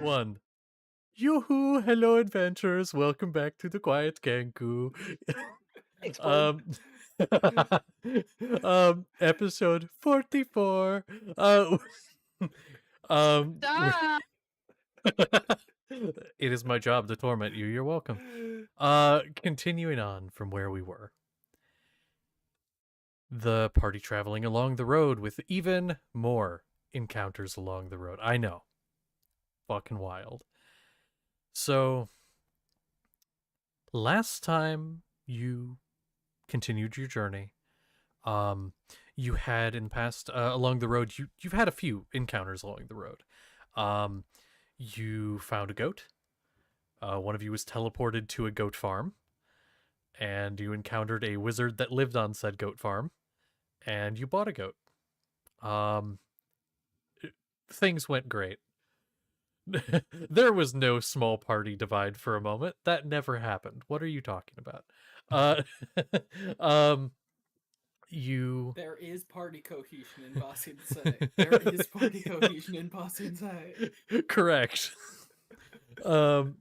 One. Yoo-hoo! Hello, adventurers! Welcome back to the Quiet Kenku. Thanks, Bard. Episode 44. Uh, um, Stop! it is my job to torment you. You're welcome. Continuing on from where we were. The party traveling along the road with even more encounters along the road. I know. Fucking wild. So, last time you continued your journey, you had in the past along the road. You've had a few encounters along the road. You found a goat. One of you was teleported to a goat farm, and you encountered a wizard that lived on said goat farm, and you bought a goat. Um, things went great. There was no small party divide for a moment. That never happened. What are you talking about? Um, you There is party cohesion in Basinsai. There is party cohesion in Basinsai. correct. um,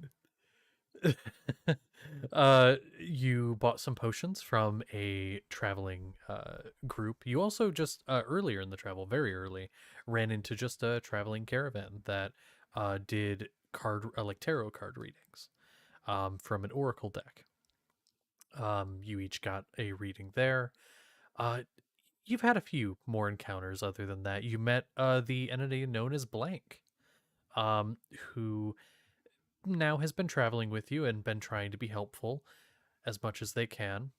you bought some potions from a traveling group. You also just earlier in the travel, very early, ran into just a traveling caravan that did like tarot card readings from an oracle deck. You each got a reading there. Uh, you've had a few more encounters other than that. You met the entity known as Blank, who now has been traveling with you and been trying to be helpful as much as they can,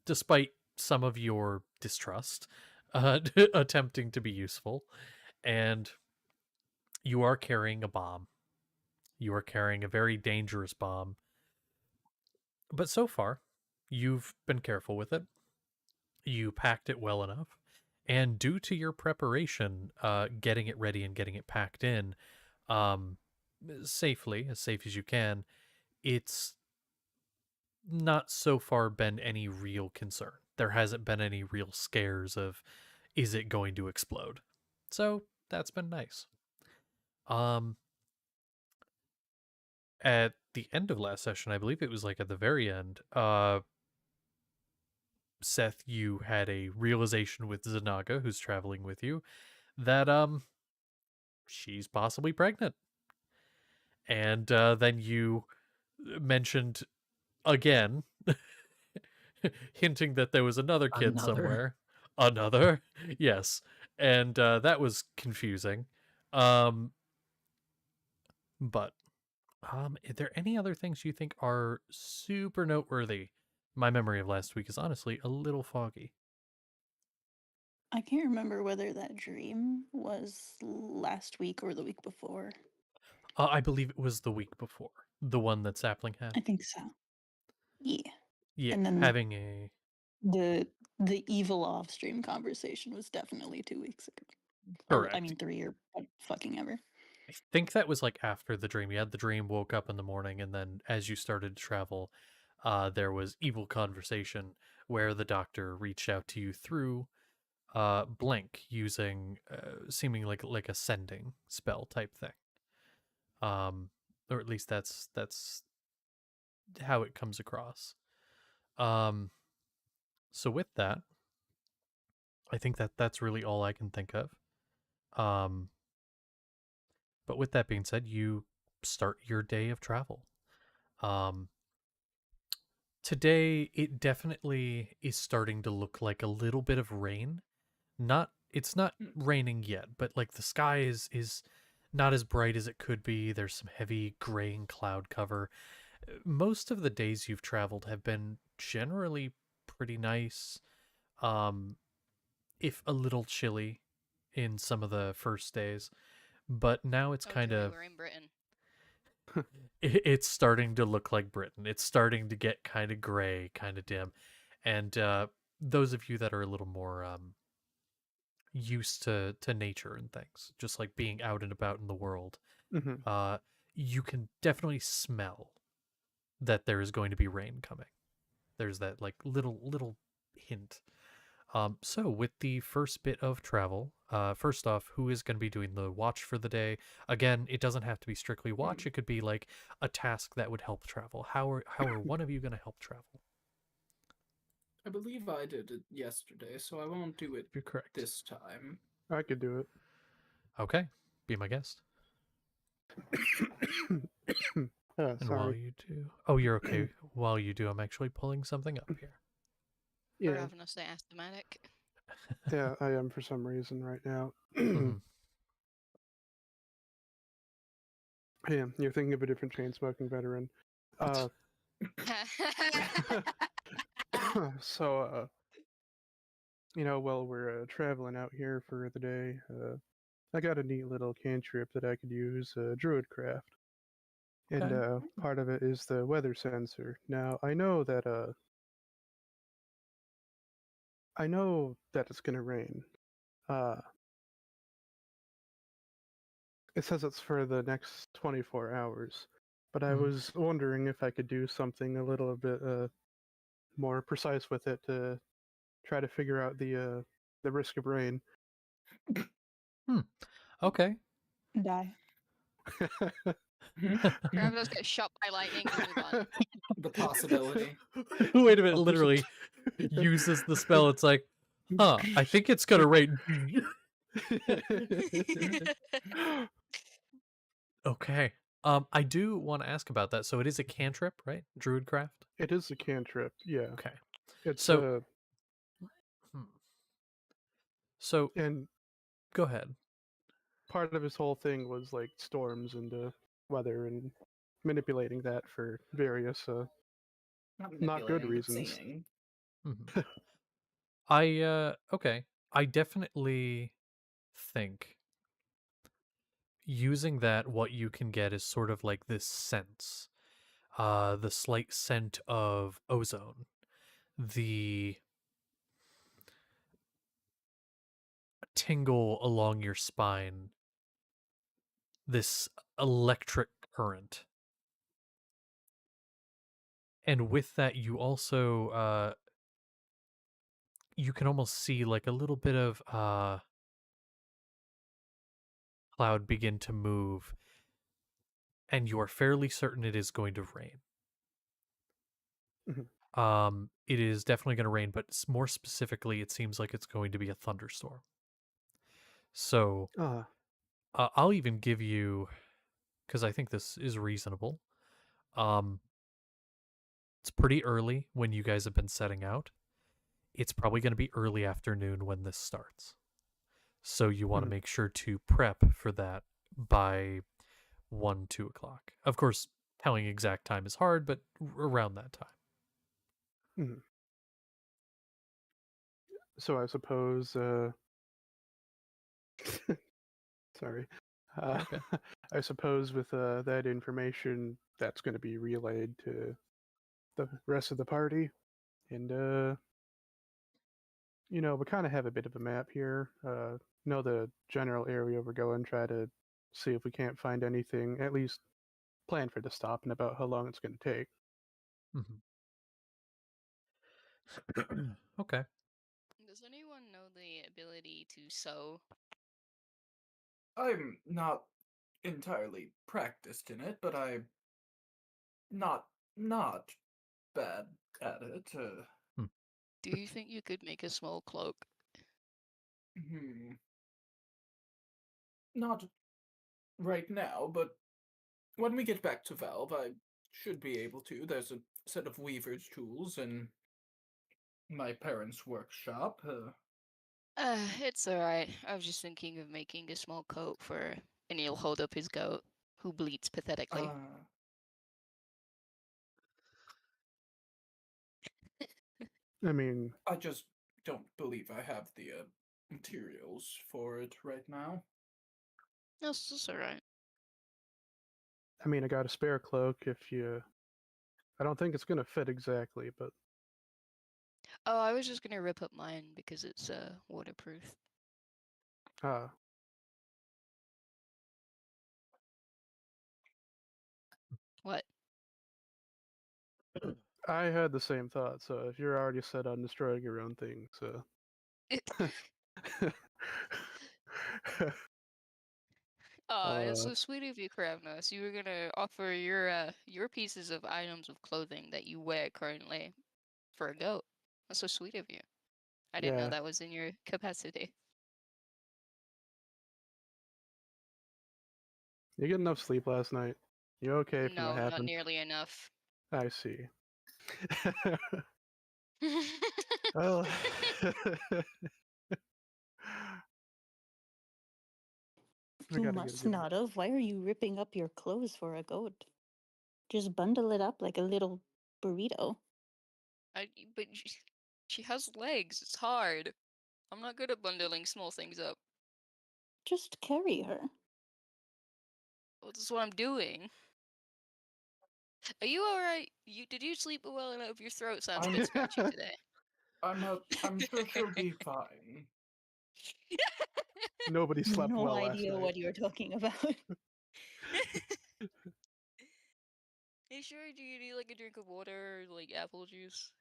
despite some of your distrust, attempting to be useful. And you are carrying a bomb. You are carrying a very dangerous bomb. But so far, you've been careful with it. You packed it well enough. And due to your preparation, getting it ready and getting it packed in safely, as safe as you can, it's not so far been any real concern. There hasn't been any real scares of, is it going to explode? So that's been nice. At the end of last session, I believe it was like at the very end, Seth, you had a realization with Zanaga, who's traveling with you, that she's possibly pregnant. And then you mentioned again, hinting that there was another kid somewhere. Another? Yes. And that was confusing. But are there any other things you think are super noteworthy? My memory of last week is honestly a little foggy. I can't remember whether that dream was last week or the week before. I believe it was the week before, the one that Sapling had. I think so. Yeah. Yeah, And then having a the evil off stream conversation was definitely 2 weeks ago. Or I correct. mean 3 or fucking ever. I think that was like after the dream. You had the dream, woke up in the morning, and then as you started to travel, there was evil conversation where the doctor reached out to you through Blank using seeming like a sending spell type thing. Or at least that's how it comes across. So with that, I think that's really all I can think of. But with that being said, you start your day of travel. Um, Today it definitely is starting to look like a little bit of rain. It's not raining yet, but like the sky is not as bright as it could be. There's some heavy graying cloud cover. Most of the days you've traveled have been generally pretty nice. If a little chilly in some of the first days, but now it's kind joy, of we're in Britain. it's starting to look like Britain. It's starting to get kind of gray, kind of dim. And those of you that are a little more used to nature and things, just like being out and about in the world, you can definitely smell that there is going to be rain coming. There's that like little hint. So with the first bit of travel, First off, who is going to be doing the watch for the day? Again, it doesn't have to be strictly watch. Hmm. It could be like a task that would help travel. How are one of you going to help travel? I believe I did it yesterday, so I won't do it You're correct. this time. I could do it. Okay, be my guest. And while Sorry. you do, oh, you're okay. While you do, I'm actually pulling something up here. For Yeah, having to stay asthmatic. yeah, I am for some reason right now. Mhm. Yeah, you're thinking of a different chain smoking veteran. Uh, so, while we're traveling out here for the day, I got a neat little cantrip that I could use, Druidcraft. And Okay. part of it is the weather sensor. Now, I know that it's gonna rain. Uh, it says it's for the next 24 hours, but I Mhm. was wondering if I could do something a little bit more precise with it to try to figure out the risk of rain. Okay. Die. Grab those, get shot by lightning, and move on. The possibility. Wait a minute. I'll do some Literally uses the spell. It's like, I think it's gonna rain. Okay. I do want to ask about that. So it is a cantrip, right? Druidcraft. It is a cantrip, yeah. Okay. It's So, hmm. So and go ahead. part of his whole thing was like storms and weather and manipulating that for various Not not good manipulating, but reasons. seeing. Mhm. Okay. I definitely think using that, what you can get is sort of like this sense, the slight scent of ozone, the tingle along your spine, this electric current. And with that, you also you can almost see like a little bit of cloud begin to move, and you are fairly certain it is going to rain. Mhm. It is definitely going to rain, but more specifically, it seems like it's going to be a thunderstorm. So Ah, I'll even give you, because I think this is reasonable. Um, it's pretty early when you guys have been setting out. It's probably going to be early afternoon when this starts. So you want to mhm, make sure to prep for that by 1, 2 o'clock. Of course, telling exact time is hard, but around that time. mhm. So I suppose sorry. Uh, Okay. I suppose with that information that's going to be relayed to the rest of the party and we kind of have a bit of a map here. Know the general area we're going. Try to see if we can't find anything. At least plan for the stop and about how long it's going to take. Mhm. Okay. Does anyone know the ability to sew? I'm not entirely practiced in it, but I'm not bad at it. Hmm. Do you think you could make a small cloak? Hmm. Not right now, but when we get back to Valve, I should be able to. There's a set of weaver's tools in my parents' workshop. It's alright. I was just thinking of making a small coat for, and he'll hold up his goat, who bleats pathetically. I mean, I just don't believe I have the materials for it right now. That's alright. I got a spare cloak if you. I don't think it's going to fit exactly, but Oh, I was just gonna rip up mine because it's waterproof. uh, What? I had the same thought. So if you're already set on destroying your own things, Oh, it's Uh, so sweet of you, Kravnos. You were gonna offer your pieces of items of clothing that you wear currently for a goat. That's so sweet of you. I didn't know yeah. that was in your capacity. You get enough sleep last night? You okay from what No, not happened? nearly enough. I see. Well, I You gotta get a must good. not have. Why are you ripping up your clothes for a goat? Just bundle it up like a little burrito. But she has legs. It's hard. I'm not good at bundling small things up. Just carry her. Well, this is what I'm doing. Are you alright? Did you sleep well enough? Your throat sounds a bit scratchy today. I'm sure she'll be fine. Nobody slept No well last idea night. what you're talking about. You sure? Do you need like a drink of water or like apple juice?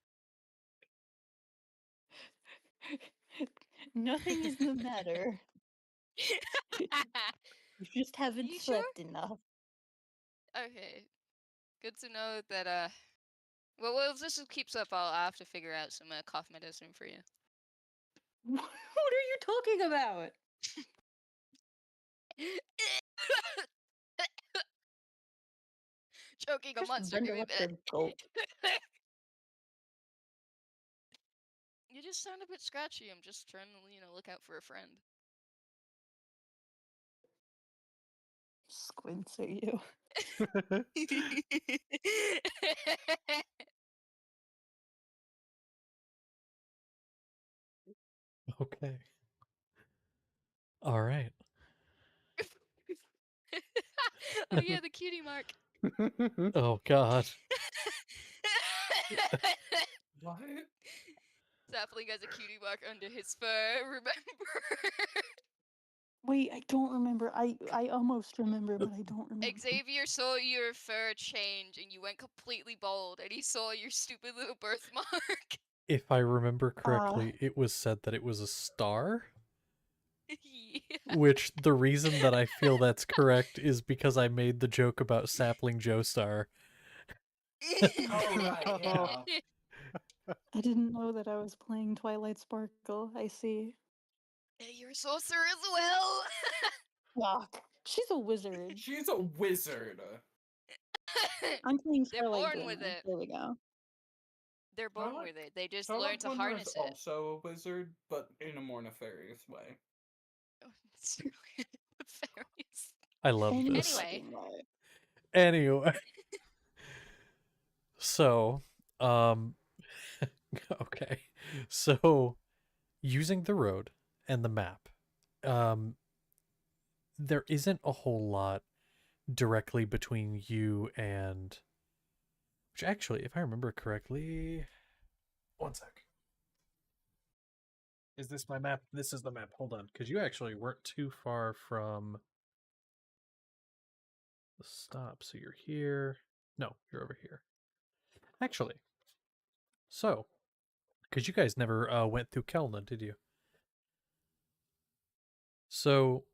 Nothing is the matter. You just haven't You sure? slept enough. Okay. Good to know that well if this keeps up I'll have to figure out some cough medicine for you. What are you talking about? Choking a Just monster. Give bundle me a up the minute. goat. You just sound a bit scratchy. I'm just trying to, look out for a friend. Squints are you? Okay. All right. Oh yeah, the cutie mark. Oh God. What? Sapling has a cutie mark under his fur, remember? Wait, I don't remember. I almost remember, but I don't remember. Xavier saw your fur change and you went completely bald and he saw your stupid little birthmark. If I remember correctly, it was said that it was a star. Yeah. Which the reason that I feel that's correct is because I made the joke about Sapling Joestar. Oh, right, yeah. I didn't know that I was playing Twilight Sparkle. I see. You're a sorcerer as well. Fuck. She's a wizard. She's a wizard. I'm playing They're Starlight born with Glimmer. it. There we go. They're born with it. They just learn Starlight to Glimmer is harness it. also a wizard, but in a more nefarious way. Fairies. I love Any this. Anyway. fucking way. Anyway. So, okay. So, using the road and the map, there isn't a whole lot directly between you and, which actually, if I remember correctly, one sec. Is this my map? This is the map. Hold on, because you actually weren't too far from the stop. So you're here. No, you're over here. Actually, so, because you guys never went through Kelna, did you? So,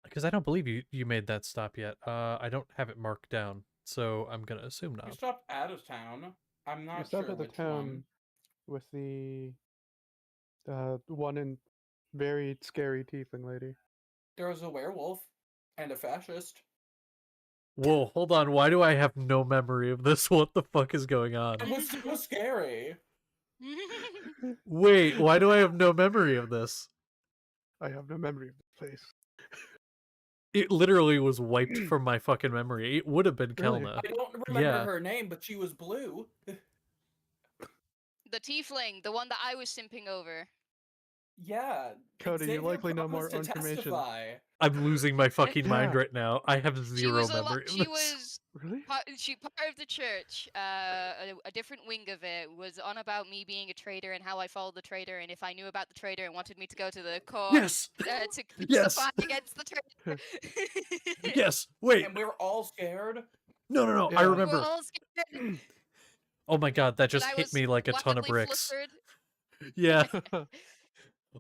because I don't believe you made that stop yet. I don't have it marked down, so I'm gonna assume You not. stopped out of town. I'm You not stopped sure at the which town one. with the one and very scary tiefling lady. There was a werewolf and a fascist. Whoa, hold on. Why do I have no memory of this? What the fuck is going on? It was so scary. Wait, why do I have no memory of this? I have no memory of the place. It literally was wiped from my fucking memory. It would have been Really? Kelna. I don't remember Yeah. her name, but she was blue. The tiefling, the one that I was simping over. Yeah. Cody, you Xavier likely know more promised to information. testify. I'm losing my fucking mind Yeah. right now. I have zero memory of She this. was Really? part of the church. A different wing of it was on about me being a traitor and how I followed the traitor, and if I knew about the traitor and wanted me to go to the court Yes! to Yes! testify against the traitor. Yes! Wait! And we were all scared. No, I Yeah. We're remember. all scared, Oh my god, that but just I hit was me like a ton of wildly bricks. flustered. Yeah.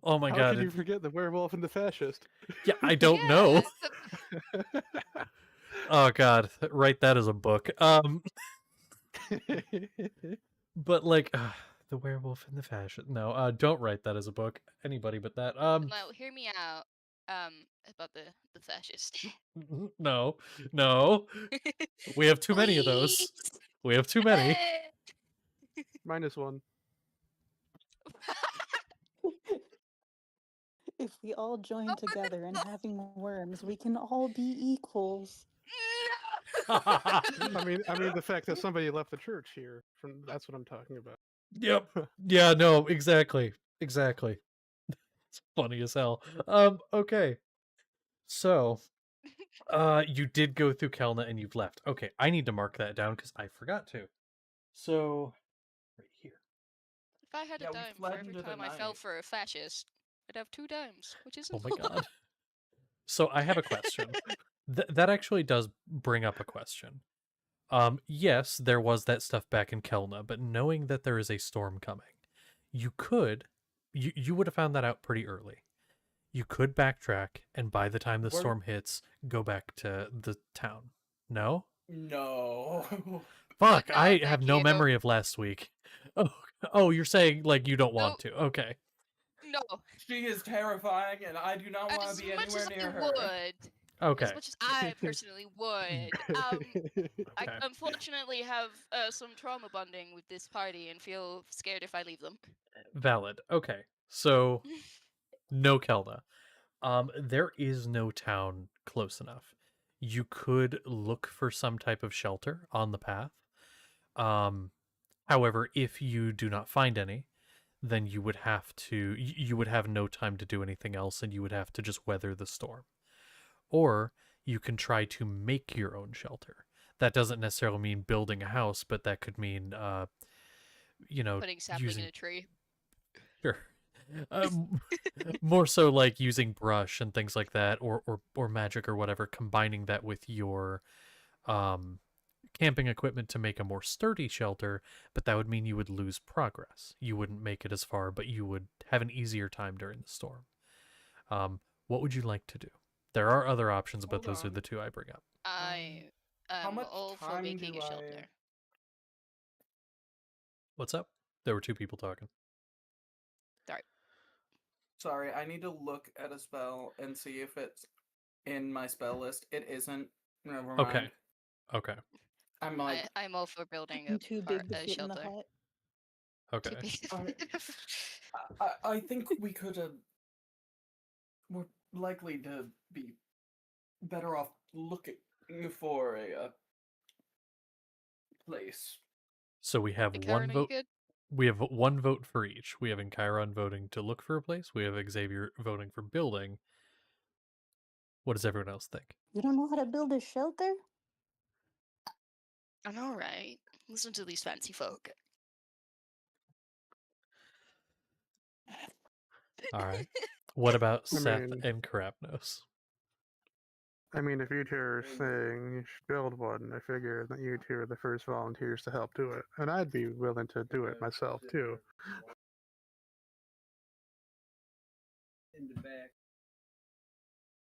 Oh my How god. could you forget the werewolf and the fascist? Yeah, I don't know. Yeah, Oh god, write that as a book. But like the werewolf and the fashion. No, don't write that as a book. Anybody but that. now hear me out. About the fascist. No. No. We have too many of Please. those. We have too many. -1. If we all join together in having worms, we can all be equals. I mean, the fact that somebody left the church here. That's what I'm talking about. Yep. Yeah, no, exactly. Exactly. It's funny as hell. Okay. So, you did go through Kelna and you've left. Okay, I need to mark that down because I forgot to. So, right here. If I had Yeah, a we dime for fled every into the time I fell night. for a fascist, I'd have 2 dimes, which isn't Oh my a lot. god. So I have a question. That actually does bring up a question. Yes, there was that stuff back in Kelna, but knowing that there is a storm coming, you could, you would have found that out pretty early. You could backtrack, and by the time the We're- storm hits, go back to the town. No? No. Fuck, No, I have thank no you. memory of last week. Oh, you're saying like you don't want Nope. to. Okay. No. She is terrifying, and I do not want As to be much anywhere as I near her. would, Okay. as much as I personally would, I Okay. unfortunately have some trauma bonding with this party and feel scared if I leave them. Valid. Okay. So no Kelda. There is no town close enough. You could look for some type of shelter on the path. Um, However, if you do not find any, then you would have to you would have no time to do anything else and you would have to just weather the storm. Or you can try to make your own shelter. That doesn't necessarily mean building a house, but that could mean Putting sapling in using a tree. sure. More so like using brush and things like that or magic or whatever, combining that with your um camping equipment to make a more sturdy shelter, but that would mean you would lose progress. You wouldn't make it as far, but you would have an easier time during the storm. What would you like to do? There are other options, but Hold those are on. the two I bring up. I How am much all for time making do a I- shelter. What's up? There were two people talking. Sorry, I need to look at a spell and see if it's in my spell list. It isn't. Never mind. Okay. Okay. I'm like, I'm all for building I'm too big to a fit in the shelter. hut. Too Okay. big. I think we could have. We're likely to be better off looking for a place. So we have Hey, one Karen, are you vote. good? We have one vote for each. We have Encheiron voting to look for a place. We have Xavier voting for building. What does everyone else think? You don't know how to build a shelter? I know, right? Listen to these fancy folk. All right. What about I Seth mean- and Karapnos? I mean, if you two are saying you should build one, I figure that you two are the first volunteers to help do it, and I'd be willing to do it myself too.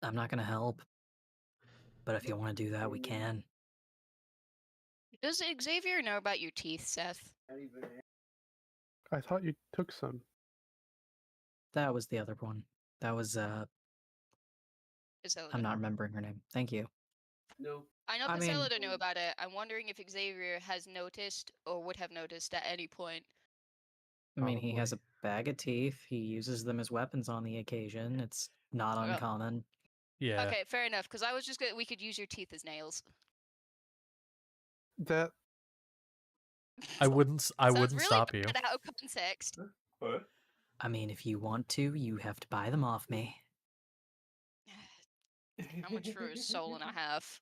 I'm not gonna help, but if you want to do that, we can. Does Xavier know about your teeth, Seth? I thought you took some. That was the other one. That was Is that I'm not remembering her name. Thank you. No. I know I mean- Priscilla don't know about it. I'm wondering if Xavier has noticed or would have noticed at any point. I mean, he has a Probably. bag of teeth. He uses them as weapons on the occasion. It's not Oh. uncommon. Yeah. Okay, fair enough. Because I was just we could use your teeth as nails. That I wouldn't Sounds wouldn't really stop you. bad out of context. What? I mean, if you want to, you have to buy them off me. How much for a soul and a half?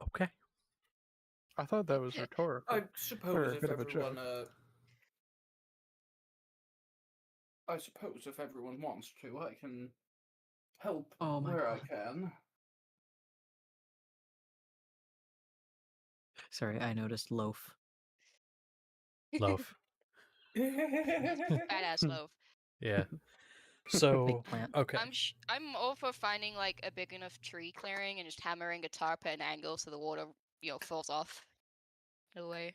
Okay. I thought that was rhetorical. I suppose a if bit of a everyone, joke. I suppose if everyone wants to, I can help Oh my where I God. can. Sorry, I noticed loaf. Loaf. Badass loaf. Yeah. Big So plant. okay. I'm all for finding like a big enough tree clearing and just hammering a tarp at an angle so the water, falls off away.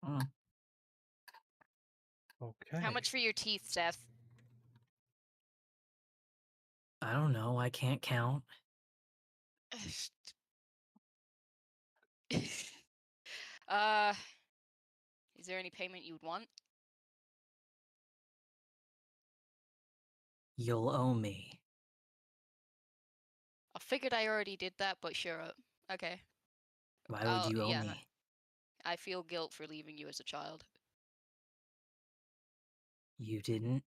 Mm, Okay. How much for your teeth, Seth? I don't know. I can't count. uh, is there any payment you would want? You'll owe me. I figured I already did that, but sure. Okay. Why would you owe yeah, me? I feel guilt for leaving you as a child. You didn't?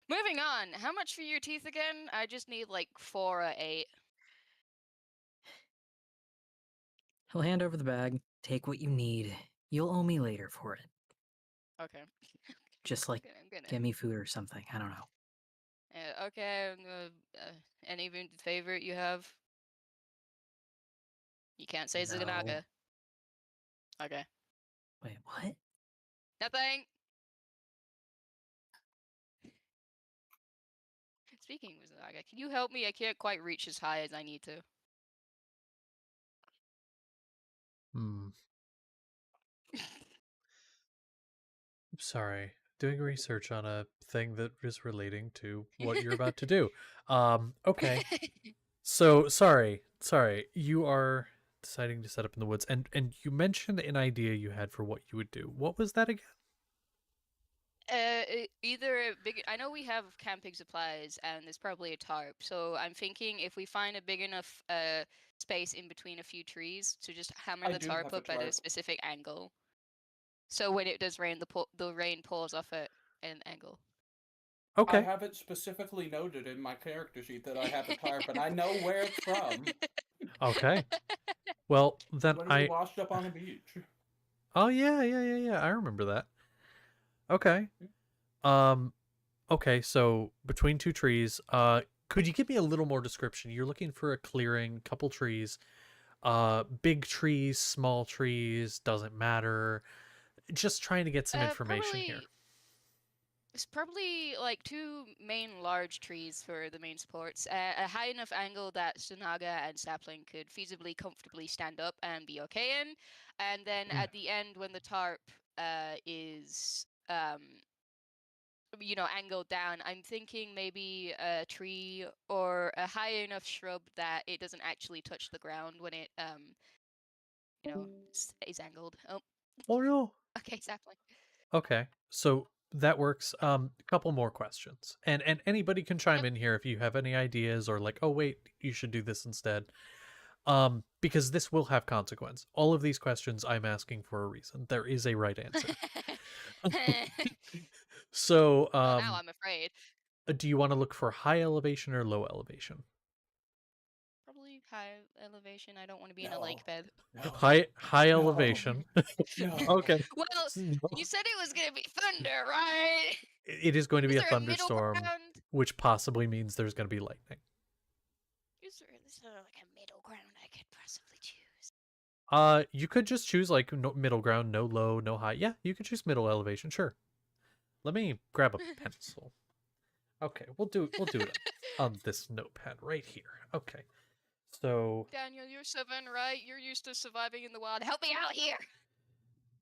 Moving on. How much for your teeth again? I just need like 4 or 8. He'll hand over the bag. Take what you need. You'll owe me later for it. Okay. Just like I'm gonna. get me food or something. I don't know. Okay. Any favorite you have? You can't say No. Zaganaga. Okay. Wait, what? Nothing. Speaking of Zaganaga, can you help me? I can't quite reach as high as I need to. Hmm. Sorry. Doing research on a thing that is relating to what you're about to do. Okay. So sorry. You are deciding to set up in the woods, and you mentioned an idea you had for what you would do. What was that again? Either a big. I know we have camping supplies, and there's probably a tarp. So I'm thinking if we find a big enough space in between a few trees to just hammer I the do tarp have a up at a tarp. specific angle. So when it does rain, the rain pours off at an angle. I Okay. have it specifically noted in my character sheet that I have a tarp, and I know where it's from. Okay. Well, then Literally washed up on a beach. Oh yeah. I remember that. Okay. Okay, so between two trees, could you give me a little more description? You're looking for a clearing, couple trees, big trees, small trees, doesn't matter. Just trying to get some information here. It's probably like 2 main large trees for the main supports. A high enough angle that Sunaga and Sapling could feasibly, comfortably stand up and be okay in. And then at the end, when the tarp is, angled down, I'm thinking maybe a tree or a high enough shrub that it doesn't actually touch the ground when it, is angled. Oh, Oh no. okay, Sapling. Okay, so that works. A couple more questions, and anybody can chime Yep. in here if you have any ideas or like, oh wait, you should do this instead. Because this will have consequence. All of these questions I'm asking for a reason. There is a right answer. So, Well, now I'm afraid. do you want to look for high elevation or low elevation? Probably high elevation. I don't want to be in a lake No. bed. No. High No. elevation. No. Okay. Well, you said it was gonna be thunder, right? It is going to be Is a there a middle thunderstorm, ground? which possibly means there's going to be lightning. Is there like a middle ground I could possibly choose? You could just choose like no, middle ground, no low, no high. Yeah, you could choose middle elevation, sure. Let me grab a pencil. Okay, we'll do it on this notepad right here. Okay. So Daniel, you're 7, right? You're used to surviving in the wild. Help me out here.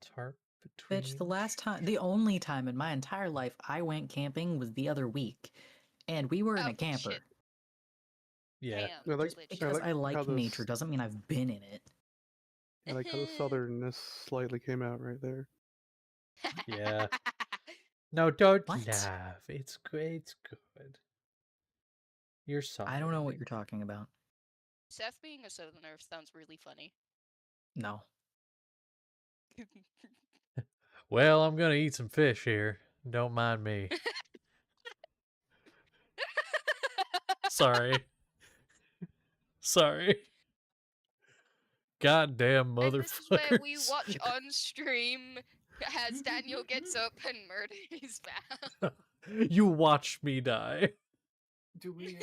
tarp between Bitch, the only time in my entire life I went camping was the other week. And we were in Oh, a camper. shit. Yeah. Damn, I like- glitch. Because I how like this- nature doesn't mean I've been in it. I like how the southernness slightly came out right there. Yeah. No, don't What? laugh. It's great. It's good. You're sorry. I don't know what you're talking about. Seth being a southerner sounds really funny. No. Well, I'm gonna eat some fish here. Don't mind me. Sorry. Sorry. Goddamn And this is where we motherfuckers. watch on stream as Daniel gets up and murders his pal. You watched me die. Do we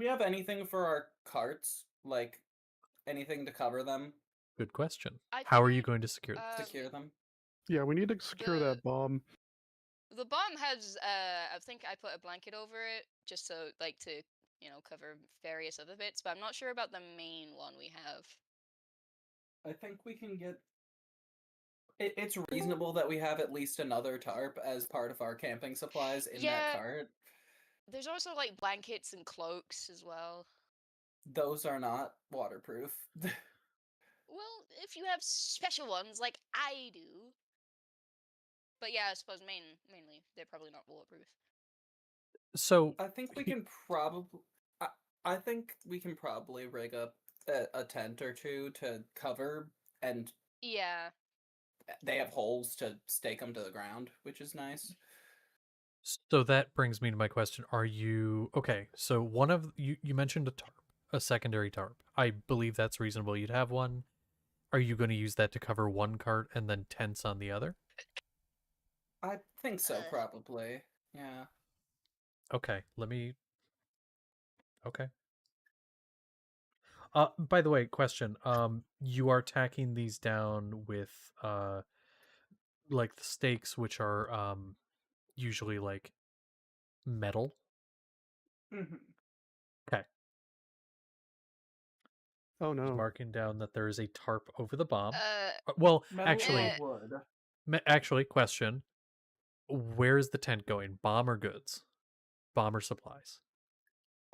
have anything for our carts? Like anything to cover them? Good question. I How are you think, going to secure this? Secure them. Yeah, we need to secure the that bomb. the bomb has I think I put a blanket over it just so like to cover various other bits, but I'm not sure about the main one we have. I think we can get. It's reasonable that we have at least another tarp as part of our camping supplies in that Yeah, cart. there's also like blankets and cloaks as well. Those are not waterproof. Well, if you have special ones like I do. But yeah, I suppose mainly they're probably not bulletproof. So I think we can probably. I think we can probably rig up a tent or two to cover, and Yeah. they have holes to stake them to the ground, which is nice. So that brings me to my question. Are you okay? So one of you mentioned a tarp, a secondary tarp. I believe that's reasonable. You'd have one. Are you going to use that to cover one cart and then tents on the other? I think so, Uh, probably. Yeah. Okay, let me. Okay. By the way, question. You are tacking these down with like the stakes, which are usually like metal. Mm-hmm. Okay. Oh Just no. marking down that there is a tarp over the bomb. uh, Well, Metal actually, or wood? actually, question: where is the tent going? Bomb or goods? Bomb or supplies?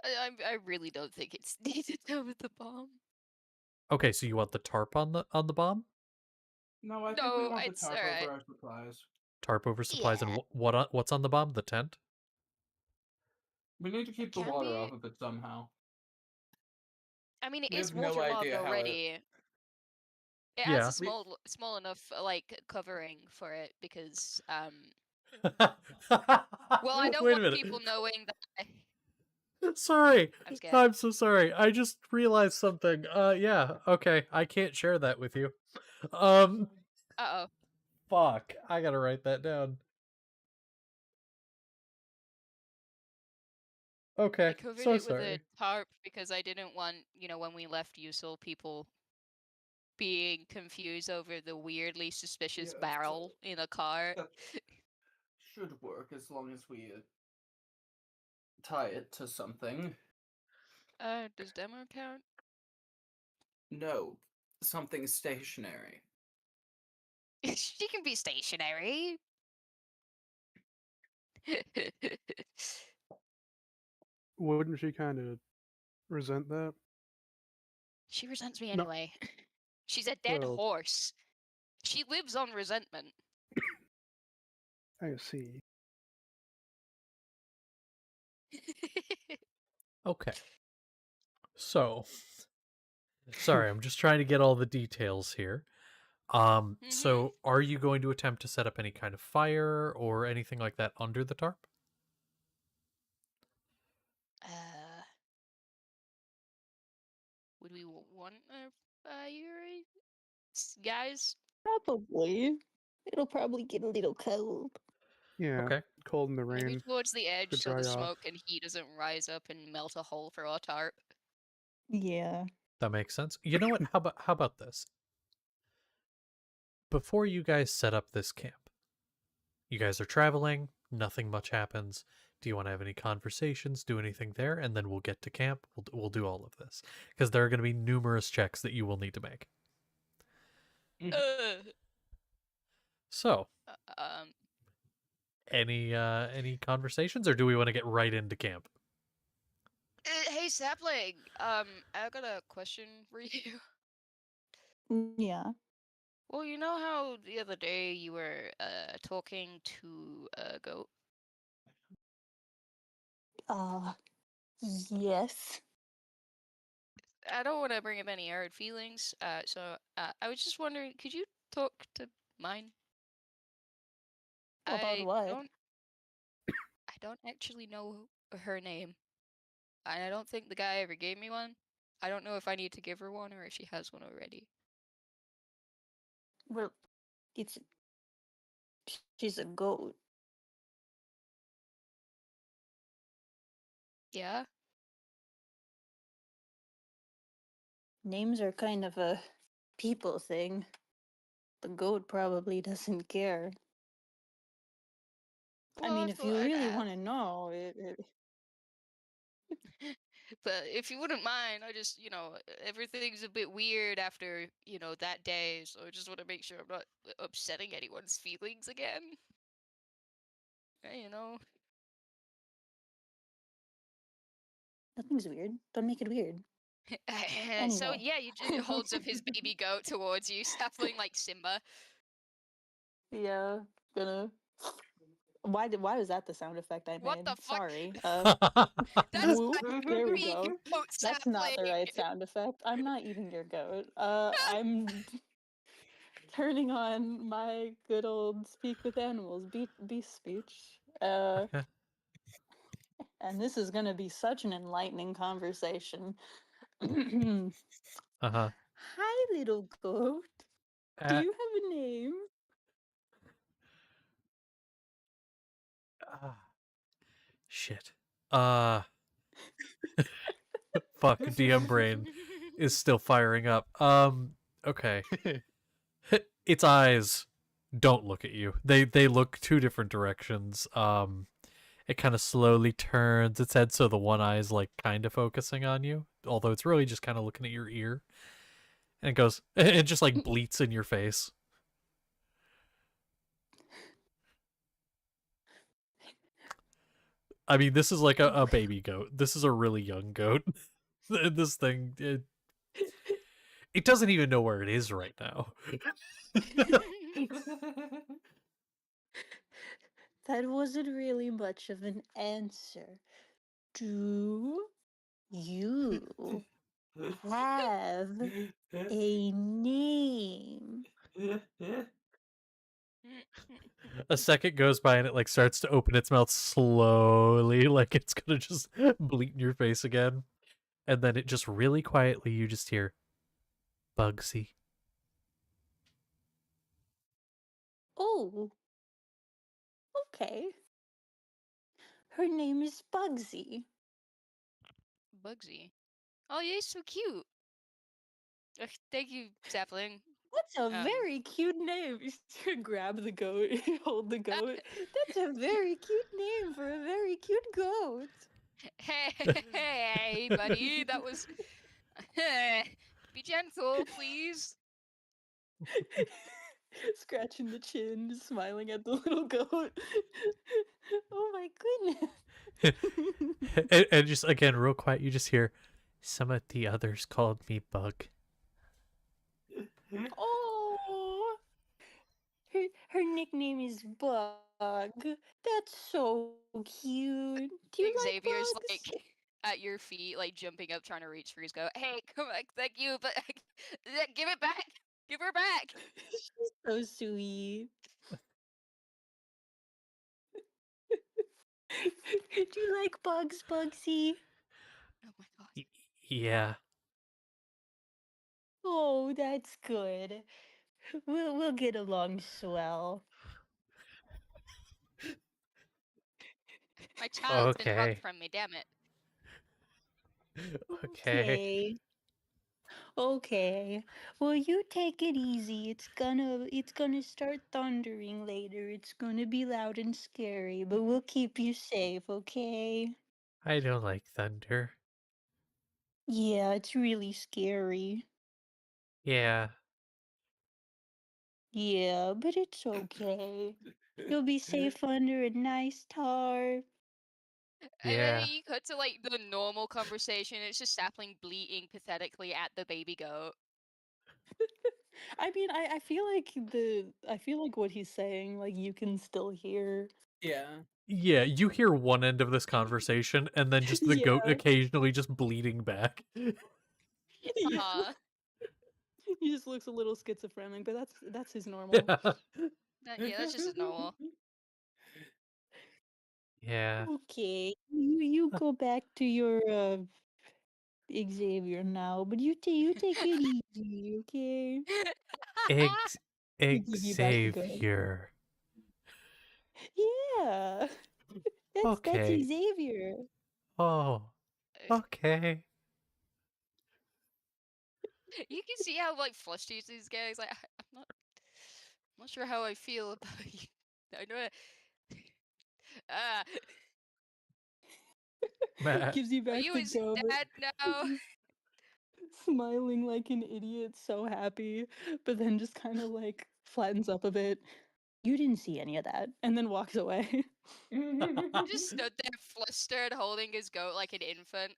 I really don't think it's needed over the bomb. Okay, so you want the tarp on the bomb? No, I think we No, want the it's tarp over alright. our supplies. Tarp over supplies, and Yeah, what's on the bomb? The tent. We need to it keep the can water be. off of it somehow. I mean, it We is have no waterlogged idea how it. already. It has a Yeah. We small enough like covering for it because well, I don't Wait a want minute. people knowing that Sorry. I'm scared. I'm so sorry. I just realized something. Yeah. Okay. I can't share that with you. Um Uh-oh. fuck. I got to write that down. I Okay. covered So it with a sorry. tarp because I didn't want, when we left Usul, people being confused over the weirdly suspicious yeah, barrel in a car. that should work as long as we tie it to something. Does demo count? No, something stationary. She can be stationary. Wouldn't she kind of resent that? She resents me No. anyway. She's a dead Well, horse. She lives on resentment. I see. Okay. So, sorry, I'm just trying to get all the details here. Mhm. So are you going to attempt to set up any kind of fire or anything like that under the tarp? Uh, would we want a fire, guys? Probably. It'll probably get a little cold. Yeah, Okay. cold in the Maybe rain towards the edge could so dry the off. smoke and heat doesn't rise up and melt a hole for our tarp. Yeah. That makes sense. You know what? How about this? Before you guys set up this camp, you guys are traveling, nothing much happens. Do you want to have any conversations, do anything there, and then we'll get to camp. We'll do all of this because there are going to be numerous checks that you will need to make. Uh, So, um, any conversations, or do we want to get right into camp? hey, Sapling. I got a question for you. Yeah. Well, you know how the other day you were talking to a goat? Uh, yes. I don't want to bring up any hard feelings. So I was just wondering, could you talk to mine? About what? I don't actually know her name, and I don't think the guy ever gave me one. I don't know if I need to give her one or if she has one already. Well, it's she's a goat. Yeah. Names are kind of a people thing. The goat probably doesn't care. I Well, I mean, if thought you I'd really ask. want to know, But if you wouldn't mind, I just, everything's a bit weird after, that day, so I just want to make sure I'm not upsetting anyone's feelings again. You know. nothing's weird. Don't make it weird. So Anyway. yeah, he holds up his baby goat towards you, sapling like Simba. Yeah, gonna. Why was that the sound effect I What made? the fuck? Sorry. That's Whoop. my There we baby go. goat That's not the sapling. right sound effect. I'm not eating your goat. I'm turning on my good old speak with animals beast speech. And this is gonna be such an enlightening conversation. Uh-huh. Hi, little goat. Do Uh, you have a name? ah, shit. Uh, Fuck, DM brain is still firing up. Okay. Its eyes don't look at you. They look two different directions. It kind of slowly turns its head so the one eye is like kind of focusing on you, although it's really just kind of looking at your ear. And it goes, it just like bleats in your face. I mean, this is like a baby goat. This is a really young goat. This thing, it doesn't even know where it is right now. That wasn't really much of an answer. Do you have a name? A second goes by and it like starts to open its mouth slowly, like it's gonna just bleat in your face again. And then it just really quietly, you just hear Bugsy. Oh, okay. Her name is Bugsy. Bugsy. Oh, yeah, he's so cute. Thank you, sapling. That's a Um, very cute name. You grab the goat, hold the goat. That's a very cute name for a very cute goat. hey, buddy, that was. Be gentle, please. Scratching the chin, smiling at the little goat. Oh my goodness. And just again, real quiet, you just hear some of the others called me Bug. Oh, her nickname is Bug. That's so cute. Do you like Xavier's like bugs? at your feet, like jumping up, trying to reach for his goat. Hey, come back, thank you, but give it back. Give her back. She's so sweet. Do you like bugs, Bugsy? Oh my god. Yeah. Oh, that's good. We'll get along swell. My child's been robbed Okay. from me, damn it. Okay. Okay. Okay. Well, you take it easy. It's gonna start thundering later. It's gonna be loud and scary, but we'll keep you safe, okay? I don't like thunder. Yeah, it's really scary. Yeah. Yeah, but it's okay. You'll be safe under a nice tarp. And then Yeah. you cut to like the normal conversation. It's just sapling bleating pathetically at the baby goat. I mean, I feel like what he's saying, like you can still hear. Yeah. Yeah, you hear one end of this conversation and then just the goat Yeah. occasionally just bleeding back. Yeah. Uh-huh. He just looks a little schizophrenic, but that's his normal. Yeah. Yeah, that's just as normal. Yeah. Okay, you go back to your Xavier now, but you take it easy, okay? Ex- We give you back the gun. Xavier. Yeah, that's Okay. Xavier. Oh, okay. You can see how like flustered this guy is. Like, I'm not sure how I feel about you. I know. Ah, Matt. Gives you are back you the his go, but dad now? smiling like an idiot, so happy, but then just kind of like flattens up a bit. You didn't see any of that, and then walks away. Just stood there flustered, holding his goat like an infant.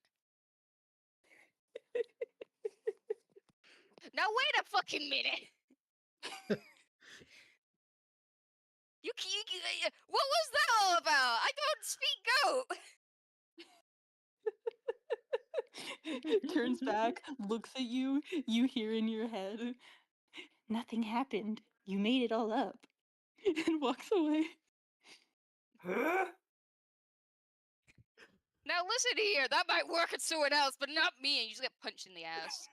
Now wait a fucking minute. What was that all about? I don't speak goat. Turns back, looks at you, you hear in your head, nothing happened. You made it all up. And walks away. Now listen here, that might work at someone else, but not me, and you just get punched in the ass.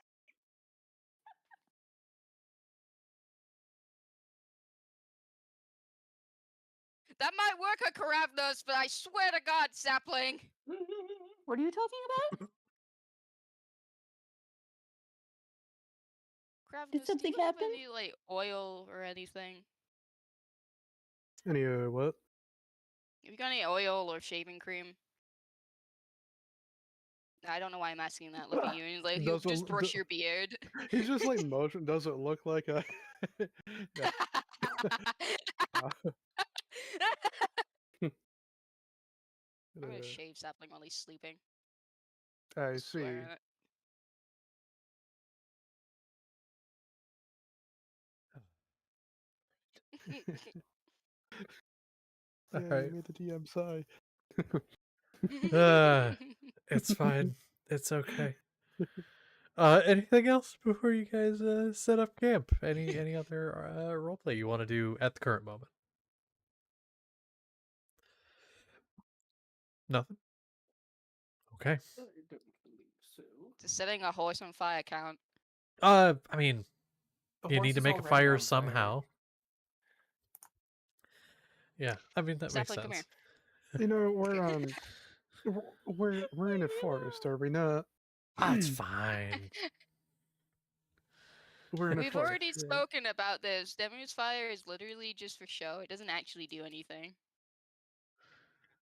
That might work at Karavnos, but I swear to God, Sapling. What are you talking about? Karavnos, do something you have happen? any, like, oil or anything? Any what? Have you got any oil or shaving cream? I don't know why I'm asking that. Look at you, and like, you Does just it, brush your beard. he's just like motion. Does it look like a? No. I'm gonna shave Sapling while he's sleeping. I I'll see. swear on it. Yeah, Alright. you made the DM sigh. It's fine. It's okay. Anything else before you guys set up camp? Any other roleplay you want to do at the current moment? Nothing? Okay. I don't believe so. Does setting a horse on fire count? I mean, The you horse need to is make a already fire on fire. somehow. Yeah, I mean that makes Sapling, come sense. here. You know, we're in a forest, are we not? Ah, it's fine. We're in a We've forest. already right? spoken about this. Demon's fire is literally just for show. It doesn't actually do anything.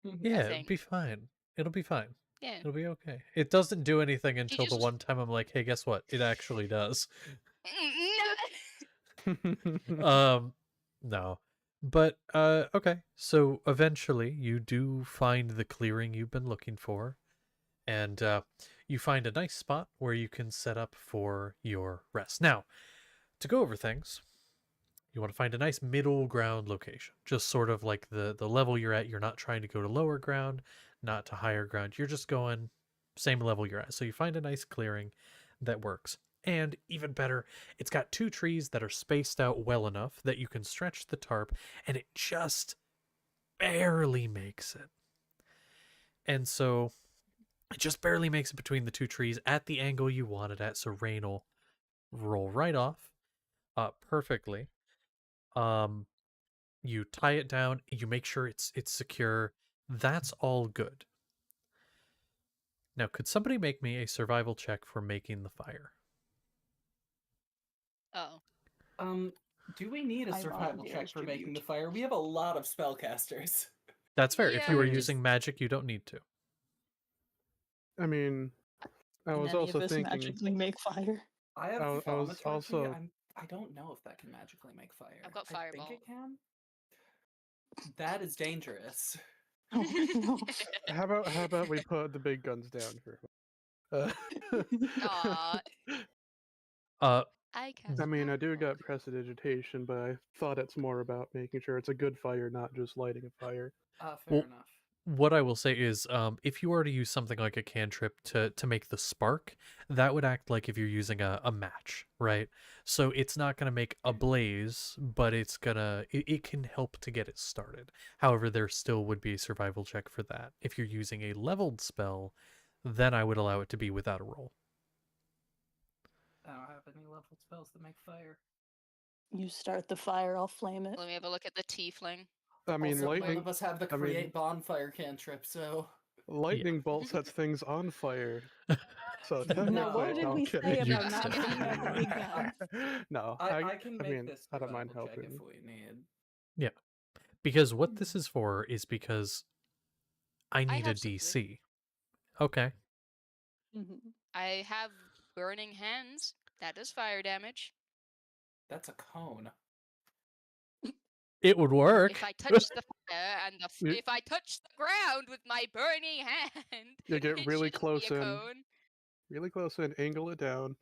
Yeah, it'll think. be fine. It'll be fine. Yeah. It'll be okay. It doesn't do anything until the just- one time I'm like, hey, guess what? It actually does. No. No. But okay. So eventually you do find the clearing you've been looking for, and you find a nice spot where you can set up for your rest. Now, to go over things, you want to find a nice middle ground location, just sort of like the level you're at. You're not trying to go to lower ground, not to higher ground. You're just going same level you're at. So you find a nice clearing that works. And even better, it's got two trees that are spaced out well enough that you can stretch the tarp and it just barely makes it. And so it just barely makes it between the two trees at the angle you want it at, so rain will roll right off perfectly. You tie it down, you make sure it's secure. That's all good. Now, could somebody make me a survival check for making the fire? Oh. Do we need a I survival volunteer check as for making the tribute. fire? We have a lot of spellcasters. That's fair. If you were Yeah, using magic, you don't need to. I mean, I Can was any also of us thinking. magically make fire? I have I was thaumaturgy. also- I don't know if that can magically make fire. I've got I fireball. think it can. That is dangerous. Oh no. How about we put the big guns down for? Aw. Uh, I cast I mean, I do fireball. got prestidigitation, but I thought it's more about making sure it's a good fire, not just lighting a fire. Fair Well, enough. what I will say is, if you were to use something like a cantrip to make the spark, that would act like if you're using a match, right? So it's not going to make a blaze, but it can help to get it started. However, there still would be a survival check for that. If you're using a leveled spell, then I would allow it to be without a roll. I don't have any level spells that make fire. You start the fire, I'll flame it. Let me have a look at the tiefling. I mean, Also, none lightning. of us have the I mean- create bonfire cantrip, so lightning bolt sets things on fire. So technically, Now, what did no, I'm we kidding. say You about not said bringing out the big guns? No, I can I make mean, this I don't mind survival check helping. if we need. Yeah. Because what this is for is because I I need a have something. DC. Okay. Mhm. I have burning hands. That does fire damage. That's a cone. It would work. If I touch the fire and You- if I touch the ground with my burning hand, You get it really shouldn't close be a in. cone. Really close and angle it down.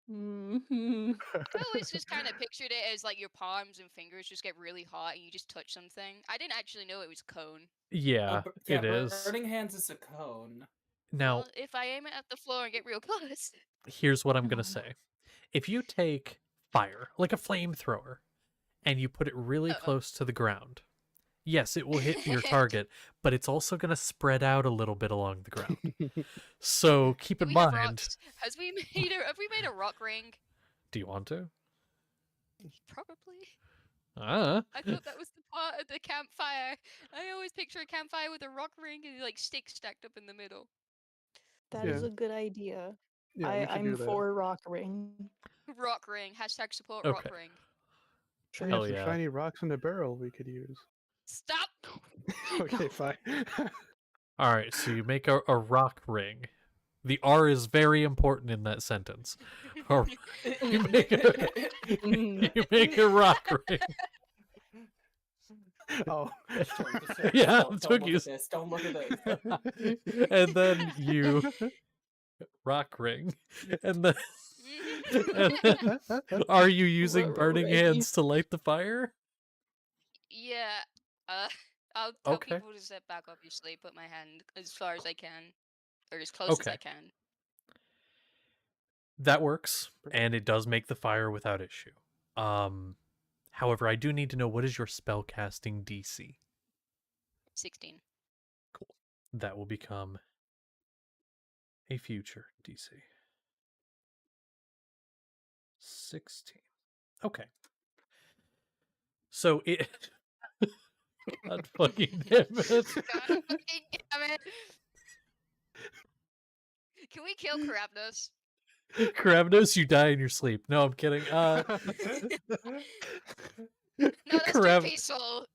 Mhm. I always just kind of pictured it as like your palms and fingers just get really hot and you just touch something. I didn't actually know it was a cone. Yeah, Yeah, it is. burning hands is a cone. Now, Well, if I aim it at the floor and get real close. here's what I'm going to Oh. say. If you take fire, like a flamethrower, and you put it really Uh-oh. close to the ground, yes, it will hit your target, but it's also going to spread out a little bit along the ground. So keep Do in we have mind. rocks? Have we made a rock ring? Do you want to? Probably. Ah. I thought that was the part of the campfire. I always picture a campfire with a rock ring and like sticks stacked up in the middle. That is Yeah. a good idea. Yeah, we should I'm do that. for rock ring. Rock ring. Hashtag support Okay. rock ring. We have Hell some yeah. shiny rocks in a barrel we could use. Stop! Okay, fine. All right, so you make a rock ring. The R is very important in that sentence. Or you make you make a rock ring. Oh. Yeah, don't took look you. at this. Don't look at this. And then you rock ring, and then are you using burning Ready. hands to light the fire? Yeah. I'll tell Okay. people to step back, obviously, put my hand as far as I can. Or as close as I Okay. can. That works, and it does make the fire without issue. However, I do need to know, what is your spellcasting DC? 16. Cool. That will become a future DC. 16. Okay. So it. God fucking damn it. God fucking damn it! Can we kill Karabnos? Karavnos, you die in your sleep. No, I'm kidding. No, that's too peaceful.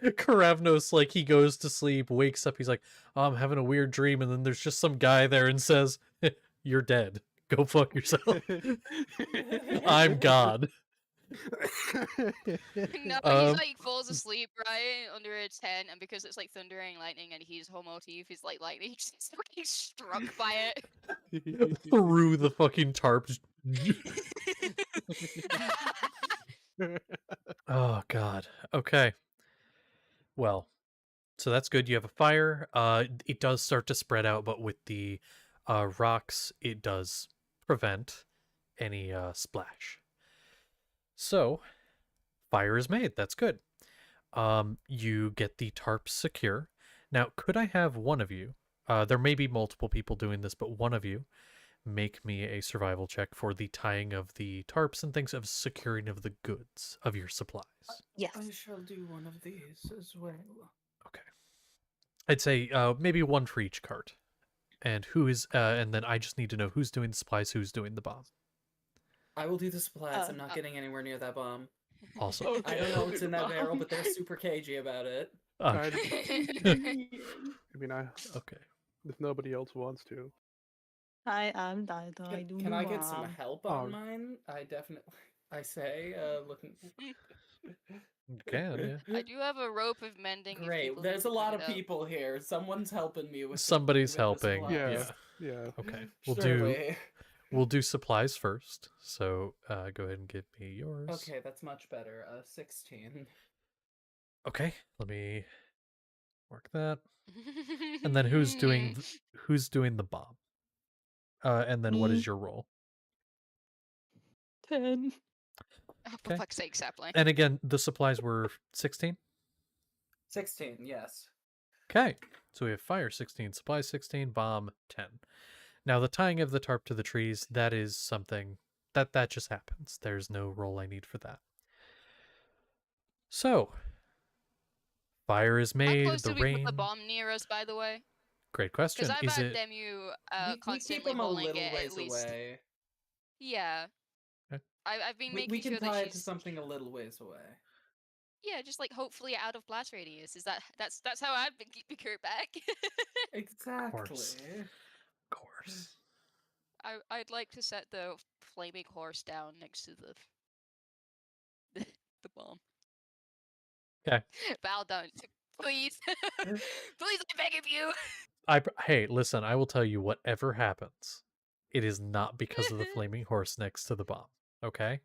Karavnos, like, he goes to sleep, wakes up, he's like, oh, I'm having a weird dream, and then there's just some guy there and says, you're dead. Go fuck yourself. I'm God. No, he's like falls asleep right under a tent, and because it's like thundering and lightning, and he's whole motif is like lightning, he's just fucking struck by it. Through the fucking tarp. Oh god. Okay. Well, so that's good. You have a fire. It does start to spread out, but with the rocks, it does prevent any splash. So, fire is made. That's good. You get the tarps secure. Now, could I have one of you? There may be multiple people doing this, but one of you make me a survival check for the tying of the tarps and things, of securing of the goods of your supplies. Yes. I shall do one of these as well. Okay. I'd say maybe one for each cart. And who is and then I just need to know who's doing the supplies, who's doing the bomb. I will do the supplies. I'm not uh, getting anywhere near that bomb. Also, I don't know what's in that barrel, but they're super cagey about it. okay. I mean, Okay. if nobody else wants to. I do Can the I get some bomb. help Oh. on mine? I definitely. I say, looking. You can, yeah. I do have a rope of mending. if Great. people There's need a to lot pick of it up. people here. Someone's helping me with. Somebody's with the helping. supplies. Yeah. Yeah. Okay. Surely. We'll do supplies first. So go ahead and give me yours. Okay, that's much better. 16. Okay. Let me mark that. And then who's doing the bomb? And then what Me. is your role? 10. Oh, for Okay. fuck's sake, sapling. And again, the supplies were 16. 16, yes. Okay. So we have fire 16, supplies 16, bomb 10. Now the tying of the tarp to the trees, that is something that just happens. There's no role I need for that. So, Fire is How made, close the do we put the rain. bomb near us, by the way? Great Because question. I've Is had it Demu We keep constantly them a holding little it at ways least. away. Yeah. Okay. I've been We making can sure that tie it to she's something a little ways away. yeah, just like hopefully out of blast radius. Is that's how I've been keeping her back. Exactly. Of course. I'd like to set the flaming horse down next to the bomb. Okay. Val, don't please, please, I beg of you. Hey, listen, I will tell you whatever happens. It is not because of the flaming horse next to the bomb. Okay?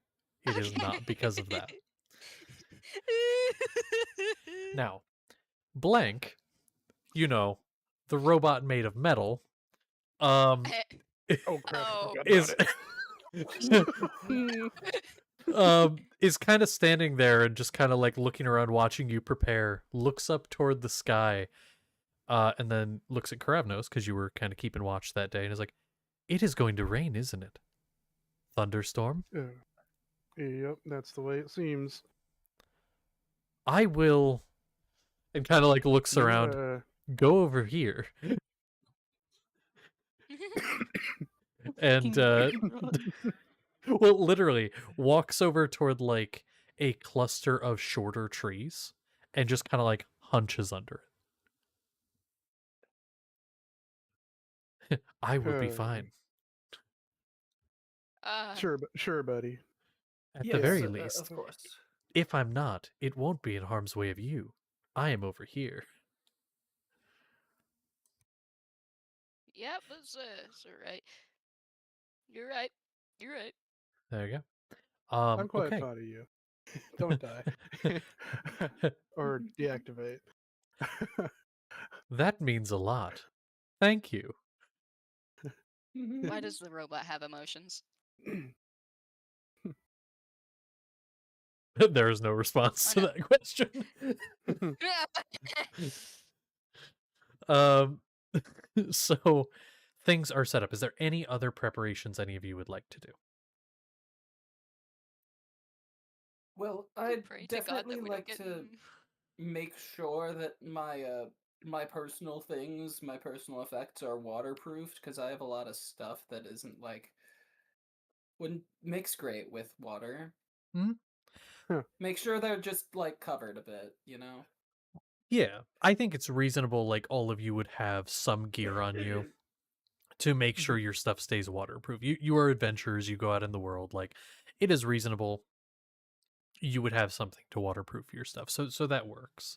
It is not because of that. Now, Blank, you know, the robot made of metal, Oh crap! I Oh. forgot is about is kind of standing there and just kind of like looking around, watching you prepare. Looks up toward the sky, and then looks at Karavnos because you were kind of keeping watch that day, and is like, "It is going to rain, isn't it? Thunderstorm. it. Yep, that's the way it seems. I will." And kind of like looks You, around. Go over here, and well, literally walks over toward like a cluster of shorter trees, and just kind of like hunches under it. I will be fine. Sure, buddy. At the Yes, very least, of course. if I'm not, it won't be in harm's way of you. I am over here. Yep, that's alright. You're right. You're right. There you go. I'm quite Okay. proud of you. Don't die. Or deactivate. That means a lot. Thank you. Why does the robot have emotions? There is no response to know. that question. Um, so things are set up. Is there any other preparations any of you would like to do? Well, I'd Pray to God definitely that we don't like get. to make sure that my personal things, my personal effects are waterproofed because I have a lot of stuff that isn't like wouldn't mix great with water. Mhm. Huh. Make sure they're just like covered a bit, you know. Yeah, I think it's reasonable. Like all of you would have some gear on you to make sure your stuff stays waterproof. You are adventurers. You go out in the world. Like it is reasonable. You would have something to waterproof your stuff. So that works.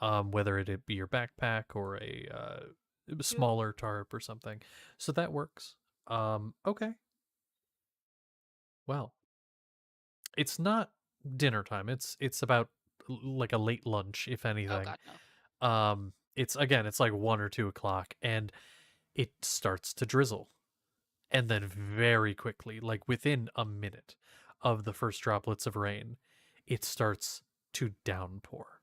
Whether it be your backpack or a smaller tarp or something. So that works. Okay. Well, it's not dinner time. It's about like a late lunch, if Oh anything. God, no. It's again, it's like 1 or 2 o'clock, and it starts to drizzle, and then very quickly, like within a minute of the first droplets of rain, it starts to downpour.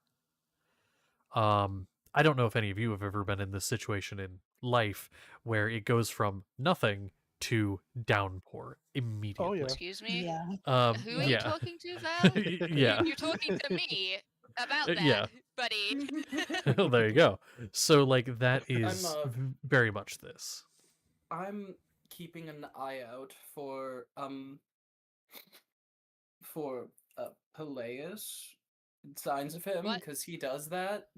I don't know if any of you have ever been in this situation in life where it goes from nothing to downpour immediately. Oh yeah. Excuse me. Yeah. Who Yeah. are you Yeah. talking to, Val? Yeah. You're talking to me about that, Yeah. buddy. Well, there you go. So like that is very much this. I'm keeping an eye out for Peleus, signs of him What? because he does that.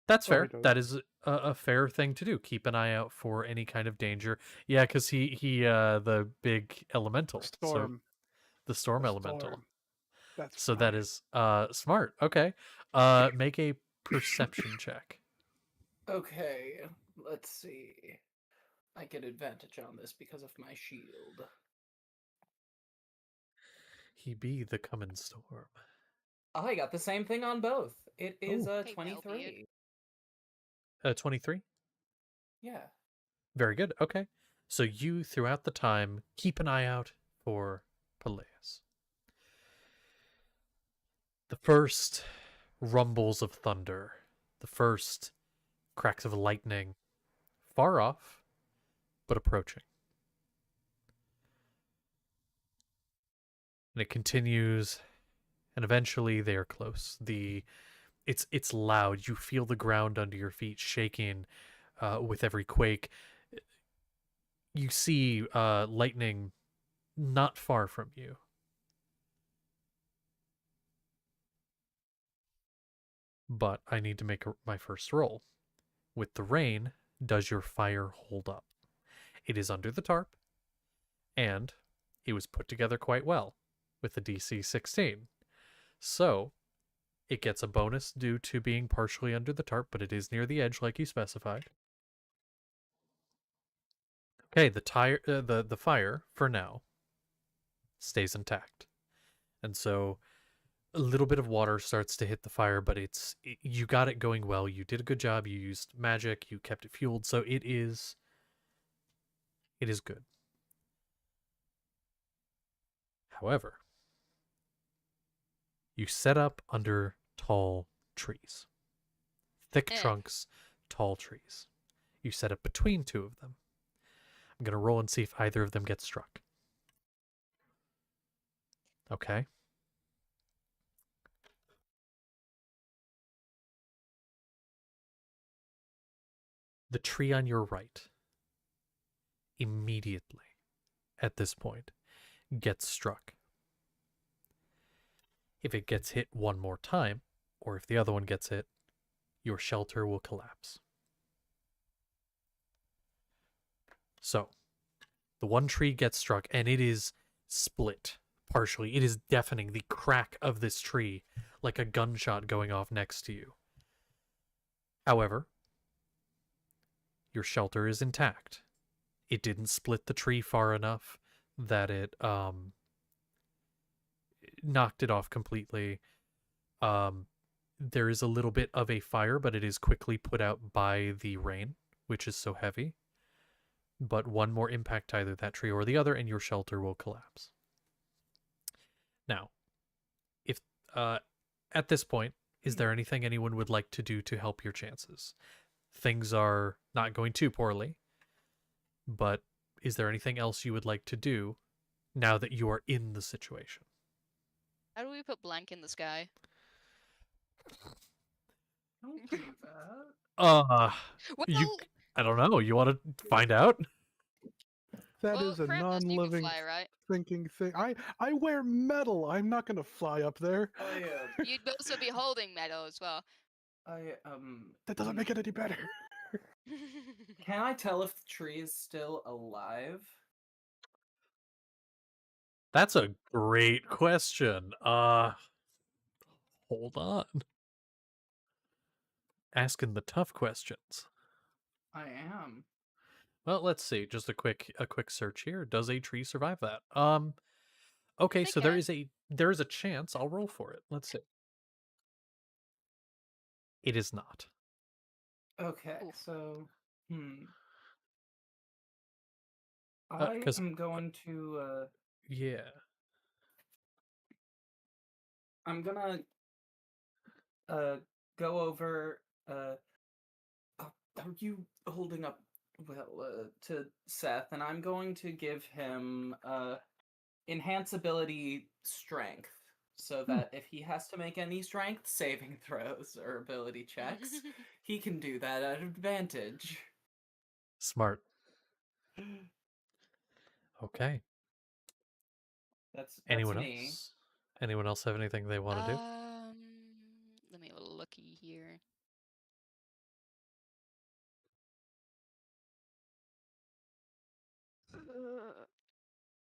That's Oh, he fair. does. That is a fair thing to do. Keep an eye out for any kind of danger. Yeah, because he the big elemental. Storm. So the storm A elemental. storm. That's So right. that is smart. Okay. Make a perception check. Okay, let's see. I get advantage on this because of my shield. He be the coming storm. I got the same thing on both. It is Oh. a Hey, 23. 23. Yeah. Very good. Okay. So you throughout the time keep an eye out for Peleus. The first rumbles of thunder, the first cracks of lightning, far off, but approaching. And it continues, and eventually they are close. The it's loud. You feel the ground under your feet shaking with every quake. You see lightning not far from you. But I need to make my first roll. With the rain, does your fire hold up? It is under the tarp, and it was put together quite well with a DC 16. So it gets a bonus due to being partially under the tarp, but it is near the edge like you specified. Okay, the fire for now stays intact. And so a little bit of water starts to hit the fire, but you got it going well. You did a good job. You used magic, you kept it fueled, so it is good. However, you set up under tall trees. Thick trunks, tall trees. You set up between two of them. I'm going to roll and see if either of them gets struck. Okay. The tree on your right immediately at this point gets struck. If it gets hit one more time, or if the other one gets hit, your shelter will collapse. So, the one tree gets struck, and it is split partially. It is deafening, the crack of this tree, like a gunshot going off next to you. However, your shelter is intact. It didn't split the tree far enough that it knocked it off completely. There is a little bit of a fire, but it is quickly put out by the rain, which is so heavy. But one more impact to either that tree or the other, and your shelter will collapse. Now, if at this point, is there anything anyone would like to do to help your chances? Things are not going too poorly, but is there anything else you would like to do now that you are in the situation? How do we put blank in the sky? Don't do that. Well, I don't know. You want to find out? That well, is a Krampus, you can non-living fly, right? thinking thing. I wear metal. I'm not gonna fly up there. You'd also be holding metal as well. That doesn't make it any better. Can I tell if the tree is still alive? That's a great question. Hold on. Asking the tough questions. I am. Well, let's see. Just a quick search here. Does a tree survive that? Okay, They so can. there is a chance. I'll roll for it. Let's see. It is not. Okay, Oof. so I 'Cause am going to yeah. I'm gonna go over are you holding up to Seth, and I'm going to give him enhance ability strength so that if he has to make any strength saving throws or ability checks, he can do that at advantage. Smart. Okay. That's Anyone me. else? Anyone else have anything they want to do? Let me have a looky here.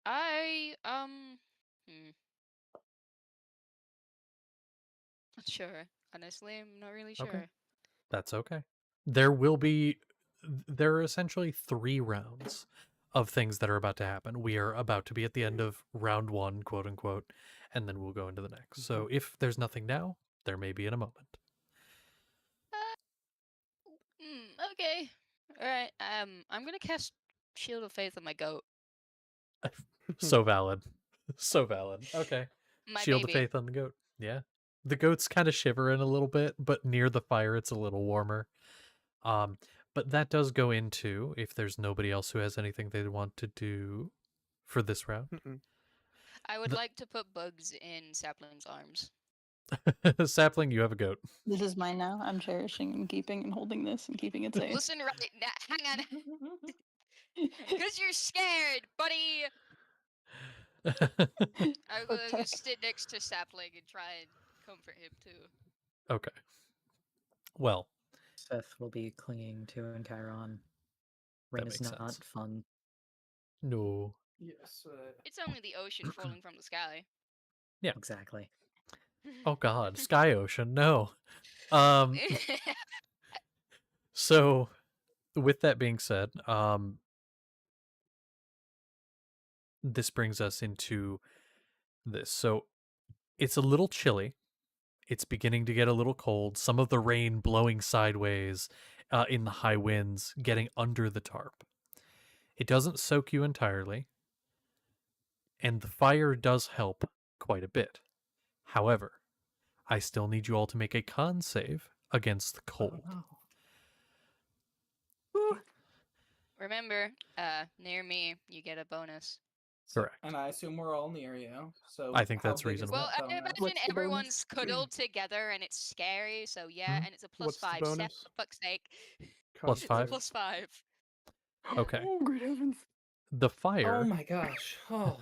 I not sure. Honestly, I'm not really sure. Okay. That's okay. There are essentially 3 rounds of things that are about to happen. We are about to be at the end of round 1, quote unquote, and then we'll go into the next. So if there's nothing now, there may be in a moment. Okay. All right. I'm gonna cast Shield of Faith on my goat. So valid. So valid. Okay. My Shield of baby. Faith on the goat. Yeah. The goat's kind of shivering a little bit, but near the fire it's a little warmer. But that does go into if there's nobody else who has anything they want to do for this round. I would like to put bugs in Sapling's arms. Sapling, you have a goat. This is mine now. I'm cherishing and keeping and holding this and keeping it safe. Listen right now. Hang on. Because you're scared, buddy. I'm gonna Okay. just sit next to Sapling and try and comfort him too. Okay. Well, Seth will be clinging to and Chiron. Rain is makes not sense. fun. no. Yes. It's only the ocean falling from the sky. Yeah. Exactly. Oh God, Sky Ocean, no. So, with that being said, this brings us into this. So, it's a little chilly. It's beginning to get a little cold. Some of the rain blowing sideways in the high winds, getting under the tarp. It doesn't soak you entirely, and the fire does help quite a bit. However, I still need you all to make a con save against the cold. Oh, Remember, near me, you get a bonus. Correct. And I assume we're all near you. So I think how that's big is reasonable. Well, that I bonus? imagine What's the bonus? everyone's cuddled together and it's scary, so yeah, Mhm. and it's a plus What's the 5. Seth, bonus? for fuck's sake. Plus It's a 5? plus 5. Okay. Oh, great heavens. The Oh fire, my gosh. Oh.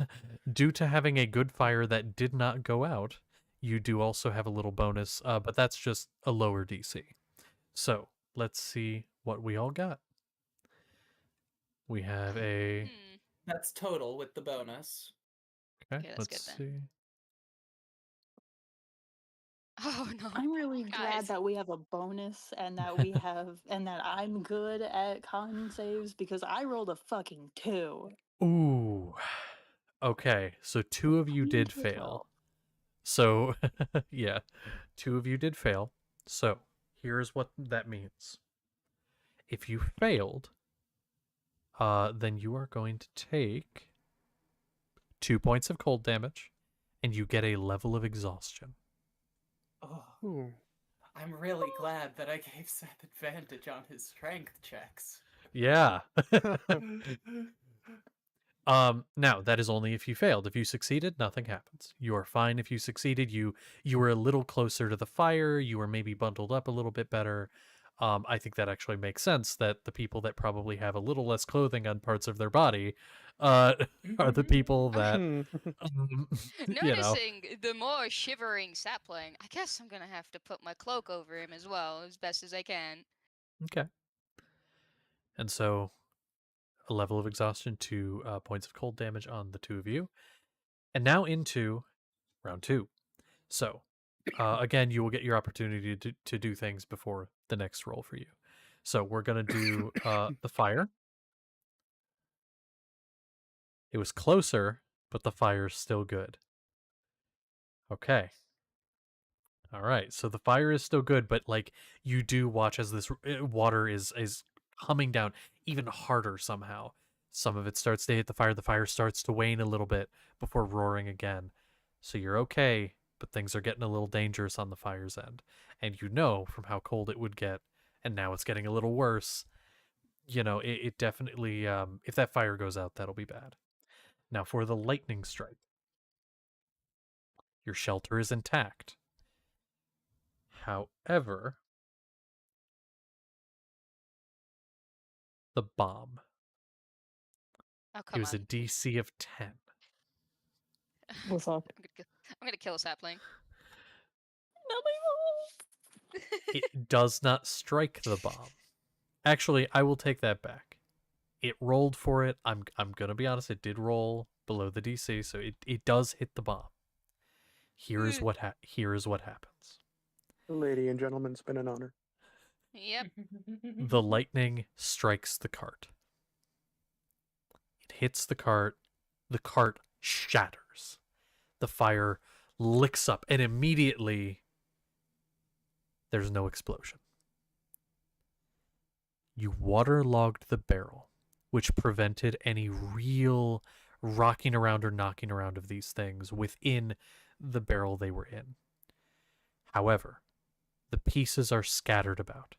due to having a good fire that did not go out, you do also have a little bonus, but that's just a lower DC. So let's see what we all got. We have a. That's total with the bonus. Okay, Okay, that's let's good then. see. Oh no. I'm really glad Guys. that we have a bonus and that we have and that I'm good at con saves because I rolled a fucking 2. Ooh. Okay, so 2 of you I'm did into a fail. So, yeah, 2 of you did fail. So, here's what that means. If you failed, then you are going to take 2 points of cold damage, and you get a level of exhaustion. Oh, Ooh. I'm really glad that I gave Seth advantage on his strength checks. Yeah. Now that is only if you failed. If you succeeded, nothing happens. You are fine if you succeeded. You were a little closer to the fire, you were maybe bundled up a little bit better. I think that actually makes sense that the people that probably have a little less clothing on parts of their body are the people that you know. Noticing the more shivering Sapling, I guess I'm gonna have to put my cloak over him as well, as best as I can. Okay. And so a level of exhaustion, 2 points of cold damage on the 2 of you. And now into round 2. So, again, you will get your opportunity to do things before the next roll for you. So we're going to do the fire. It was closer, but the fire's still good. Okay. All right. So the fire is still good, but like you do watch as this water is coming down even harder somehow. Some of it starts to hit the fire. The fire starts to wane a little bit before roaring again. So you're okay, but things are getting a little dangerous on the fire's end. And you know from how cold it would get, and now it's getting a little worse. You know, it definitely, if that fire goes out, that'll be bad. Now for the lightning strike. Your shelter is intact. However, the bomb. Oh It come was a on! DC of 10. What's up? I'm gonna kill Sapling. Not my fault. It does not strike the bomb. Actually, I will take that back. It rolled for it. I'm gonna be honest. It did roll below the DC, so it does hit the bomb. Here is what happens. Lady and gentlemen, it's been an honor. Yep. The lightning strikes the cart. It hits the cart. The cart shatters. The fire licks up, and immediately there's no explosion. You waterlogged the barrel, which prevented any real rocking around or knocking around of these things within the barrel they were in. However, the pieces are scattered about,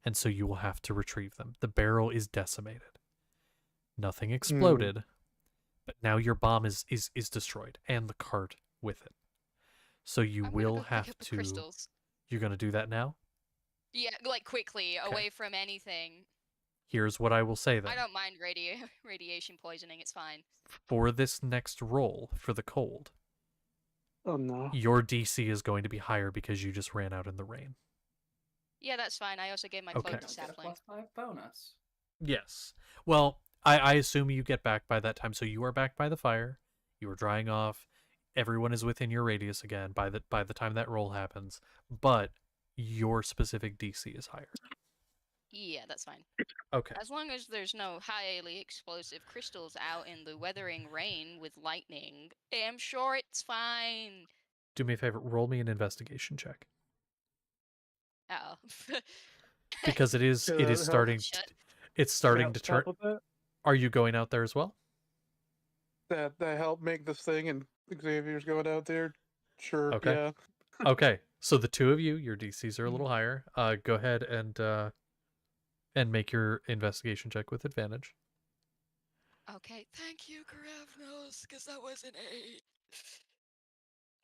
and so you will have to retrieve them. The barrel is decimated. Nothing exploded, but now your bomb is destroyed, and the cart with it. So you I'm gonna will go pick have up the to. crystals. You're gonna do that now. Yeah, like quickly, Okay. away from anything. Here's what I will say then. I don't mind radiation poisoning. It's fine. For this next roll for the cold, Oh no. your DC is going to be higher because you just ran out in the rain. Yeah, that's fine. I also gave my Okay. cloak to Don't get a Sapling. +5 bonus. Yes. Well, I assume you get back by that time, so you are back by the fire. You are drying off. Everyone is within your radius again by the time that roll happens, but your specific DC is higher. Yeah, that's fine. Okay. As long as there's no highly explosive crystals out in the weathering rain with lightning, I'm sure it's fine. Do me a favor, roll me an investigation check. Oh. Because it is Help. starting Shut. it's starting to turn. Help with that. Are you going out there as well? That helped make this thing, and Xavier's going out there. Sure. Okay. Yeah. Okay. So the two of you, your DCs are a little higher. Go ahead and make your investigation check with advantage. Okay, thank you, Karavnos, because that was an 8.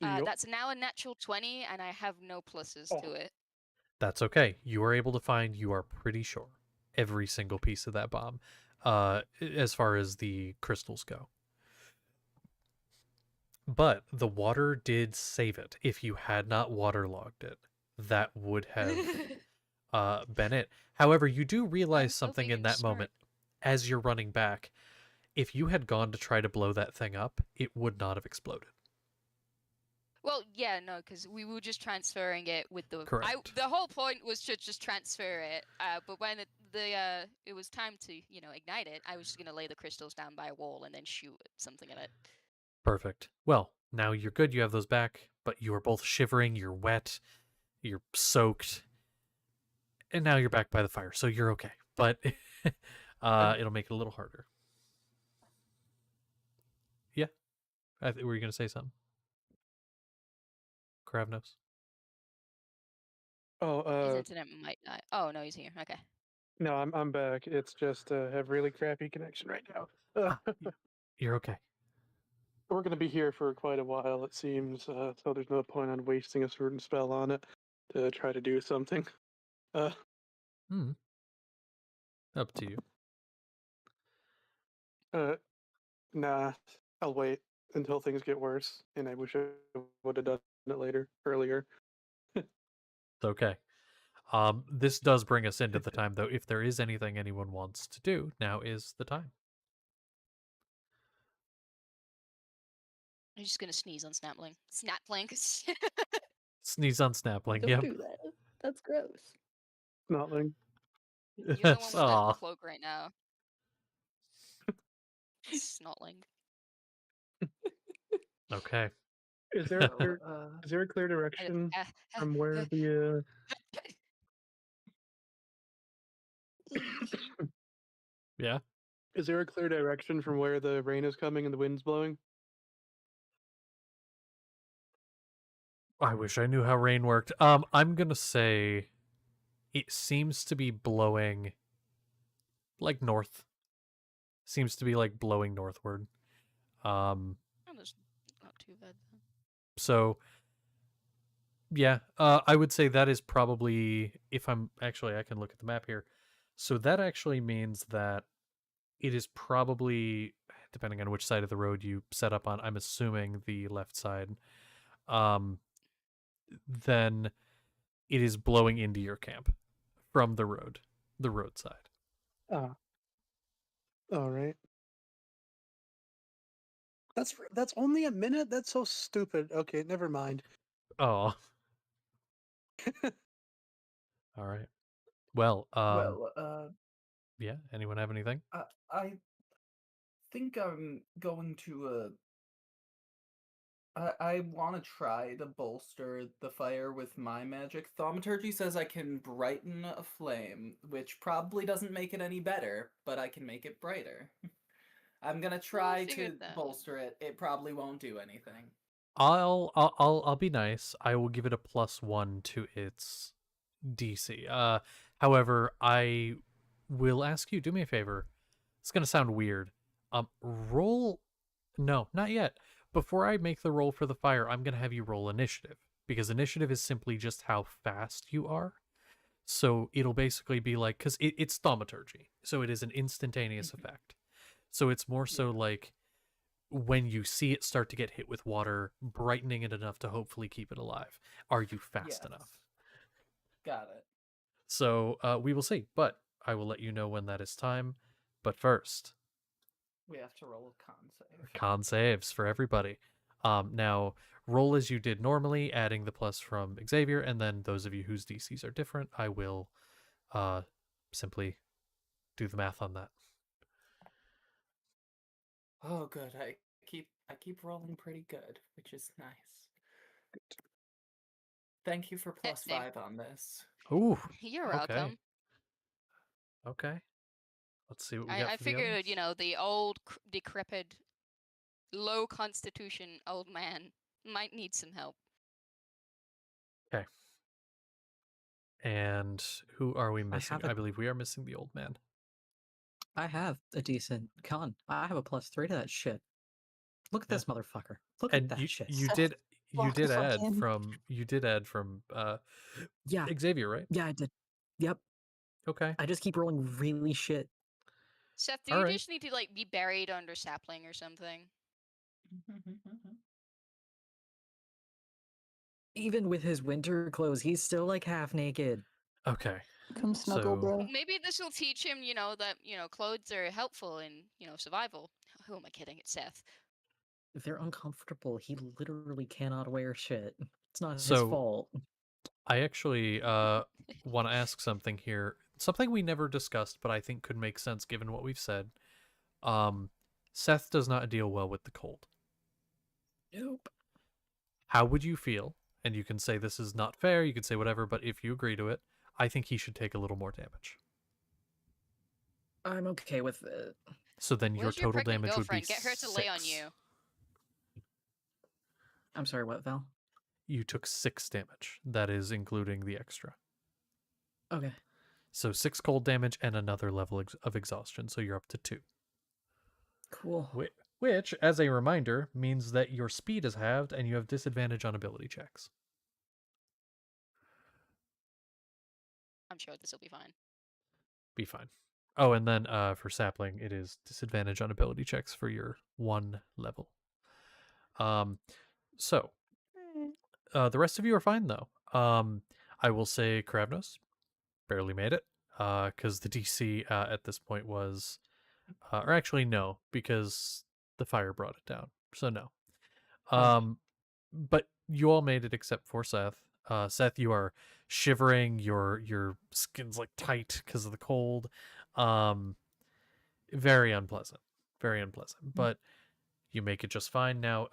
Yup. That's now a natural 20, and I have no pluses to it. That's okay. You are able to find, you are pretty sure, every single piece of that bomb, as far as the crystals go. But the water did save it. If you had not waterlogged it, that would have been it. However, you do realize something in that moment as you're running back. If you had gone to try to blow that thing up, it would not have exploded. Well, yeah, no, because we were just transferring it with the. Correct. The whole point was to just transfer it. But when it was time to ignite it, I was just gonna lay the crystals down by a wall and then shoot something at it. Perfect. Well, now you're good. You have those back, but you are both shivering. You're wet. You're soaked. And now you're back by the fire, so you're okay. But it'll make it a little harder. Yeah. Were you going to say something? Kravnos? Oh, His internet might die. Oh no, he's here. Okay. no, I'm back. It's just have really crappy connection right now. You're okay. We're gonna be here for quite a while, it seems. So there's no point on wasting a certain spell on it to try to do something. Up to you. Nah, I'll wait until things get worse, and I wish I would have done it earlier. It's okay. This does bring us into the time, though. If there is anything anyone wants to do, now is the time. I'm just gonna sneeze on Snapling. Snapling. Sneeze on Snapling. Don't Yep. do that. That's gross. Snotling. You're the one with the Aw. cloak right now. Snotling. Okay. Is there is there a clear direction from where the Yeah. is there a clear direction from where the rain is coming and the wind's blowing? I wish I knew how rain worked. I'm gonna say it seems to be blowing like north. Seems to be like blowing northward. Oh, that's not too bad. So yeah, I would say that is probably, if I'm actually, I can look at the map here. So that actually means that it is probably, depending on which side of the road you set up on, I'm assuming the left side. Then it is blowing into your camp from the roadside. Ah. All right. That's only a minute. That's so stupid. Okay, never mind. Oh. All right. Well, yeah. Anyone have anything? I think I'm going to I want to try to bolster the fire with my magic. Thaumaturgy says I can brighten a flame, which probably doesn't make it any better, but I can make it brighter. I'm gonna try to figured that. bolster it. It probably won't do anything. I'll be nice. I will give it a +1 to its DC. However, I will ask you, do me a favor. It's gonna sound weird. Roll. No, not yet. before I make the roll for the fire, I'm gonna have you roll initiative because initiative is simply just how fast you are. So it'll basically be like because it's thaumaturgy, so it is an instantaneous effect. So it's more so Yeah. like when you see it start to get hit with water, brightening it enough to hopefully keep it alive. Are you fast Yes. enough? Got it. So we will see, but I will let you know when that is time. But first, We have to roll a con save. con saves for everybody. Now roll as you did normally, adding the plus from Xavier, and then those of you whose DCs are different, I will simply do the math on that. Oh, good. I keep rolling pretty good, which is nice. Thank you for plus Same. 5 on this. Ooh, You're okay, welcome. okay. Let's see what we got I for the figured, others. you know, the old, decrepit, low constitution old man might need some help. Okay. And who are we missing? have a- I believe we are missing the old man. I have a decent con. I have a +3 to that shit. Look at Yeah. this motherfucker. Look And at that shit. you Seth, did fuck fucking- you did add from Yeah, Xavier, right? yeah, I did. Yep. Okay. I just keep rolling really shit. Seth, do All you right. just need to like be buried under sapling or something? Even with his winter clothes, he's still like half naked. Okay. Come snuggle, So bro. Maybe this will teach him, you know, that clothes are helpful in survival. Who am I kidding? It's Seth. If they're uncomfortable, he literally cannot wear shit. It's not his So- fault. I actually want to ask something here. Something we never discussed, but I think could make sense given what we've said. Seth does not deal well with the cold. Nope. How would you feel? And you can say this is not fair, you can say whatever, but if you agree to it, I think he should take a little more damage. I'm okay with it. So then your Where's your total pregnant damage would be girlfriend? Get her to lay on 6. you. I'm sorry, what, Val? You took 6 damage. That is including the extra. Okay. So 6 cold damage and another level of exhaustion, so you're up to 2. Cool. Which, as a reminder, means that your speed is halved and you have disadvantage on ability checks. I'm sure this will be fine. Be fine. Oh, and then for sapling, it is disadvantage on ability checks for your 1 level. So the rest of you are fine though. I will say Kravnos barely made it because the DC at this point was, or actually no, because the fire brought it down. So no. But you all made it except for Seth. Seth, you are shivering. Your skin's like tight because of the cold. Very unpleasant. Very unpleasant. But you make it just fine. Now,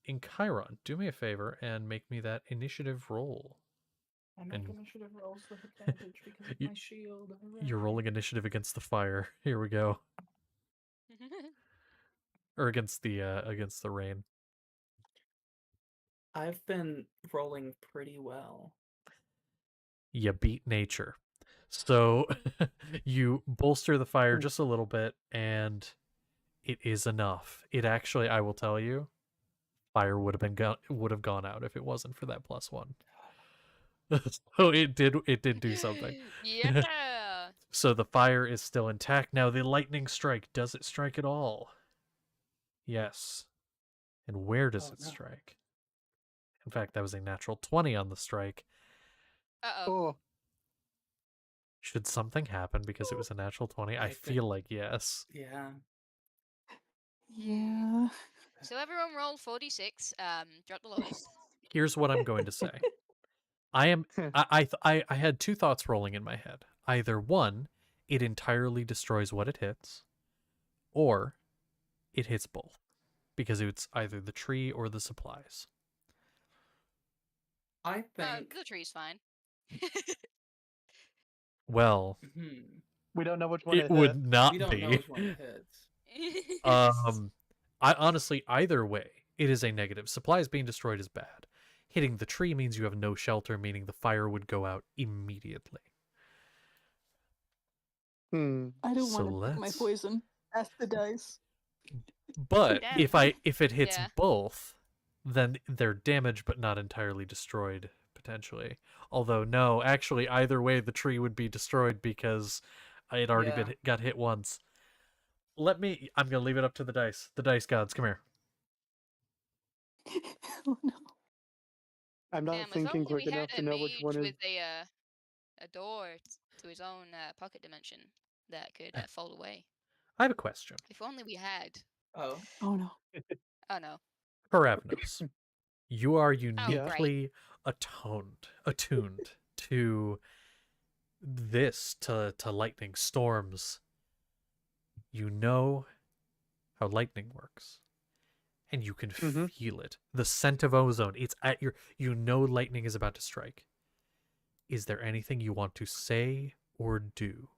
in Chiron, do me a favor and make me that initiative roll. I make And- initiative rolls with advantage because of You- my shield. You're rolling initiative against the fire. Here we go. Or against the rain. I've been rolling pretty well. You beat nature. So you bolster the fire just a little bit, and it is enough. It actually, I will tell you, fire would have gone out if it wasn't for that +1. So it did do something. Yeah. So the fire is still intact. Now the lightning strike, does it strike at all? Yes. And where does Oh, it no. strike? In fact, that was a natural 20 on the strike. Uh-oh. Oh, Should something happen because it was a natural 20? I I feel like yes. Yeah. Yeah. So everyone roll 46. Drop the lowest. Here's what I'm going to say. I had 2 thoughts rolling in my head. Either one, it entirely destroys what it hits, or it hits both because it's either the tree or the supplies. I think. The tree's fine. Well, we don't know which one it it would hit. not We don't know be. which one it hits. I honestly, either way, it is a negative. Supplies being destroyed is bad. Hitting the tree means you have no shelter, meaning the fire would go out immediately. I don't So want to pick my let's- poison. Ask the dice. But Damn. if it hits Yeah. both, then they're damaged but not entirely destroyed potentially. Although no, actually either way the tree would be destroyed because it already Yeah. got hit once. I'm going to leave it up to the dice. The dice gods, come here. Oh no. I'm not Damn, if thinking only quick we had enough a to know which one mage is. with a door to his own pocket dimension that could fall away. I have a question. If only we had. Oh. Oh no. Oh no. Paravnos, you are Oh Yeah. great. uniquely attuned to this, to lightning storms. You know how lightning works, and you can Mhm. feel it. The scent of ozone. It's at your. You know lightning is about to strike. Is there anything you want to say or do?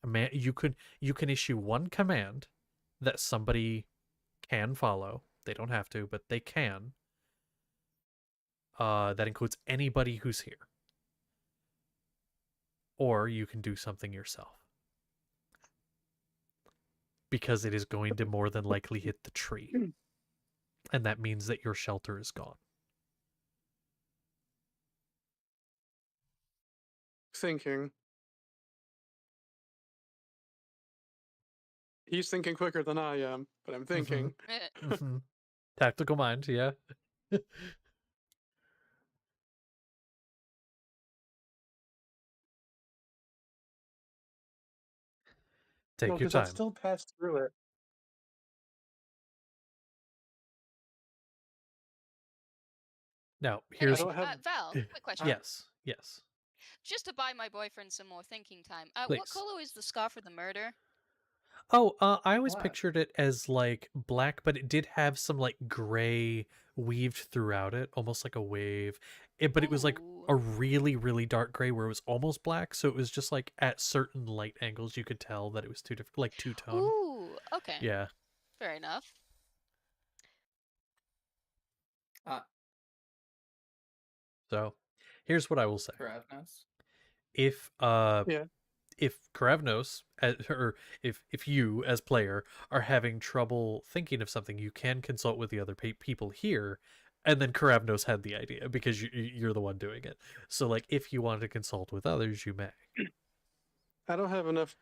You can issue one command that somebody can follow. They don't have to, but they can. That includes anybody who's here. Or you can do something yourself. Because it is going to more than likely hit the tree. And that means that your shelter is gone. Thinking. He's thinking quicker than I am, but I'm thinking. Mm-hmm. Tactical mind, yeah. No, Take your because I'll time. still pass through it. Now, I here's don't have. Val, quick question. yes. Just to buy my boyfriend some more thinking time. What Please. color is the scarf of the murder? Oh, I always Black. pictured it as like black, but it did have some like gray weaved throughout it, almost like a wave. But it was like Ooh. a really, really dark gray where it was almost black. So it was just like at certain light angles, you could tell that it was two different, like two tone. Ooh, okay. Yeah. Fair enough. So here's what I will say. Karavnos. If Yeah. if Karavnos, or if you as player are having trouble thinking of something, you can consult with the other people here, and then Karavnos had the idea because you're the one doing it. So like, if you want to consult with others, you may. I don't have enough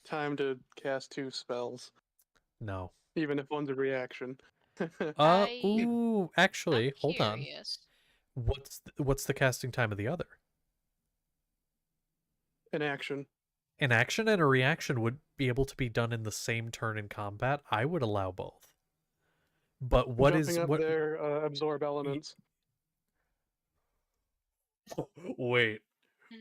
time to cast 2 spells, No. even if one's a reaction. Ooh, I'm actually, hold on. curious. What's the casting time of the other? An action. An action and a reaction would be able to be done in the same turn in combat. I would allow both. But what Jumping is up what? there, absorb elements. Wait.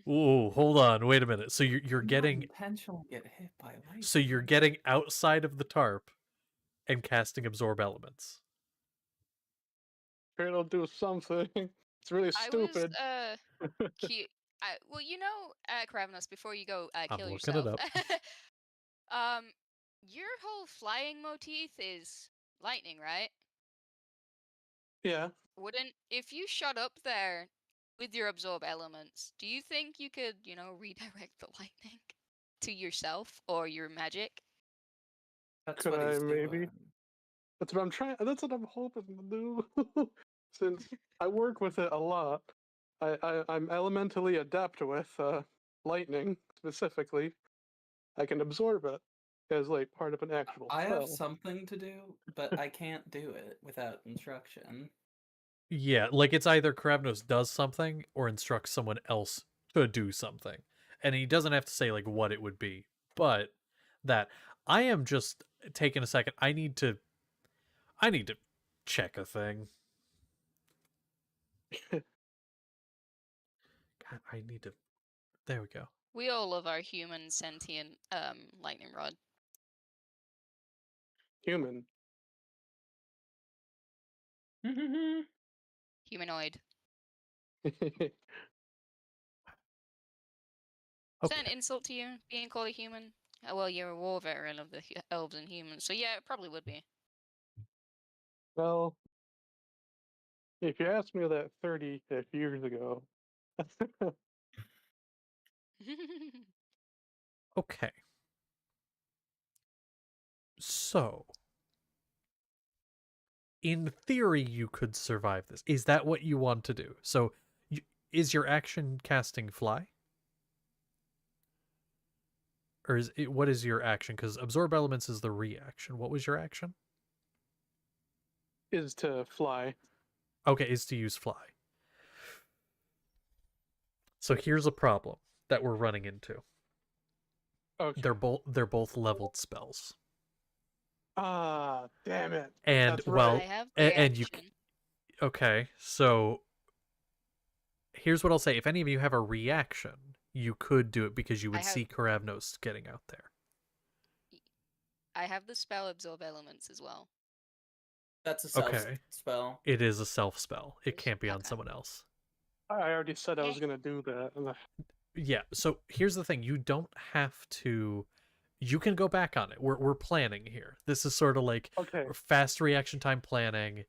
Ooh, hold on. Wait a minute. So you're Not getting intentionally get hit by lightning. so you're getting outside of the tarp and casting absorb elements. Sure, it'll do something. It's really I stupid. was cute. Well, you know, Kravnos, before you go I'm kill looking it yourself. up. Your whole flying motif is lightning, right? Yeah. Wouldn't if you shot up there with your absorb elements, do you think you could, redirect the lightning to yourself or your magic? That's Could what I he's maybe? doing. That's what I'm trying. That's what I'm hoping to do. Since I work with it a lot, I'm elementally adept with lightning specifically. I can absorb it as like part of an actual I have spell. something to do, but I can't do it without instruction. Yeah, like it's either Kravnos does something or instructs someone else to do something. And he doesn't have to say like what it would be. But that I am just taking a second. I need to check a thing. God, I need to. There we go. We all love our human sentient lightning rod. Human. Humanoid. Okay. Is that an insult to you, being called a human? Well, you're a war veteran of the elves and humans, so yeah, it probably would be. Well, if you asked me that 30 years ago, Okay. So in theory, you could survive this. Is that what you want to do? So, is your action casting fly? Or what is your action? Because absorb elements is the reaction. What was your action? Is to fly. Okay, is to use fly. So here's a problem that we're running into. Okay. They're both leveled spells. Ah, damn it. And That's well, I have and you reaction. okay, so here's what I'll say. If any of you have a reaction, you could do it because you would see Karavnos getting out there. I have the spell absorb elements as well. That's a self Okay. spell. It is a self spell. It can't be on Okay. someone else. I already said I was going to do that. Yeah, so here's the thing. You don't have to... You can go back on it. We're planning here. This is sort of like Okay. fast reaction time planning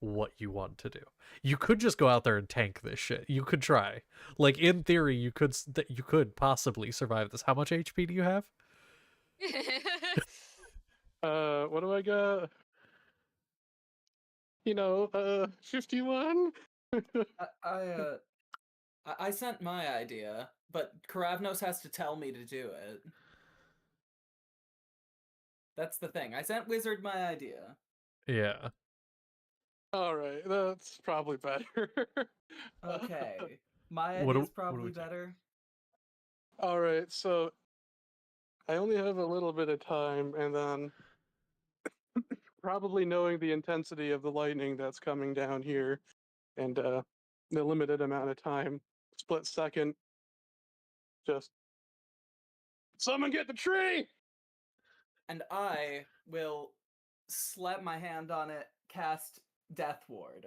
what you want to do. You could just go out there and tank this shit. You could try. Like, in theory, you could possibly survive this. How much HP do you have? What do I got? 51? I sent my idea, but Karavnos has to tell me to do it. That's the thing. I sent Wizard my idea. Yeah. Alright, that's probably better. Okay. My What do- idea's what do we probably do? better. Alright, so I only have a little bit of time, and then probably knowing the intensity of the lightning that's coming down here, and the limited amount of time, split second, just someone get the tree! And I will slap my hand on it, cast Death Ward.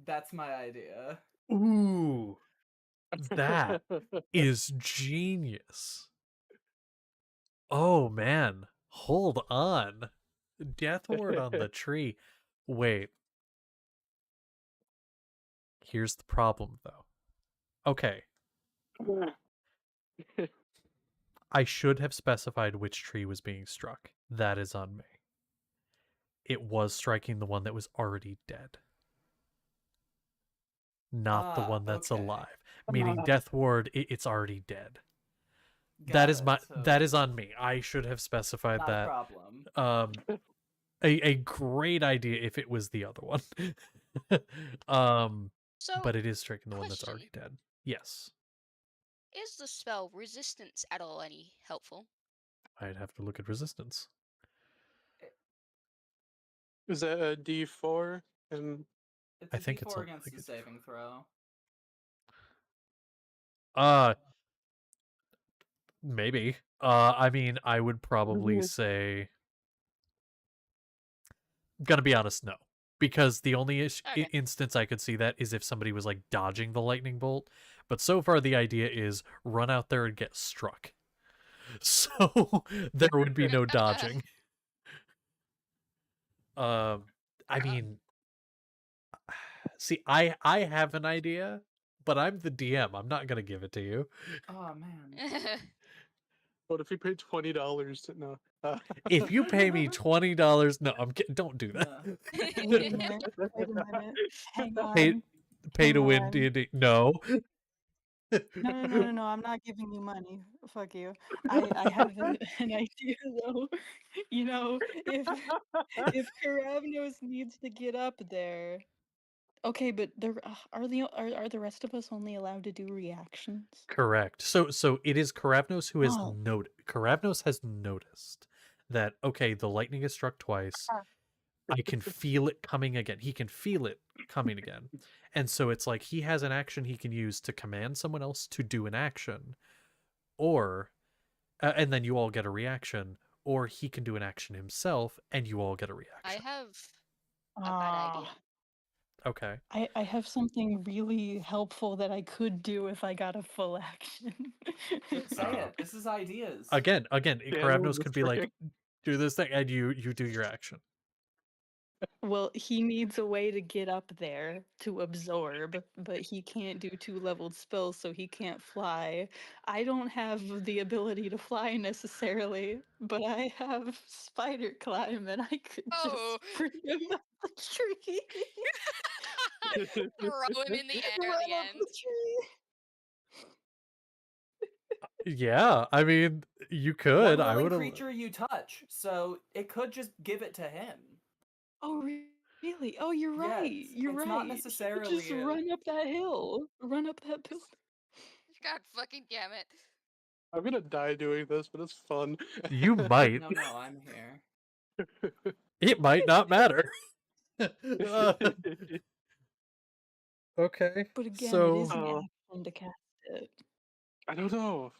That's my idea. Ooh. That is genius. Oh, man. Hold on. Death ward on the tree. Wait. Here's the problem, though. Okay. I should have specified which tree was being struck. That is on me. It was striking the one that was already dead. Not the one that's okay. alive. Meaning Death Ward, it's already dead. Got it, That is on me. I should have specified not that. a problem. A great idea if it was the other one. So, but it is striking the one that's question. already dead. Yes. Is the spell resistance at all any helpful? I'd have to look at resistance. Is that a D4? And It's I a think D4 it's a- against like the a saving throw. Maybe. I mean, I would probably say... Gonna be honest, no. Because the only Okay. instance I could see that is if somebody was, like, dodging the lightning bolt. But so far, the idea is run out there and get struck. So, there would be no dodging. I mean... See, I have an idea, but I'm the DM. I'm not gonna give it to you. Oh, man. what if you paid $20 to know? If you pay me $20, no, I'm kidding. Don't do that. No. Wait a minute. Wait a minute. Hang on. Pay to Hang win on. D&D. No. No. I'm not giving you money. Fuck you. I have an idea though. You know, if Karavnos needs to get up there. Okay, but are the rest of us only allowed to do reactions? Correct. So it is Karavnos who has Oh. Karavnos has noticed that okay, the lightning is struck twice. I can feel it coming again. He can feel it coming again. And so it's like he has an action he can use to command someone else to do an action, or and then you all get a reaction, or he can do an action himself and you all get a reaction. I have a bad idea. Okay. I have something really helpful that I could do if I got a full action. Say it. This is ideas. Again, Daniel Karavnos was could be like, freaking- do this thing, and you do your action. Well, he needs a way to get up there to absorb, but he can't do 2-leveled spells, so he can't fly. I don't have the ability to fly necessarily, but I have spider climb, and I could Oh, just bring him up the tree. throw him in the air at Run the up end. the tree. Yeah, I mean, you could. One I willing would have. creature you touch, so it could just give it to him. Oh, really? Oh, you're right. Yes, You're it's not right. He could just necessarily. run up that hill. Run up that building. God fucking damn it. I'm gonna die doing this, but it's fun. You might. No, I'm here. It might not matter. Okay, But again, it is so an Oh, action to cast it. I don't know.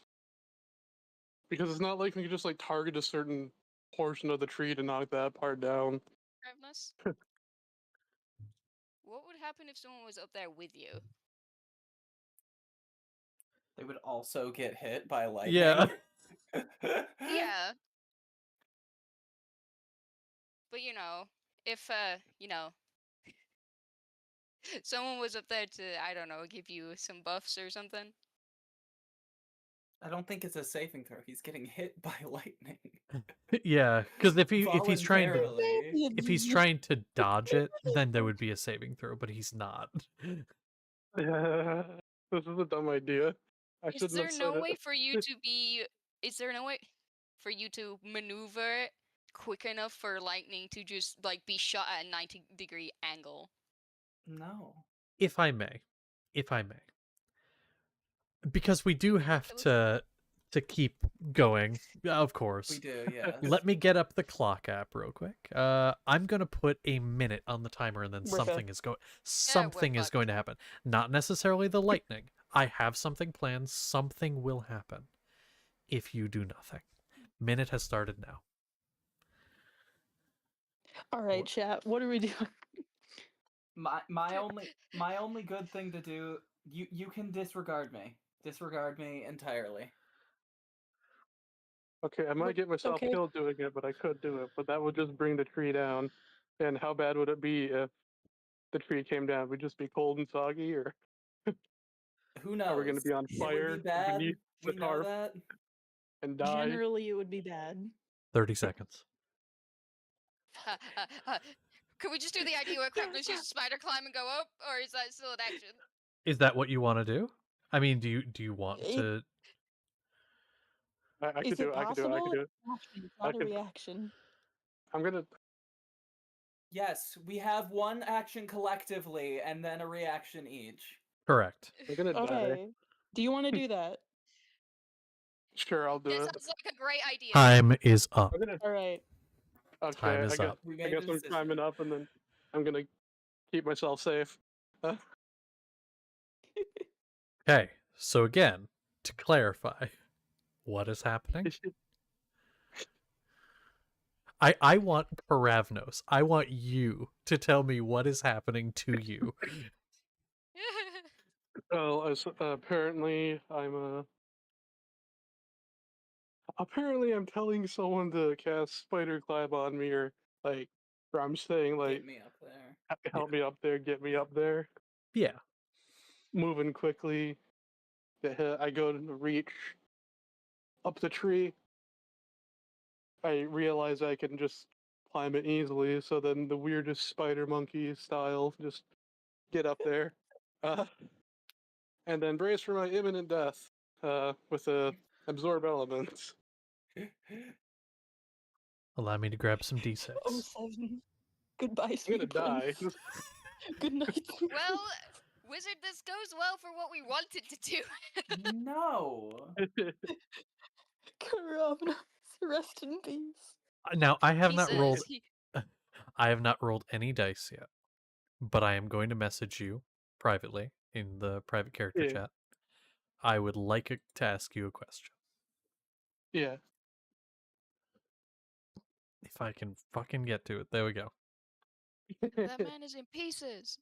Because it's not like we can just like target a certain portion of the tree to knock that part down. Ravnus, what would happen if someone was up there with you? They would also get hit by yeah, lightning. Yeah. But if someone was up there to, I don't know, give you some buffs or something. I don't think it's a saving throw. He's getting hit by lightning. yeah. Because if he's trying to Voluntarily. dodge it, then there would be a saving throw. But he's not. This is a dumb idea. I Is shouldn't there have said no it. way for you to be is there no way for you to maneuver quick enough for lightning to just like be shot at a 90-degree angle? No. If I may, because we do have to keep going, of course. We do, yes. Let me get up the clock app real quick. I'm gonna put a minute on the timer, and then We're good. something is fucked. going to happen. Not necessarily the lightning. I have something planned. Something will happen if you do nothing. Minute has started now. All right, chat. What are we doing? My only good thing to do, you can disregard me. Disregard me entirely. Okay, I might get myself Okay. killed doing it, but I could do it. But that would just bring the tree down. And how bad would it be if the tree came down? Would it just be cold and soggy, or Who knows? are we going to be on It would fire be bad. beneath the We know tarp that. and die? Generally, it would be bad. 30 seconds. Could we just do the idea where Kremlins use spider climb and go up, or is that still an action? Is that what you want to do? I mean, do you want It- to? I Is could do it it. I could do it. I possible? could do it. It's I not a could. reaction. I'm gonna. Yes, we have one action collectively and then a reaction each. Correct. I'm gonna die. Okay. Do you want to do that? Sure, I'll do That it. sounds like a great idea. Time is up. I'm gonna. All right. Okay, Time is up. We I made guess the I'm decision. climbing up, and then I'm gonna keep myself safe. Okay. So again, to clarify, what is happening? I want Karavnos. I want you to tell me what is happening to you. Well, apparently I'm telling someone to cast spider climb on me, or like, or I'm saying like, Get me up there. help me up there, get me up there, Yeah. moving quickly. I go to reach up the tree. I realize I can just climb it easily, so then the weirdest spider monkey style, just get up there, uh, and then brace for my imminent death with a absorb elements. Allow me to grab some d6. Oh, 7. Goodbye, I'm sweet gonna die. prince. Good night. Well, wizard, this goes well for what we wanted to do. No. Karavna, rest in peace. Now I have He not says rolled. he- I have not rolled any dice yet, but I am going to message you privately in the private character Yeah. chat. I would like to ask you a question. Yeah. If I can fucking get to it. There we go. that man is in pieces.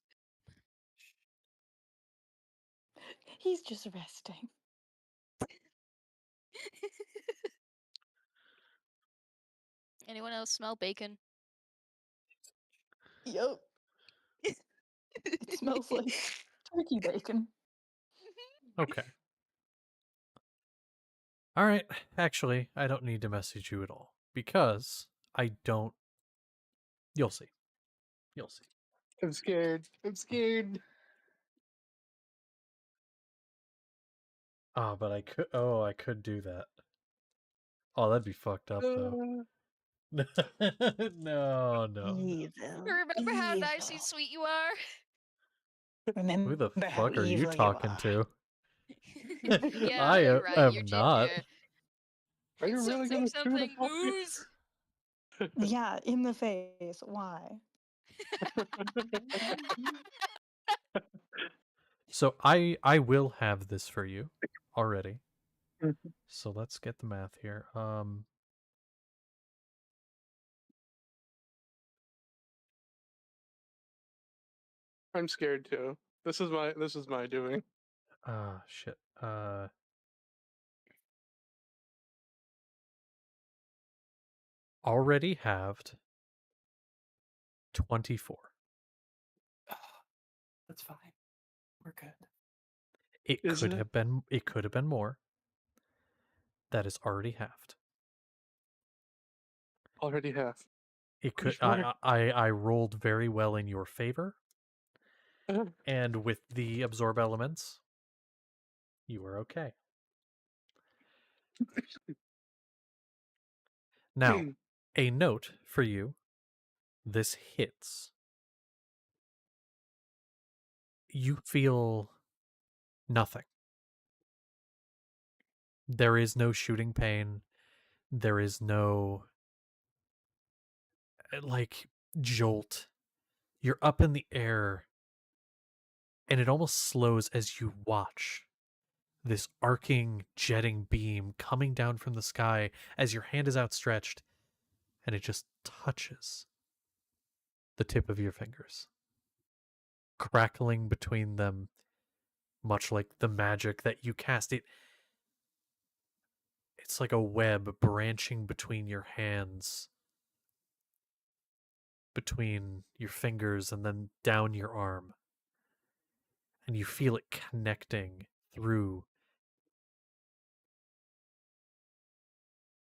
He's just resting. Anyone else smell bacon? Yup. It smells like turkey bacon. Okay. All right. Actually, I don't need to message you at all because I don't. You'll see. You'll see. I'm scared. I'm scared. Oh, but I could. Oh, I could do that. Oh, that'd be fucked up though. No, no. Evil. Remember how nice and Evil. sweet you are? Remember Who the how fuck are you evil talking are. to? Yeah, I you're right. You're am not. ginger. Are you really Say gonna shoot a something, boy? booze. Yeah, in the face. Why? So I will have this for you already. So let's get the math here. I'm scared too. This is my doing. Shit. Already halved 24. That's fine. We're good. It Isn't could it? have been more. That is already halved. Already half. It Pretty could sure. I rolled very well in your favor, and with the absorb elements, you were okay. Now, a note for you. This hits. You feel nothing. There is no shooting pain. There is no like jolt. You're up in the air, and it almost slows as you watch this arcing, jetting beam coming down from the sky as your hand is outstretched, and it just touches the tip of your fingers, crackling between them, much like the magic that you cast. It's like a web branching between your hands, between your fingers, and then down your arm. And you feel it connecting through.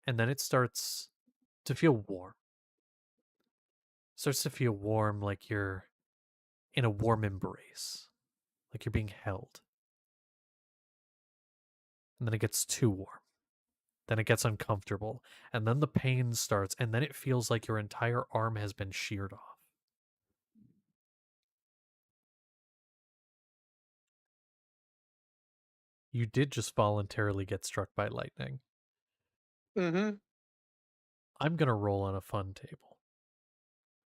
And then it starts to feel warm. Starts to feel warm, like you're in a warm embrace, like you're being held. And then it gets too warm. Then it gets uncomfortable. And then the pain starts, and then it feels like your entire arm has been sheared off. You did just voluntarily get struck by lightning. Mm-hmm. I'm going to roll on a fun table.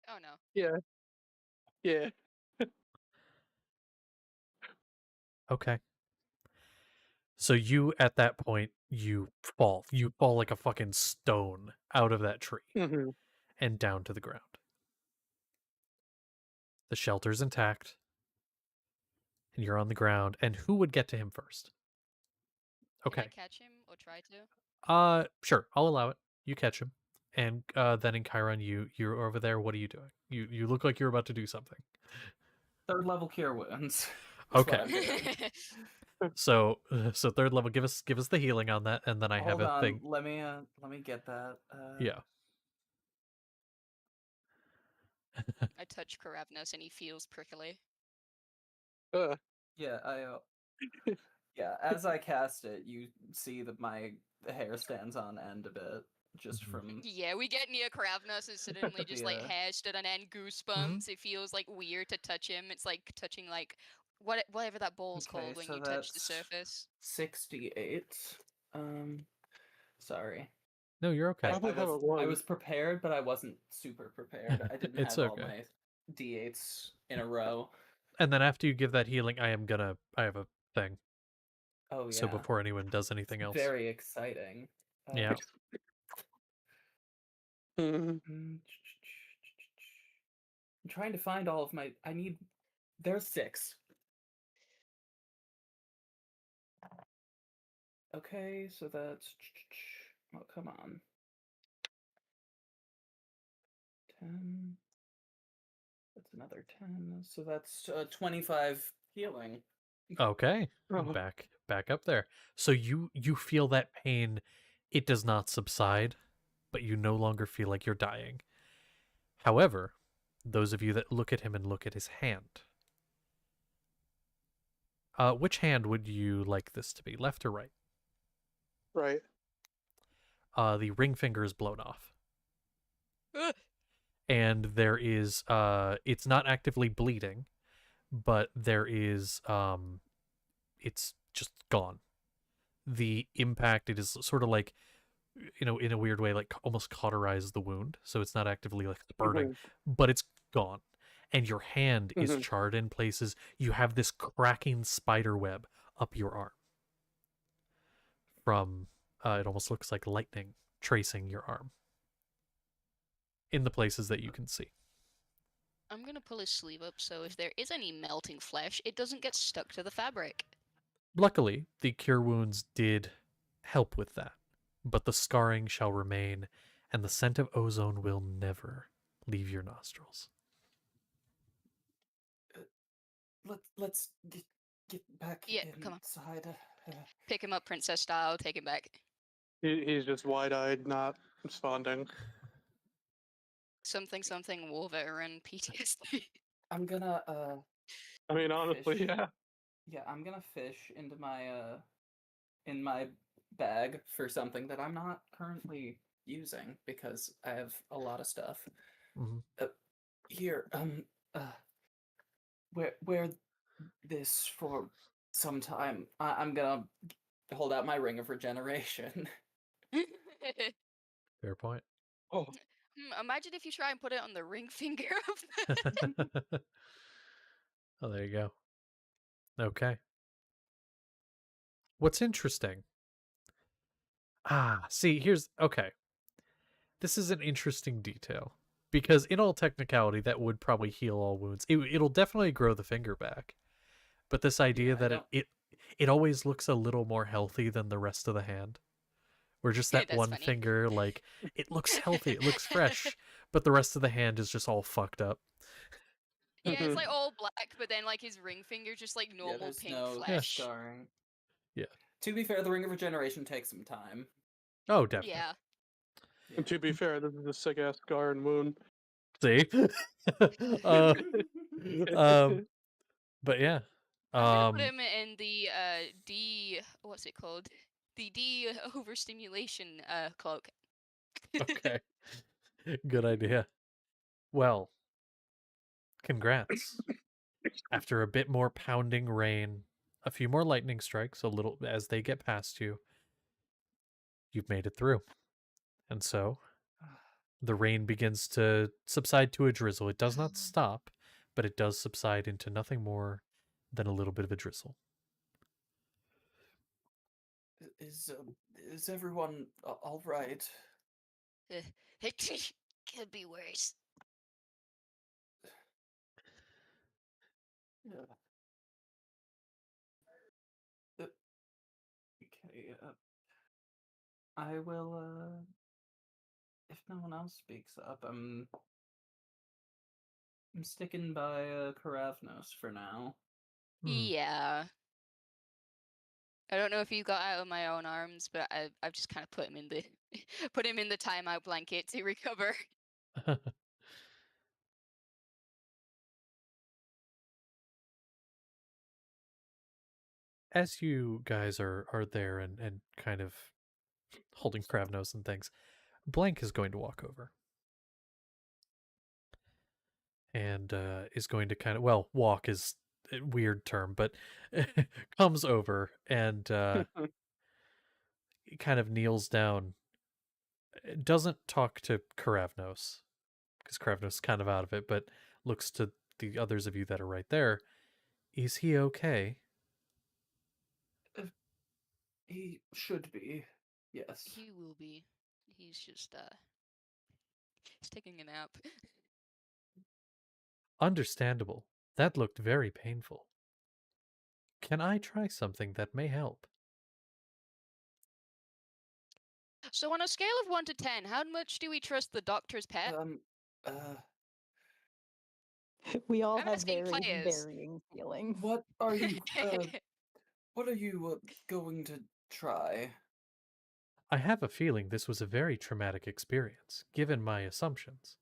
Oh no. Yeah. Yeah. Okay. So you, at that point, you fall. You fall like a fucking stone out of that tree Mm-hmm. and down to the ground. The shelter's intact, and you're on the ground. And who would get to him first? Can I Okay. catch him or try to? Sure. I'll allow it. You catch him. And then in Chiron, you're over there. What are you doing? You look like you're about to do something. 3rd level cure wounds. Okay. I'm doing. So third level, give us the healing on that, and then I have Hold a on. thing. Let me get that. Yeah. I touch Karavnos and he feels prickly. Yeah, yeah, as I cast it, you see that my hair stands on end a bit just Mhm. from Yeah, we get near Karavnos and suddenly just like Yeah. hair stood on end, goosebumps. It feels like weird to touch him. It's like touching like whatever that ball's Okay, called when so you touch the that's surface. 68. Sorry. No, you're okay. Probably have a I one. was prepared, but I wasn't super prepared. I didn't It's have all okay. my d8s in a row. And then after you give that healing, I have a thing. Oh yeah. So before anyone does anything else. Very exciting. Yeah. Mhm. I'm trying to find all of my. There's 6. Okay, so that's. Oh, come on. 10, That's another 10. So that's 25 healing. Okay, Oh, back up there. So you feel that pain. It does not subside, but you no longer feel like you're dying. However, those of you that look at him and look at his hand, which hand would you like this to be, left or right? right. The ring finger is blown off, Ugh. and there is it's not actively bleeding, but there is it's just gone. The impact, it is sort of like, in a weird way, like almost cauterize the wound, so it's not actively like burning, Hmm. but it's gone. And your hand is Hmm. charred in places. You have this cracking spider web up your arm from it almost looks like lightning tracing your arm in the places that you can see. I'm gonna pull his sleeve up so if there is any melting flesh, it doesn't get stuck to the fabric. Luckily, the cure wounds did help with that, but the scarring shall remain, and the scent of ozone will never leave your nostrils. Let's get back Yeah, come on. inside. Pick him up princess style, take him back. He's just wide-eyed, not responding. Something war veteran PTSD. I'm gonna I mean, honestly, fish. yeah. Yeah, I'm gonna fish into my in my bag for something that I'm not currently using because I have a lot of stuff. Mhm. Here, wear this for some time. I'm gonna hold out my ring of regeneration. Fair point. Oh, Imagine if you try and put it on the ring finger of Oh, there you go. Okay. What's interesting? See, here's okay. This is an interesting detail because, in all technicality, that would probably heal all wounds. It'll definitely grow the finger back, but this idea Yeah, I that don't. it always looks a little more healthy than the rest of the hand, where just that That's one funny. finger, like, it looks healthy, it looks fresh, but the rest of the hand is just all fucked up. Yeah, it's like all black, but then like his ring finger just like Yeah, normal there's pink no Yeah. flesh. scarring. Yeah. To be fair, the ring of regeneration takes some time. Oh, definitely. Yeah. Yeah. and to be fair, this is a sick-ass scar and wound. See? uh, um, but yeah. I'm gonna put him in the what's it called? The D overstimulation cloak. Okay. Good idea. Well, congrats. After a bit more pounding rain, a few more lightning strikes, a little as they get past you, you've made it through. And so the rain begins to subside to a drizzle. It does not stop, but it does subside into nothing more than a little bit of a drizzle. Is is everyone all right? It could be worse. Yeah. Okay. I will. If no one else speaks up, I'm sticking by Karavnos for now. Hmm. Yeah. I don't know if you got out of my own arms, but I've just kind of put him in the put him in the timeout blanket to recover. As you guys are there and kind of holding Kravnos and things, Blank is going to walk over and is going to kind of, well, walk is a weird term, but comes over and kind of kneels down. Doesn't talk to Karavnos because Karavnos is kind of out of it, but looks to the others of you that are right there. Is he okay? He should be. Yes. He will be. He's just he's taking a nap. Understandable. That looked very painful. Can I try something that may help? So on a scale of 1 to 10, how much do we trust the doctor's pet? Uh, We all I'm have asking very players. varying feelings. What are you going to try? I have a feeling this was a very traumatic experience, given my assumptions.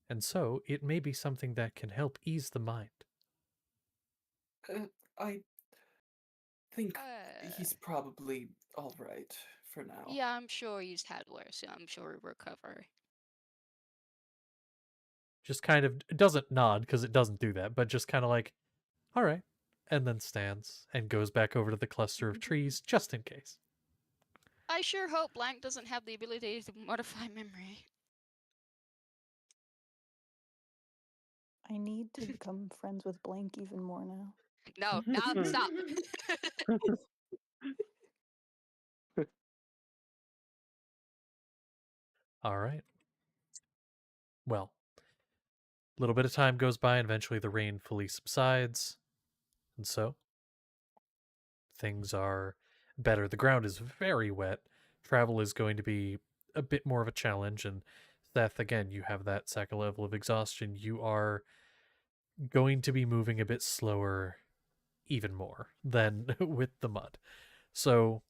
And so, it may be something that can help ease the mind. I think Uh, he's probably all right for now. yeah, I'm sure he's had worse. I'm sure he'll recover. Just kind of doesn't nod because it doesn't do that, but just kind of like, all right, and then stands and goes back over to the cluster of trees just in case. I sure hope Blank doesn't have the ability to modify memory. I need to become friends with Blank even more now. No, no, stop. All right. Well, a little bit of time goes by, and eventually the rain fully subsides, and so things are better. The ground is very wet. Travel is going to be a bit more of a challenge, and Seth, again, you have that second level of exhaustion. You are going to be moving a bit slower, even more than with the mud. So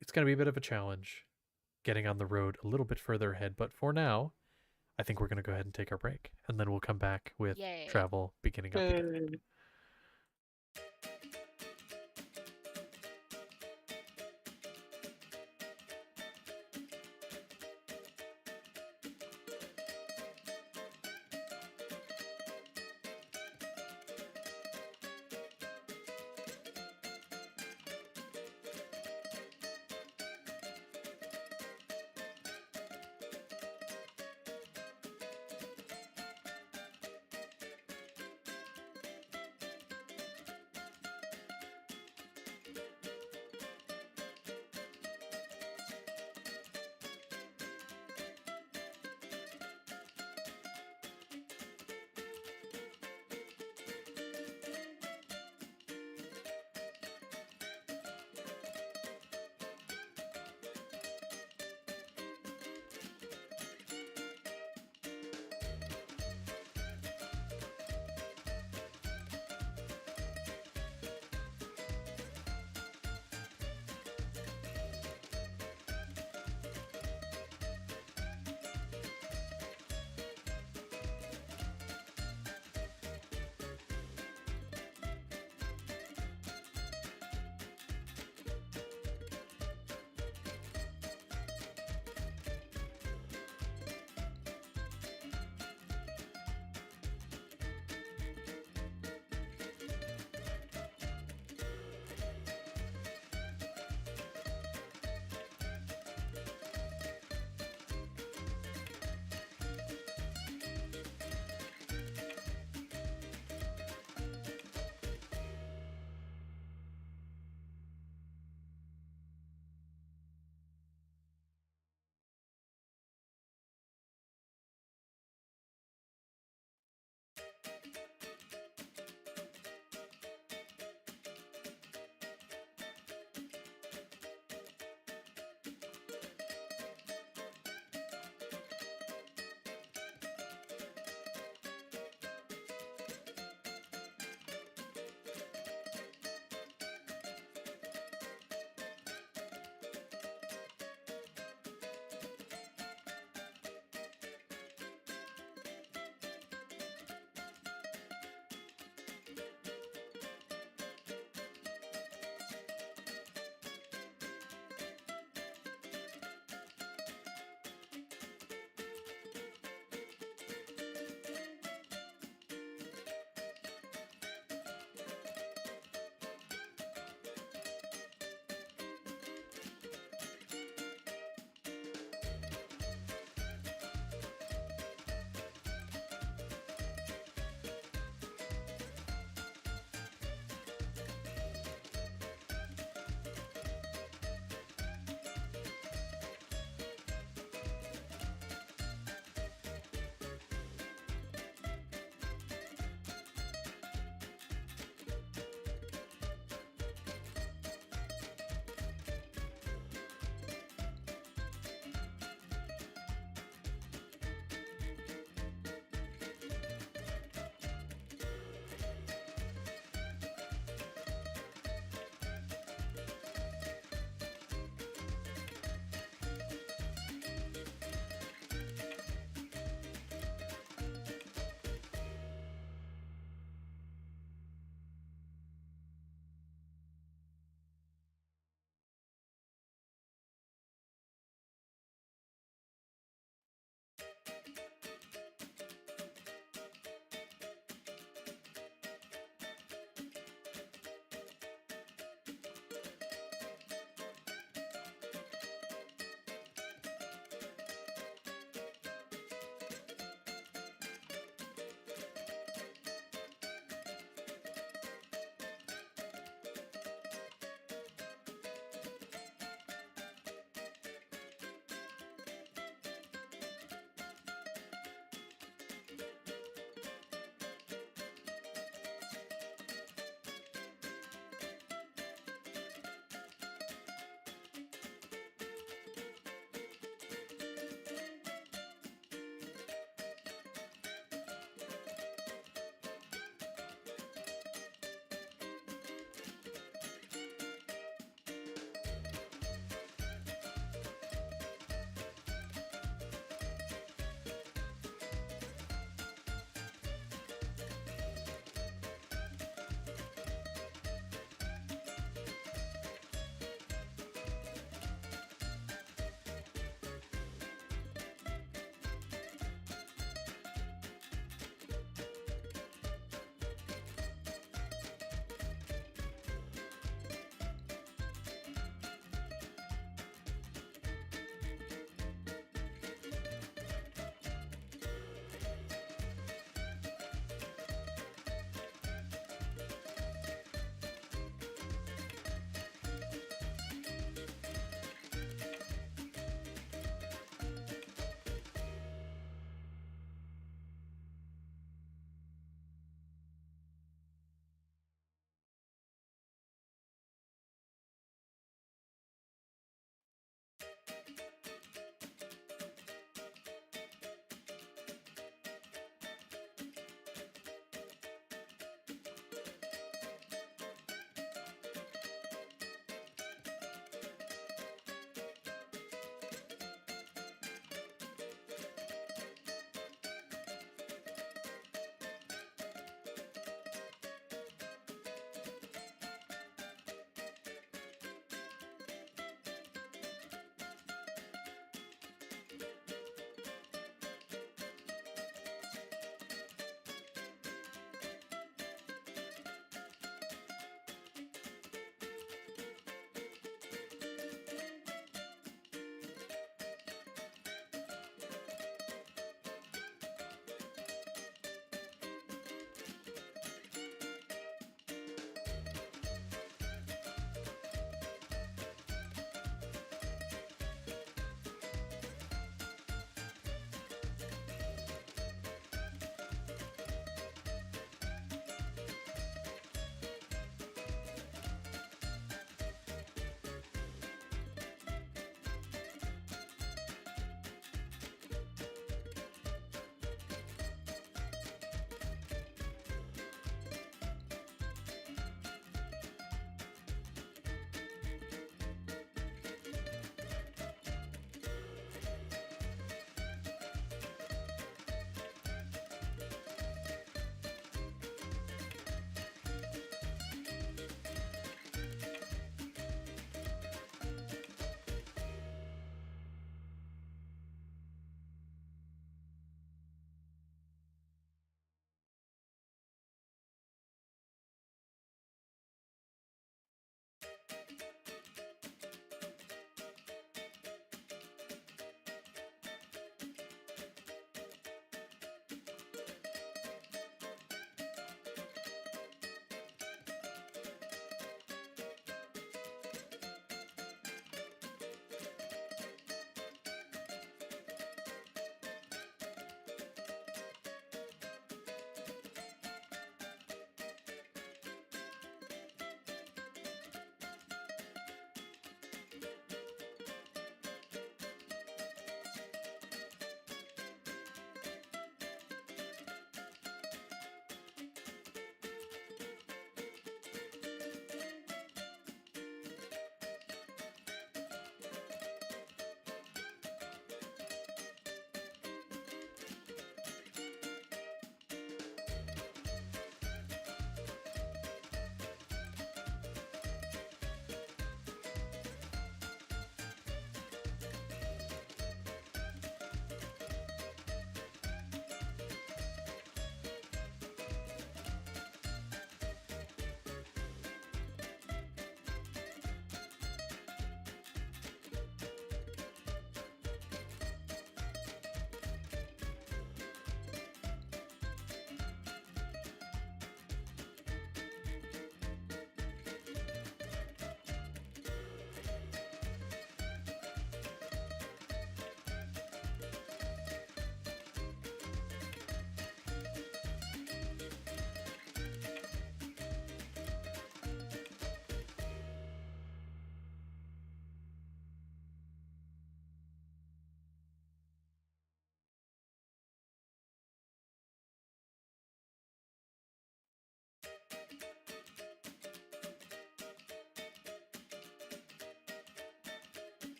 it's going to be a bit of a challenge getting on the road a little bit further ahead. But for now, I think we're going to go ahead and take our break, and then we'll come back with Yay. travel beginning up again.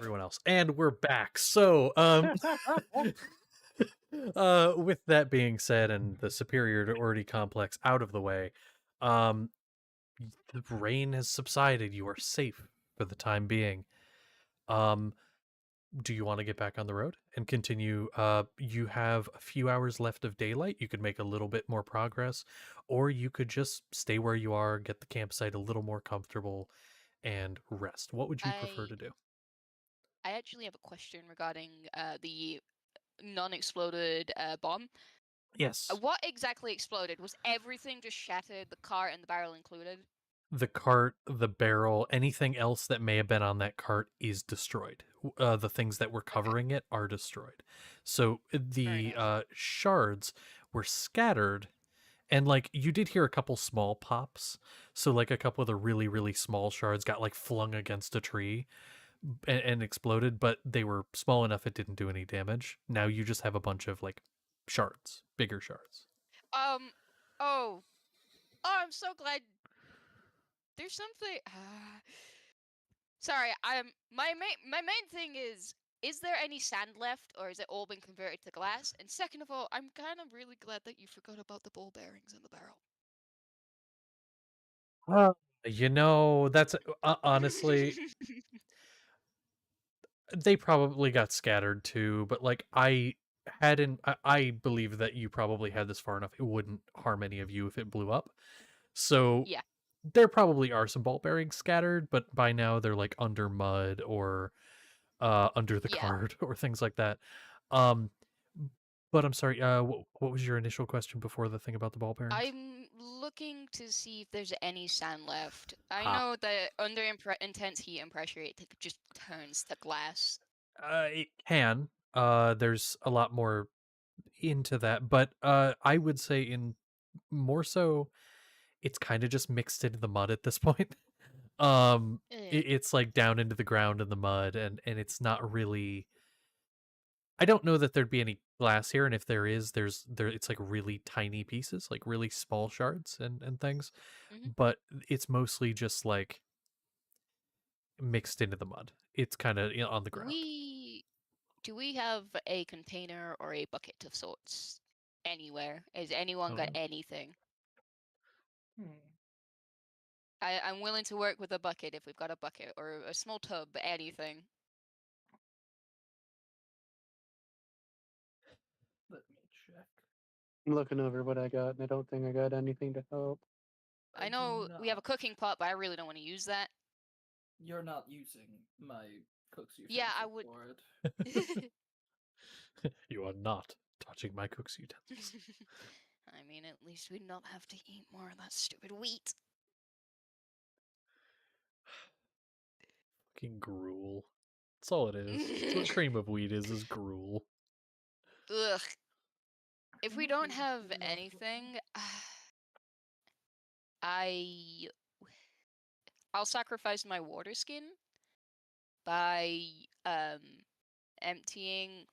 everyone else. And we're back. So, with that being said, and the superiority complex out of the way, um, the rain has subsided. You are safe for the time being. Um, do you want to get back on the road and continue? You have a few hours left of daylight. You could make a little bit more progress, or you could just stay where you are, get the campsite a little more comfortable, and rest. What would you prefer I to do? I actually have a question regarding the non-exploded bomb. Yes. What exactly exploded? Was everything just shattered, the cart and the barrel included? The cart, the barrel, anything else that may have been on that cart is destroyed. The things that were Okay, covering it are destroyed. So fair the enough. shards were scattered, and like you did hear a couple small pops. So like a couple of the really really small shards got like flung against a tree and exploded, but they were small enough it didn't do any damage. Now you just have a bunch of like shards, bigger shards. Um, oh, I'm so glad. There's something. Sorry, my main thing is there any sand left, or is it all been converted to glass? And second of all, I'm kind of really glad that you forgot about the ball bearings in the barrel. That's honestly, they probably got scattered too, but like I believe that you probably had this far enough it wouldn't harm any of you if it blew up. So Yeah, there probably are some ball bearings scattered, but by now they're like under mud or under the yeah. cart or things like that. Um but I'm sorry, what was your initial question before the thing about the ball bearings? I'm looking to see if there's any sand left. I Ah, know that under intense heat and pressure, it just turns to glass. it can. There's a lot more into that, but I would say in more so it's kind of just mixed into the mud at this point. Eh. It's like down into the ground in the mud, and it's not really. I don't know that there'd be any glass here, and if there is, there. It's like really tiny pieces, like really small shards and things, Mhm. but it's mostly just like mixed into the mud. It's kind of on the Do ground. we have a container or a bucket of sorts anywhere? Has anyone got Oh. anything? Hmm. I'm willing to work with a bucket if we've got a bucket or a small tub, anything. Let me check. I'm looking over what I got, and I don't think I got anything to help. I I do know we have a not. cooking pot, but I really don't want to use that. You're not using my cook's Yeah, I utensil would. for it. You are not touching my cook's utensils. I mean, at least we'd not have to eat more of that stupid wheat. Fucking gruel. That's all it is. That's what cream of wheat is gruel. Ugh. If I'm we not don't really have good enough for- anything, I I'll sacrifice my water skin by emptying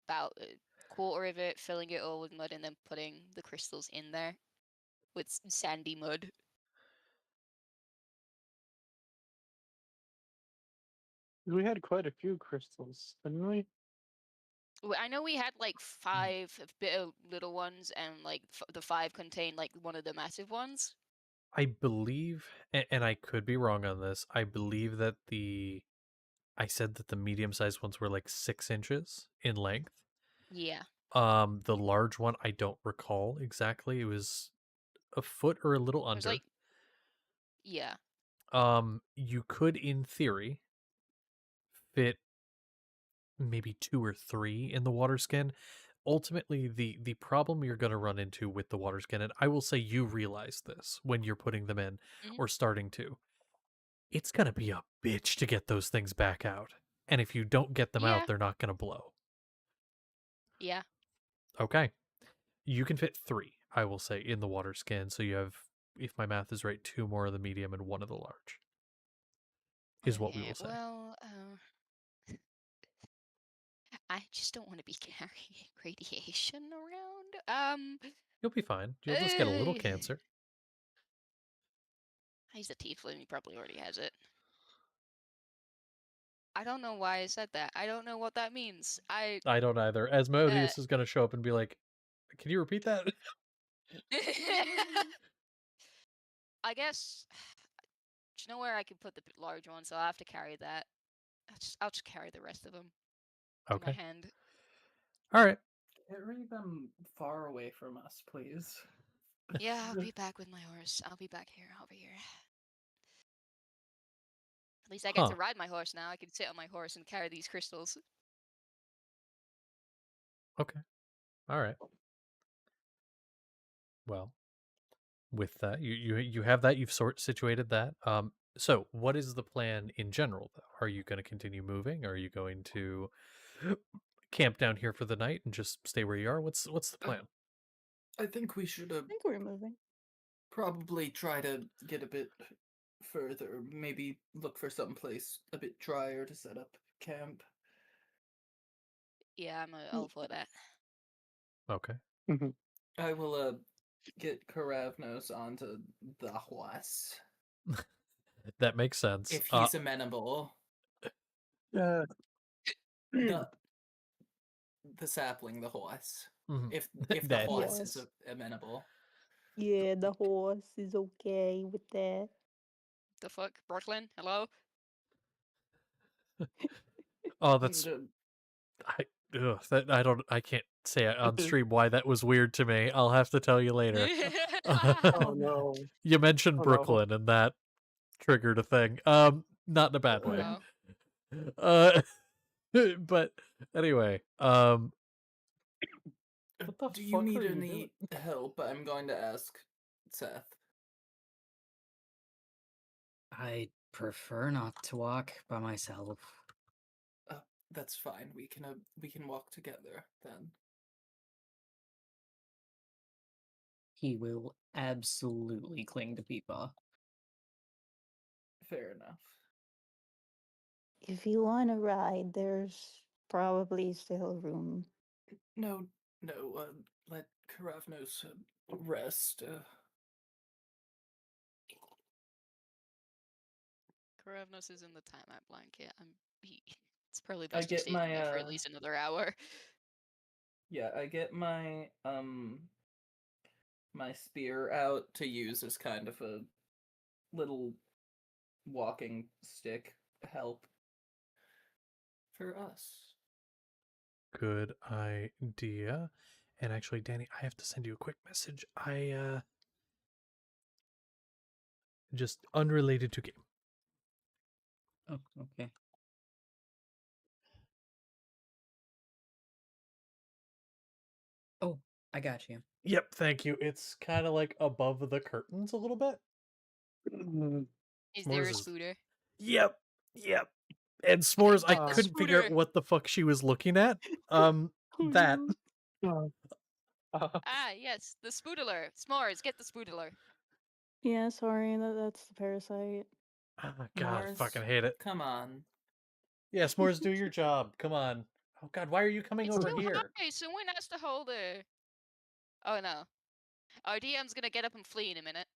about a quarter of it, filling it all with mud, and then putting the crystals in there with sandy mud. We had quite a few crystals, didn't we? I know we had like 5 bit of little ones, and like the 5 contained like one of the massive ones. I believe, and I could be wrong on this. I believe that I said that the medium-sized ones were like 6 inches in length. Yeah. The large one I don't recall exactly. It was a foot or a little It was under. like, yeah. You could, in theory, fit maybe 2 or 3 in the water skin. Ultimately, the problem you're going to run into with the water skin, and I will say you realize this when you're putting them in Hmm. or starting to, it's going to be a bitch to get those things back out. And if you don't get them out, Yeah. they're not going to blow. Yeah. Okay. You can fit 3, I will say, in the water skin. So you have, if my math is right, 2 more of the medium and 1 of the large, is what we Okay. will say. Well, I just don't want to be carrying radiation around. You'll be fine. You'll just get a little Uh, cancer. he's a tiefling. He probably already has it. I don't know why I said that. I don't know what that means. I don't either. Asmodeus is gonna show up and be like, "Can you repeat that?" I guess. Do you know where I can put the large one? So I'll have to carry that. I'll just carry the rest of them in my Okay. hand. All right. Carry them far away from us, please. Yeah, I'll be back with my horse. I'll be back here, over here. At least I get Huh. to ride my horse now. I can sit on my horse and carry these crystals. Okay. All right. Well, with that, you have that. You've situated that. So what is the plan in general, though? Are you going to continue moving? Are you going to camp down here for the night and just stay where you are? What's the plan? I think we should I think we're moving. probably try to get a bit further. Maybe look for someplace a bit drier to set up camp. Yeah, I'm all for that. Okay. I will get Karavnos onto the horse That makes sense. if he's amenable. Yeah. The sapling, the horse. Mhm. If the That horse is Yes. amenable. Yeah, the horse is okay with that. The fuck? Brooklyn? Hello? Oh, that's I can't say on stream why that was weird to me. I'll have to tell you later. Oh no. You mentioned Oh no. Brooklyn and that triggered a thing. Not in a bad way. Oh. But anyway, what the Do you fuck need are you any doing? help? I'm going to ask Seth. I prefer not to walk by myself. That's fine. We can walk together then. He will absolutely cling to Peepaw. Fair enough. If you want to ride, there's probably still room. No, let Karavnos rest. Karavnos is in the timeout blanket. It's probably I best to get stay in there for my at least another hour. yeah, I get my my spear out to use as kind of a little walking stick help for us. Good idea. And actually, Danny, I have to send you a quick message. I just unrelated to game. Oh, okay. Oh, I got you. Yep, thank you. It's kind of like above the curtains a little bit. Is there a S'mores is- spooter? Yep. And S'mores, I Get the couldn't figure out scooter. what the fuck she was looking at. Oh, That. no. Ah, yes, the spoodler. S'mores, get the spoodler. Yeah, sorry, that's the parasite. Oh God, I Mars, fucking hate it. come on. Yeah, S'mores, do your job. Come on. Oh God, why are you coming It's over too here? high. Someone has to hold her. Oh no. Our DM's gonna get up and flee in a minute.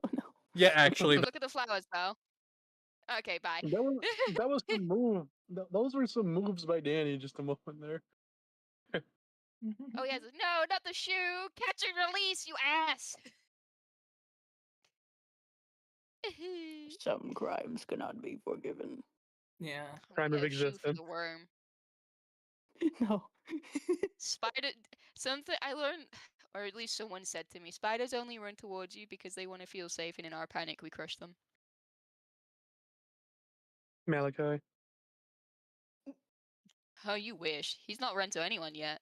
Oh no. Yeah, actually, Look at the flowers, Belle. Okay, bye. That was some move. Those were some moves by Danny just a moment there. Oh yes. No, not the shoe. Catch and release, you ass. Some crimes cannot be forgiven. Yeah. Crime of Yeah, shoe for existence. the worm. No. Spider. Something I learned, or at least someone said to me, spiders only run towards you because they want to feel safe, and in our panic, we crush them. Malachi. Oh, you wish. He's not run to anyone yet.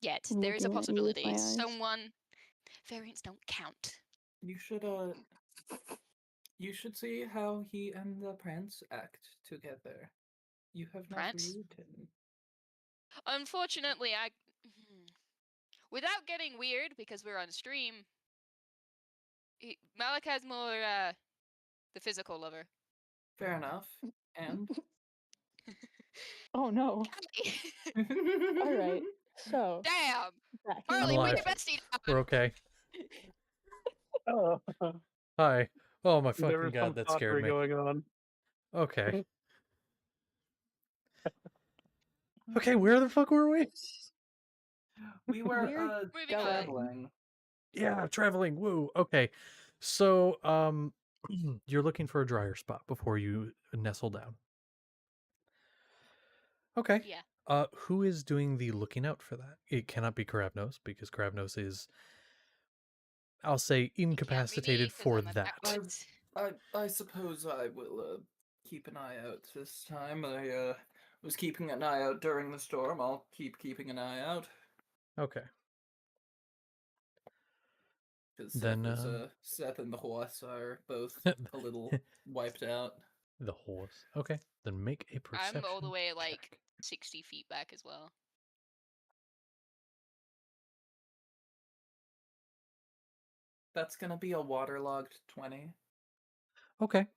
Yet. I'm There is a looking at you with my possibility. eyes. Someone. Variants don't count. You should see how he and the prince act together. You have not Prince? viewed him. Unfortunately, without getting weird, because we're on stream, Malachi's more, the physical lover. Fair enough. And Oh no. Alright. So Damn! back in Harley, I'm bring alive. your bestie down! we're okay. Oh. Hi. Oh my There fucking was some god, that scared pottery me. going on. Okay. Okay, where the fuck were we? We were We're Moving on. traveling. Yeah, traveling. Woo. Okay. So, you're looking for a drier spot before you nestle down. Okay. Yeah. Who is doing the looking out for that? It cannot be Karavnos because Karavnos is, I'll say, It can't be me incapacitated 'cause for I'm a that. backwards. I suppose I will keep an eye out this time. I was keeping an eye out during the storm. I'll keep keeping an eye out. Okay. Because Then, Seth and the horse are both a little wiped out. the horse. Okay. Then make a perception I'm all the way like check. 60 feet back as well. That's gonna be a waterlogged 20. Okay.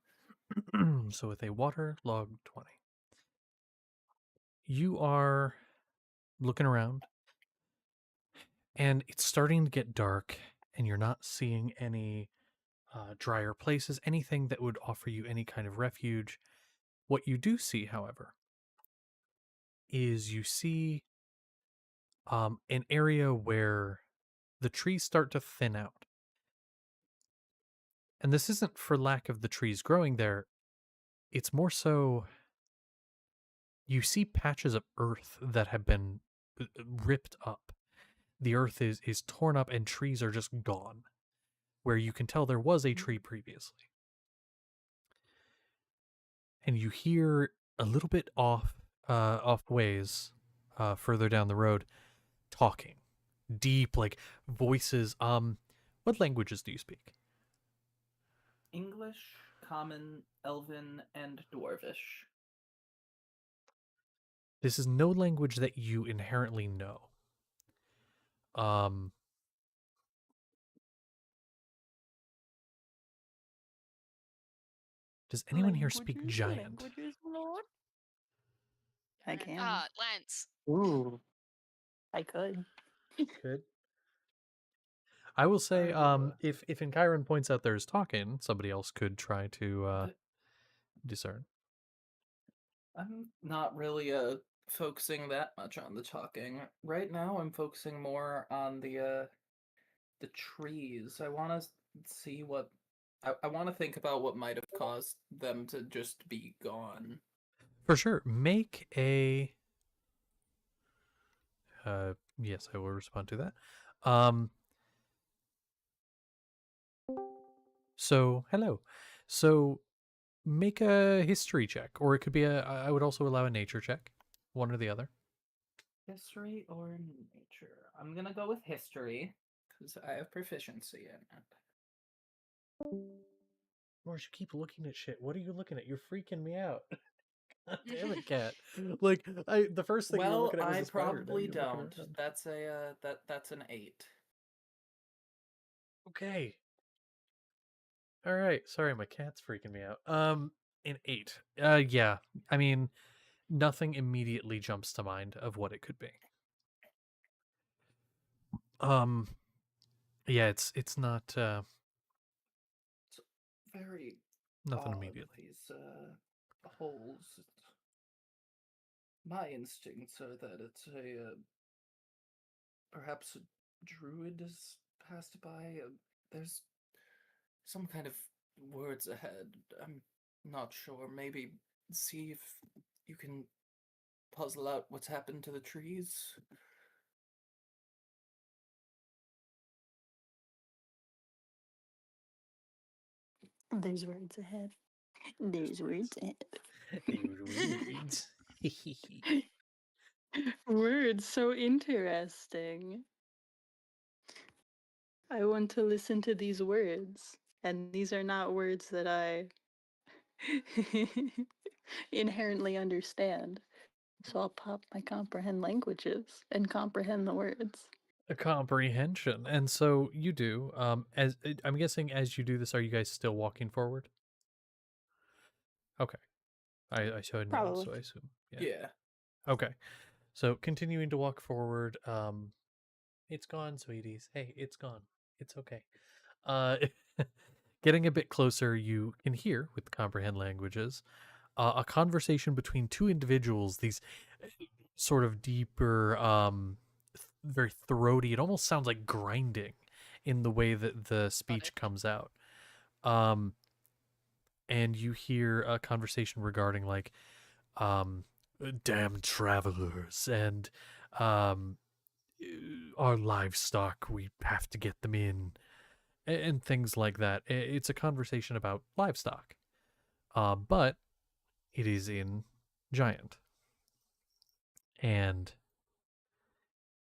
So with a waterlogged 20, you are looking around and it's starting to get dark and you're not seeing any drier places, anything that would offer you any kind of refuge. What you do see, however, is you see an area where the trees start to thin out. And this isn't for lack of the trees growing there, it's more so you see patches of earth that have been ripped up. The earth is torn up and trees are just gone, where you can tell there was a tree previously. And you hear a little bit off ways, further down the road, talking, deep like voices. What languages do you speak? English, Common, Elven, and Dwarvish. This is no language that you inherently know. Um, does anyone here speak giant? Languages, Lord. I can. Ah, Lance. Ooh. I could. Could. I will say, I will, if Enchirion points out there's talking, somebody else could try to Uh, discern. I'm not really focusing that much on the talking. Right now I'm focusing more on the trees. I want to see what I want to think about what might have caused them to just be gone. For sure. Make a. Yes, I will respond to that. So hello. So make a history check, or it could be a. I would also allow a nature check, one or the other. History or nature? I'm gonna go with history because I have proficiency in it. Mars, you keep looking at shit. What are you looking at? You're freaking me out. God damn it, cat. Like the first thing you were Well, looking at was I the spider. Now probably you're looking don't. around. That's that's an 8. Okay. All right. Sorry, my cat's freaking me out. An 8. Yeah. I mean, nothing immediately jumps to mind of what it could be. Um, yeah, it's not It's very nothing odd, immediately. these holes. My instincts are that it's a perhaps a druid has passed by. There's some kind of words ahead. I'm not sure. Maybe see if you can puzzle out what's happened to the trees. There's words ahead. There's words ahead. Words, so interesting. I want to listen to these words, and these are not words that I inherently understand. So I'll pop my comprehend languages and comprehend the words. A comprehension. And so you do. As I'm guessing, as you do this, are you guys still walking forward? Okay. I saw a nod, Probably. so I assume. Yeah. Yeah. Okay. So continuing to walk forward. It's gone, sweeties. Hey, it's gone. It's okay. Uh, Getting a bit closer, you can hear, with comprehend languages, a conversation between two individuals. These sort of deeper, very throaty. It almost sounds like grinding in the way that the speech comes out. And you hear a conversation regarding like, damn travelers and um, our livestock. We have to get them in and things like that. It's a conversation about livestock, but it is in giant, and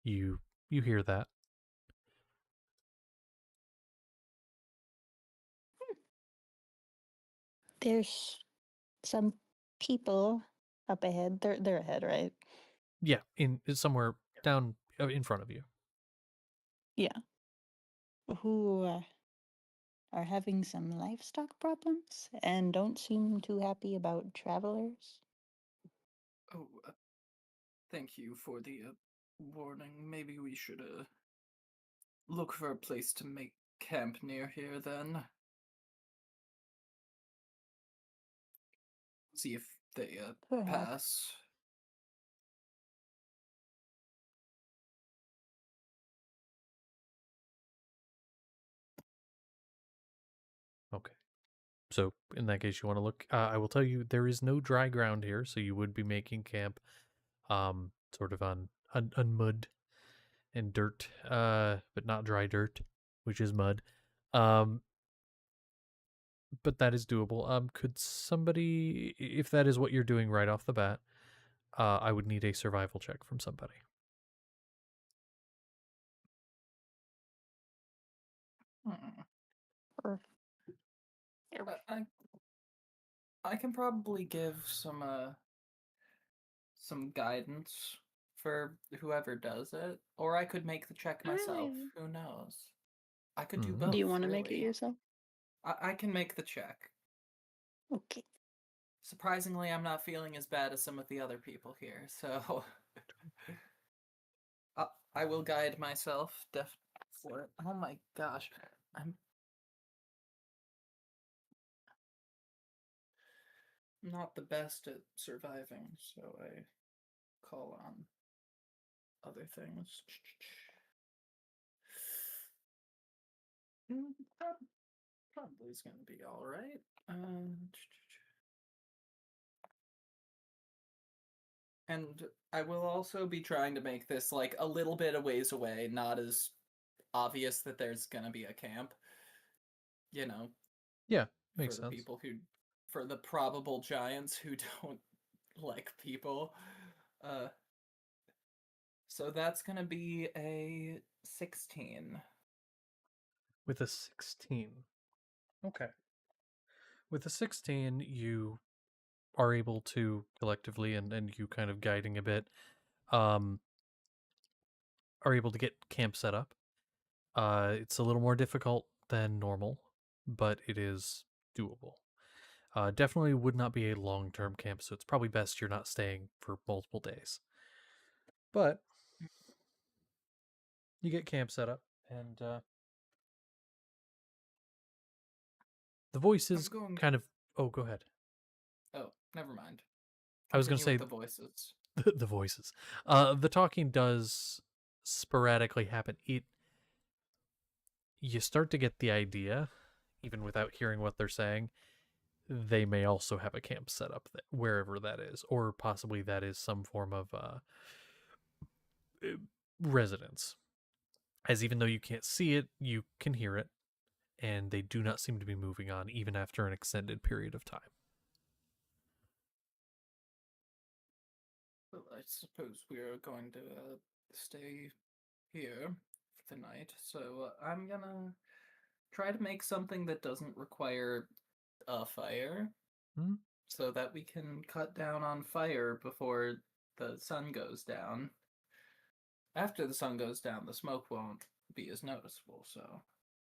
you hear that. There's some people up ahead. They're ahead, right? Yeah, in somewhere down in front of you. Yeah. Who are having some livestock problems and don't seem too happy about travelers. Oh, thank you for the warning. Maybe we should look for a place to make camp near here then. See if they Perhaps. pass. Okay. So in that case, you want to look. I will tell you there is no dry ground here, so you would be making camp, sort of on mud and dirt, but not dry dirt, which is mud. Um, but that is doable. Could somebody, if that is what you're doing right off the bat, I would need a survival check from somebody. Hmm. Or I can probably give some guidance for whoever does it, or I could make the check myself. Who knows? I could do Mhm. do you both, want to make it really. yourself? I can make the check. Okay. Surprisingly, I'm not feeling as bad as some of the other people here, so I will guide myself for it. Oh my gosh, I'm not the best at surviving, so I call on other things. That probably is going to be all right. And I will also be trying to make this like a little bit a ways away, not as obvious that there's going to be a camp. You know, Yeah, for makes the sense. people who, for the probable giants who don't like people. Uh, so that's going to be a 16. With a 16. Okay. With a 16, you are able to collectively, and you kind of guiding a bit, um, are able to get camp set up. It's a little more difficult than normal, but it is doable. Definitely would not be a long-term camp, so it's probably best you're not staying for multiple days. But you get camp set up, and the voices I'm going. kind of. Oh, go ahead. Oh, never mind. I was going to Continue with say the voices. the voices. The talking does sporadically happen. You start to get the idea, even without hearing what they're saying. They may also have a camp set up wherever that is, or possibly that is some form of residence. As even though you can't see it, you can hear it, and they do not seem to be moving on even after an extended period of time. Well, I suppose we are going to stay here for the night. So I'm gonna try to make something that doesn't require a fire Hmm? so that we can cut down on fire before the sun goes down. After the sun goes down, the smoke won't be as noticeable, so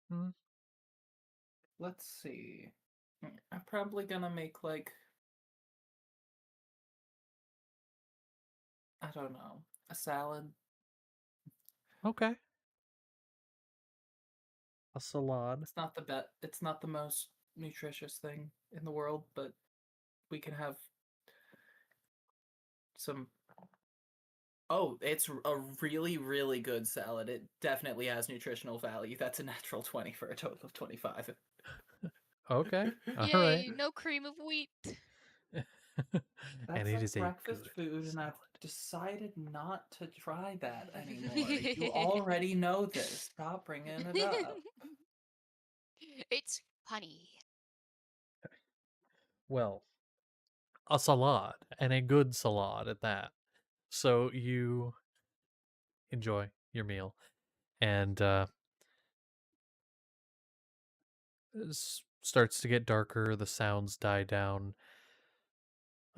Hmm? let's see. I'm probably gonna make like I don't know, a salad. Okay. A salad. It's not the It's not the most nutritious thing in the world, but we can have some. Oh, it's a really, really good salad. It definitely has nutritional value. That's a natural 20 for a total of 25. Okay. All right. Yay, no cream of wheat. And That's it like is a breakfast good food, and I've salad. decided not to try that anymore. You already know this. Stop bringing it up. It's funny. Well, a salad, and a good salad at that. So you enjoy your meal, and starts to get darker. The sounds die down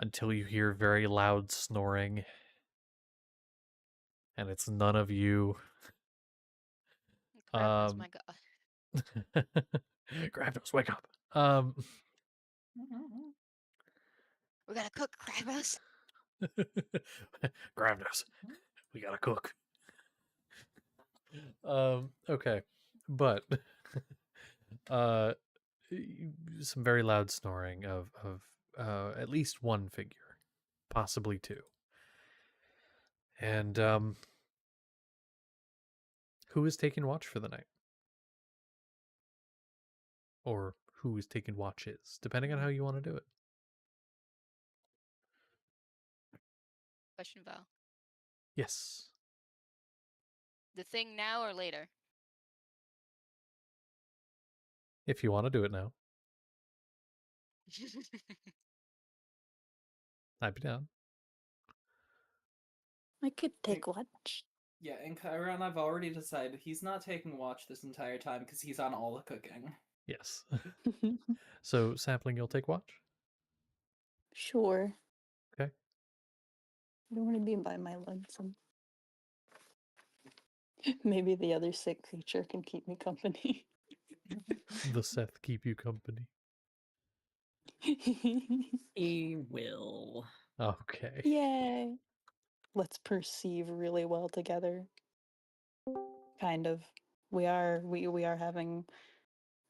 until you hear very loud snoring, and it's none of you. Gravitas, my god. Gravnos, wake up. We gotta cook, Gravitas. Gravnos, we gotta cook. Okay, but uh, some very loud snoring of at least one figure, possibly two, and who is taking watch for the night, or who is taking watches, depending on how you want to do it. Question, Val. Yes, The thing now or later? if you want to do it now, I'd be down. I could take watch. Yeah, and Chiron, I've already decided he's not taking watch this entire time because he's on all the cooking. Yes. So, Sapling, you'll take watch? Sure. Okay. I don't want to be by my lonesome. Maybe the other sick creature can keep me company. The Seth keep you company. He will. Okay. Yay. Let's perceive really well together. Kind of. We are having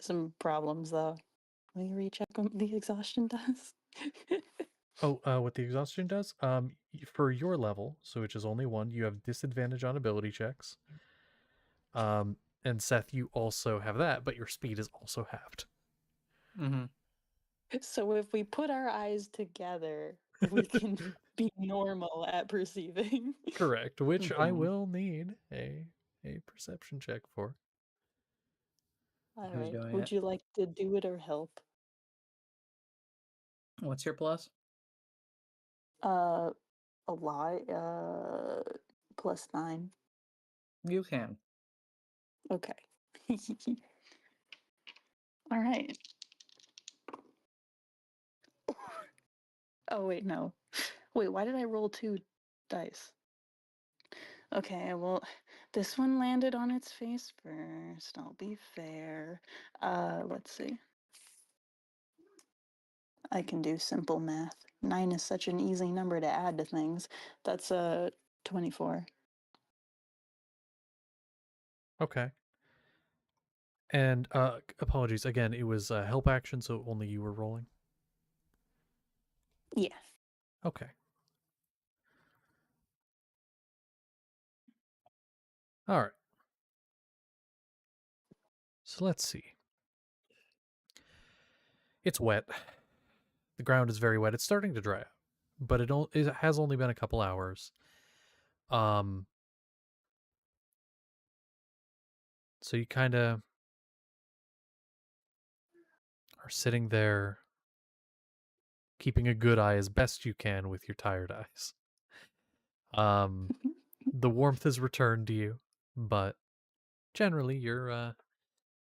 some problems though. Will you recheck what the exhaustion does? Oh, what the exhaustion does? For your level, so which is only one, you have disadvantage on ability checks. And Seth, you also have that, but your speed is also halved. Mm-hmm. So if we put our eyes together, we can be normal at perceiving. Correct, which I Mhm. will need a perception check for. All Who's right. doing Would it? you like to do it or help? What's your plus? A lot. +9. You can. Okay. All right. Oh wait, no. Wait, why did I roll 2 dice? Okay, well, this one landed on its face first. I'll be fair. Let's see. I can do simple math. 9 is such an easy number to add to things. That's 24. Okay. And apologies again. It was a help action, so only you were rolling. Yeah. Okay. All right. So let's see. It's wet. The ground is very wet. It's starting to dry out, but it has only been a couple hours. So you kind of are sitting there, keeping a good eye as best you can with your tired eyes. The warmth has returned to you, but generally you're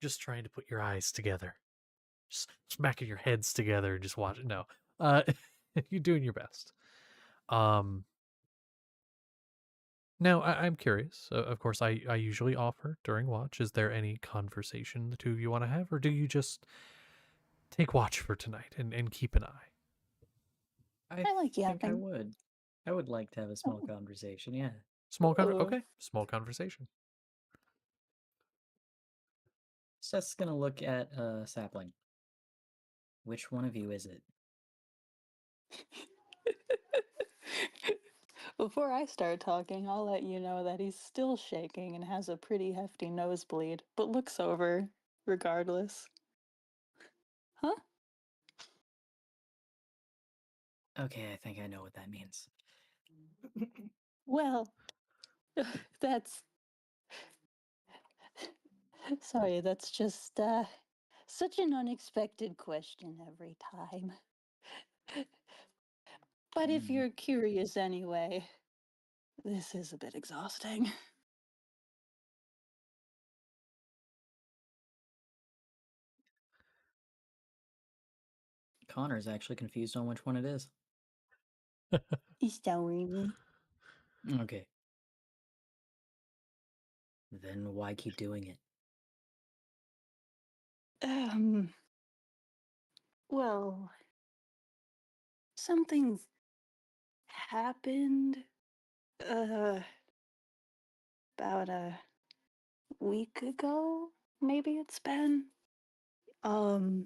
just trying to put your eyes together, just smacking your heads together and just watch it. No, you're doing your best. Now I'm curious. Of course, I usually offer during watch. Is there any conversation the two of you want to have, or do you just take watch for tonight and keep an eye? I like think I yapping. would. I would like to have a small Oh. conversation, yeah. Small okay, small conversation. Seth's gonna look at Sapling. Which one of you is it? Before I start talking, I'll let you know that he's still shaking and has a pretty hefty nosebleed, but looks over regardless. Huh? Okay, I think I know what that means. Well, that's. Sorry, that's just, such an unexpected question every time. But if you're curious anyway, this is a bit exhausting. Connor's actually confused on which one it is. He's telling me. Okay. Then why keep doing it? Well, something happened, about a week ago, maybe it's been. And,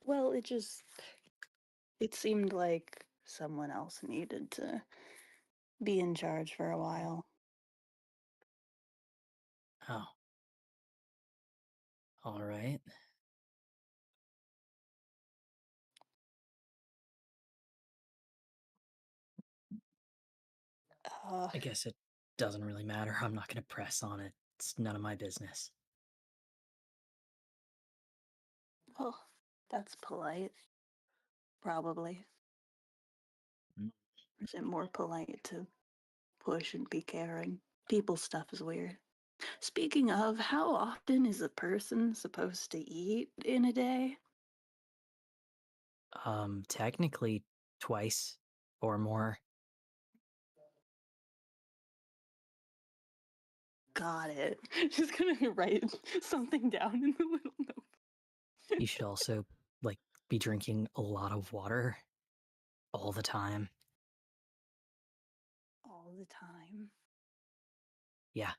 well, it seemed like someone else needed to be in charge for a while. Oh. All right. I guess it doesn't really matter. I'm not going to press on it. It's none of my business. Well, that's polite. Probably. Mm. Or is it more polite to push and be caring? People stuff is weird. Speaking of, how often is a person supposed to eat in a day? Technically twice or more. Got it. Just gonna write something down in the little note. You should also, like, be drinking a lot of water all the time. All the time. Yeah.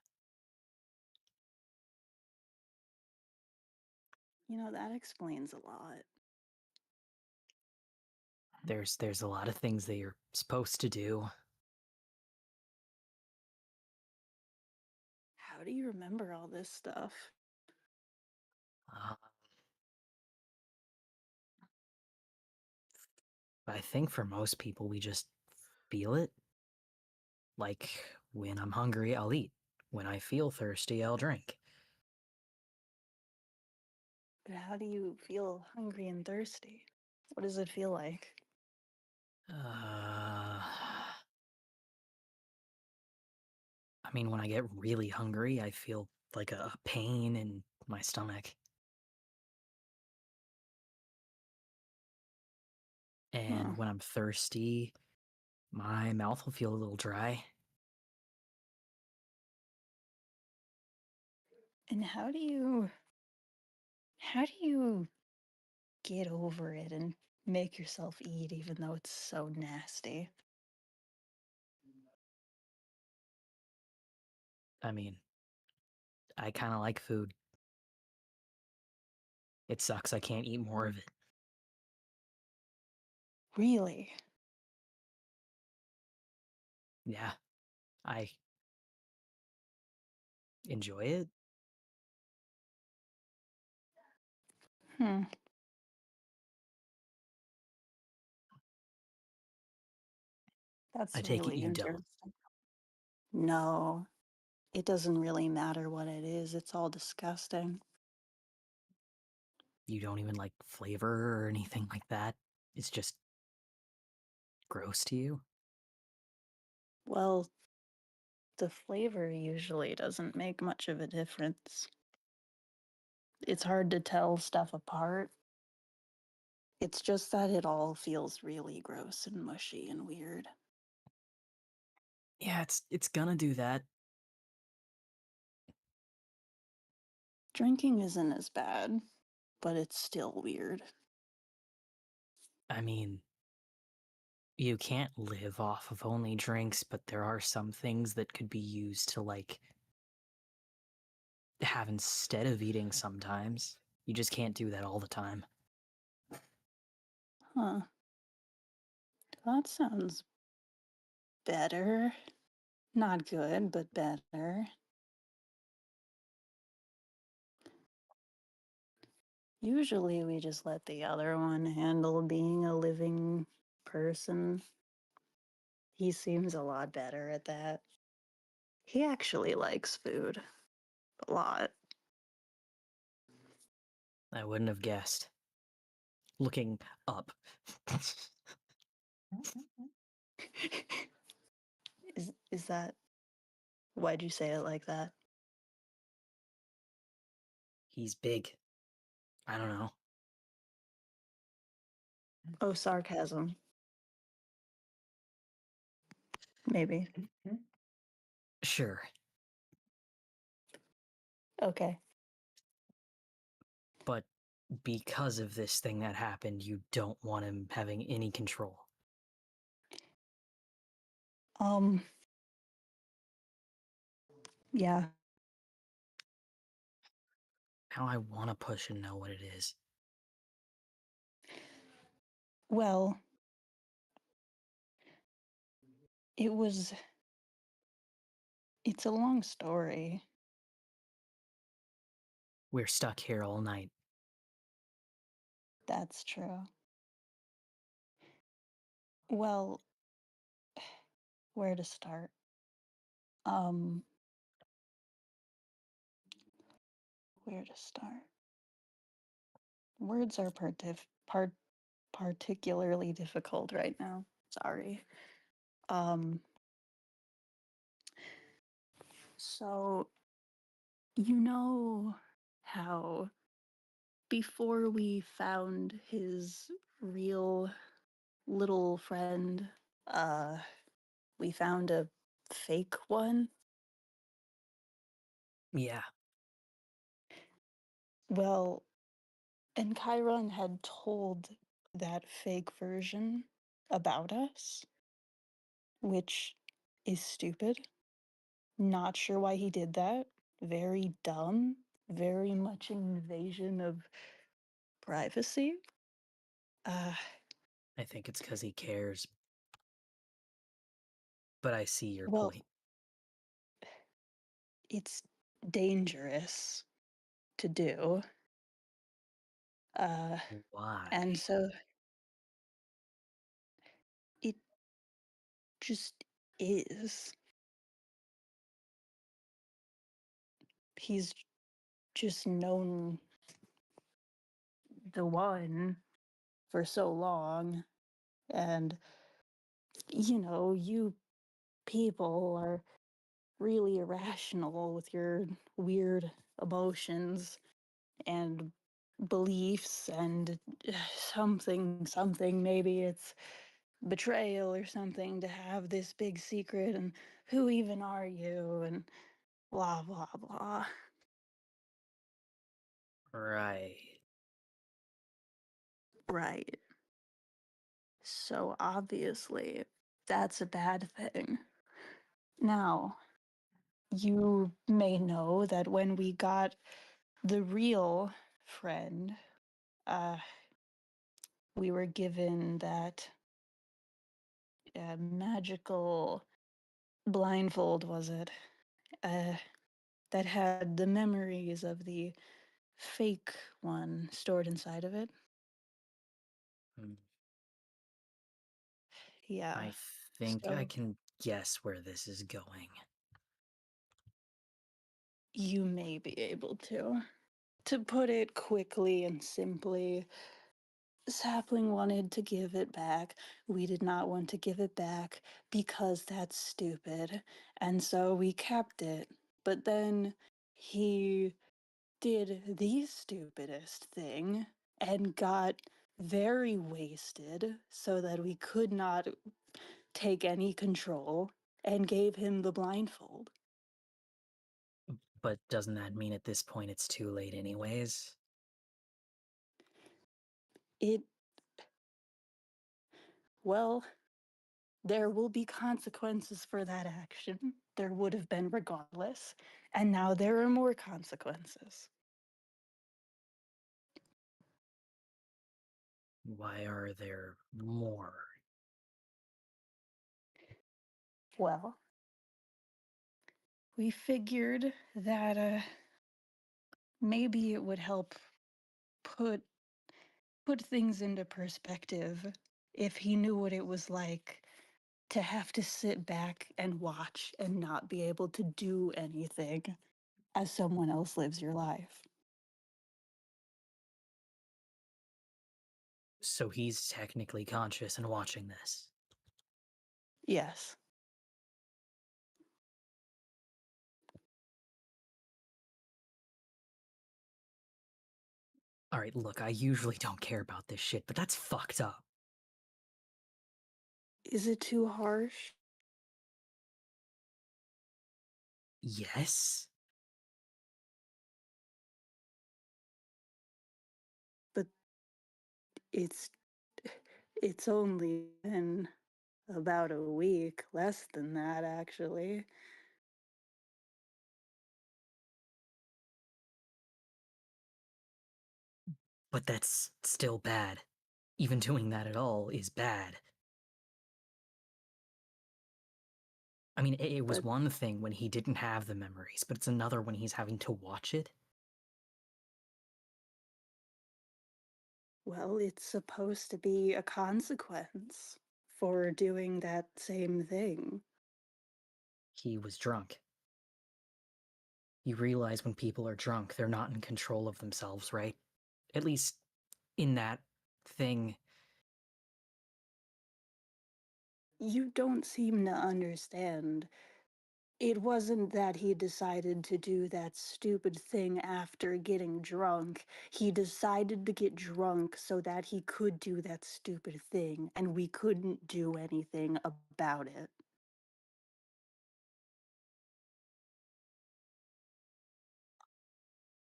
You know, that explains a lot. There's a lot of things that you're supposed to do. How do you remember all this stuff? Uh, I think for most people, we just feel it. Like, when I'm hungry, I'll eat. When I feel thirsty, I'll drink. But how do you feel hungry and thirsty? What does it feel like? I mean, when I get really hungry, I feel like a pain in my stomach. And Huh. when I'm thirsty, my mouth will feel a little dry. And how do you get over it and make yourself eat even though it's so nasty? I mean, I kind of like food. It sucks I can't eat more of it. Really? Yeah, I enjoy it. Hmm. I That's take it really you don't. interesting. No, it doesn't really matter what it is. It's all disgusting. You don't even like flavor or anything like that. It's just gross to you. Well, the flavor usually doesn't make much of a difference. It's hard to tell stuff apart. It's just that it all feels really gross and mushy and weird. Yeah, it's gonna do that. Drinking isn't as bad, but it's still weird. I mean, You can't live off of only drinks, but there are some things that could be used to, like, have instead of eating sometimes. You just can't do that all the time. Huh. That sounds better. Not good, but better. Usually we just let the other one handle being a living person. He seems a lot better at that. He actually likes food. A lot. I wouldn't have guessed. Looking up. Is that why'd you say it like that? He's big. I don't know. Oh, sarcasm. Maybe. Sure. Okay. But because of this thing that happened, you don't want him having any control. Yeah. Now I want to push and know what it is. Well, it's a long story. We're stuck here all night. That's true. Well, where to start? Where to start? Words are particularly difficult right now. Sorry. Um, so you know how before we found his real little friend, we found a fake one? Yeah. Well, and Chiron had told that fake version about us, which is stupid. Not sure why he did that. Very dumb. Very much an invasion of privacy. I think it's because he cares. But I see your Well, point. it's dangerous to do. Why? And so it just is. He's just known the one for so long. And, you people are really irrational with your weird emotions and beliefs and something. Maybe it's betrayal or something to have this big secret, and who even are you, and blah blah blah. Right. Right. So obviously that's a bad thing. Now, you may know that when we got the real friend, uh we were given that magical blindfold, was it? That had the memories of the fake one stored inside of it. Hmm. Yeah. I think I So can guess where this is going. you may be able to. To put it quickly and simply, Sapling wanted to give it back. We did not want to give it back because that's stupid. And so we kept it. But then he did the stupidest thing and got very wasted so that we could not take any control and gave him the blindfold. But doesn't that mean at this point it's too late anyways? It, well, There will be consequences for that action. There would have been regardless. And now there are more consequences. Why are there more? Well, we figured that maybe it would help put things into perspective if he knew what it was like to have to sit back and watch and not be able to do anything as someone else lives your life. So he's technically conscious and watching this. Yes. Alright, look, I usually don't care about this shit, but that's fucked up. Is it too harsh? Yes? But it's only been about a week, less than that actually. But that's still bad. Even doing that at all is bad. I mean, it was But one thing when he didn't have the memories, but it's another when he's having to watch it. well, it's supposed to be a consequence for doing that same thing. He was drunk. You realize when people are drunk, they're not in control of themselves, right? At least in that thing. You don't seem to understand. It wasn't that he decided to do that stupid thing after getting drunk. He decided to get drunk so that he could do that stupid thing, and we couldn't do anything about it.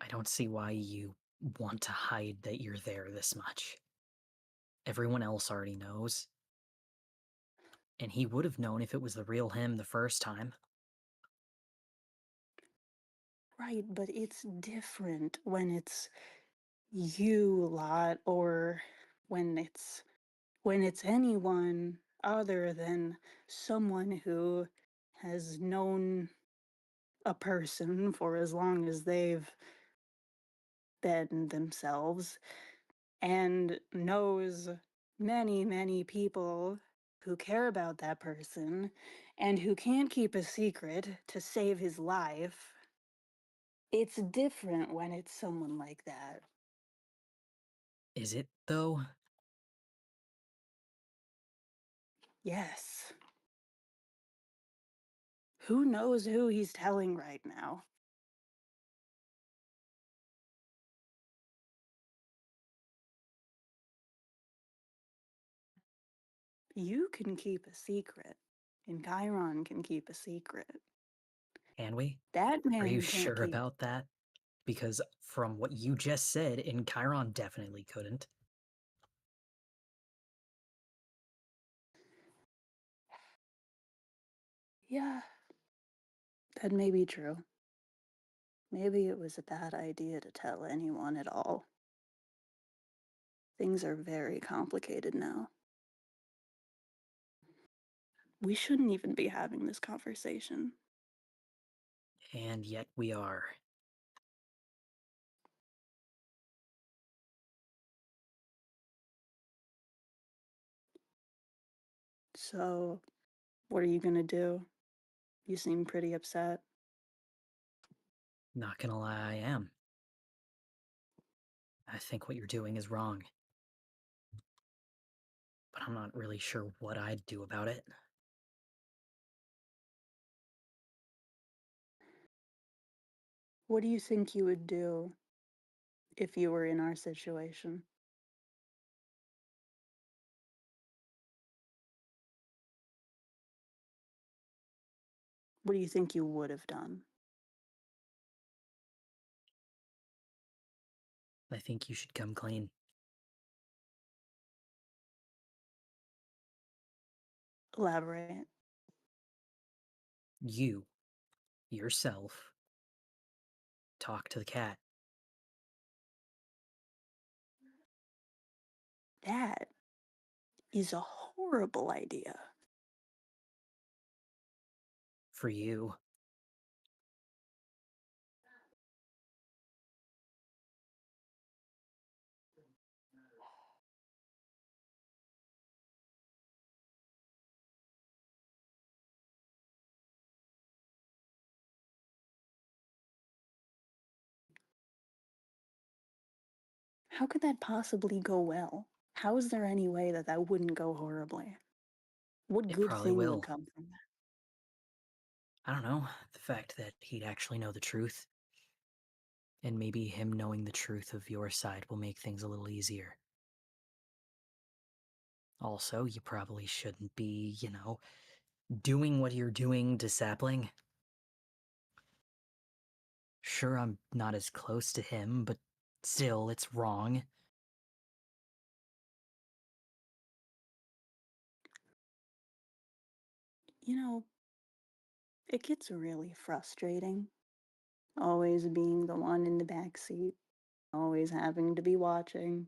I don't see why you want to hide that you're there this much. Everyone else already knows. And he would have known if it was the real him the first time. Right, but it's different when it's you lot or when it's anyone other than someone who has known a person for as long as they've been themselves and knows many, many people who care about that person and who can't keep a secret to save his life. It's different when it's someone like that. Is it, though? Yes. Who knows who he's telling right now? You can keep a secret, and Chiron can keep a secret. Can we? That Are you man can't sure keep. about that? Because from what you just said, and Chiron definitely couldn't. Yeah, that may be true. Maybe it was a bad idea to tell anyone at all. Things are very complicated now. We shouldn't even be having this conversation. And yet we are. So, what are you gonna do? You seem pretty upset. Not gonna lie, I am. I think what you're doing is wrong. But I'm not really sure what I'd do about it. What do you think you would do if you were in our situation? What do you think you would have done? I think you should come clean. Elaborate. You, yourself, talk to the cat. That is a horrible idea. For you. How could that possibly go well? How is there any way that that wouldn't go horribly? What It good probably thing would will. come from that? I don't know, the fact that he'd actually know the truth. And maybe him knowing the truth of your side will make things a little easier. Also, you probably shouldn't be, doing what you're doing to Sapling. Sure, I'm not as close to him, but still, it's wrong. You know, it gets really frustrating. Always being the one in the back seat, always having to be watching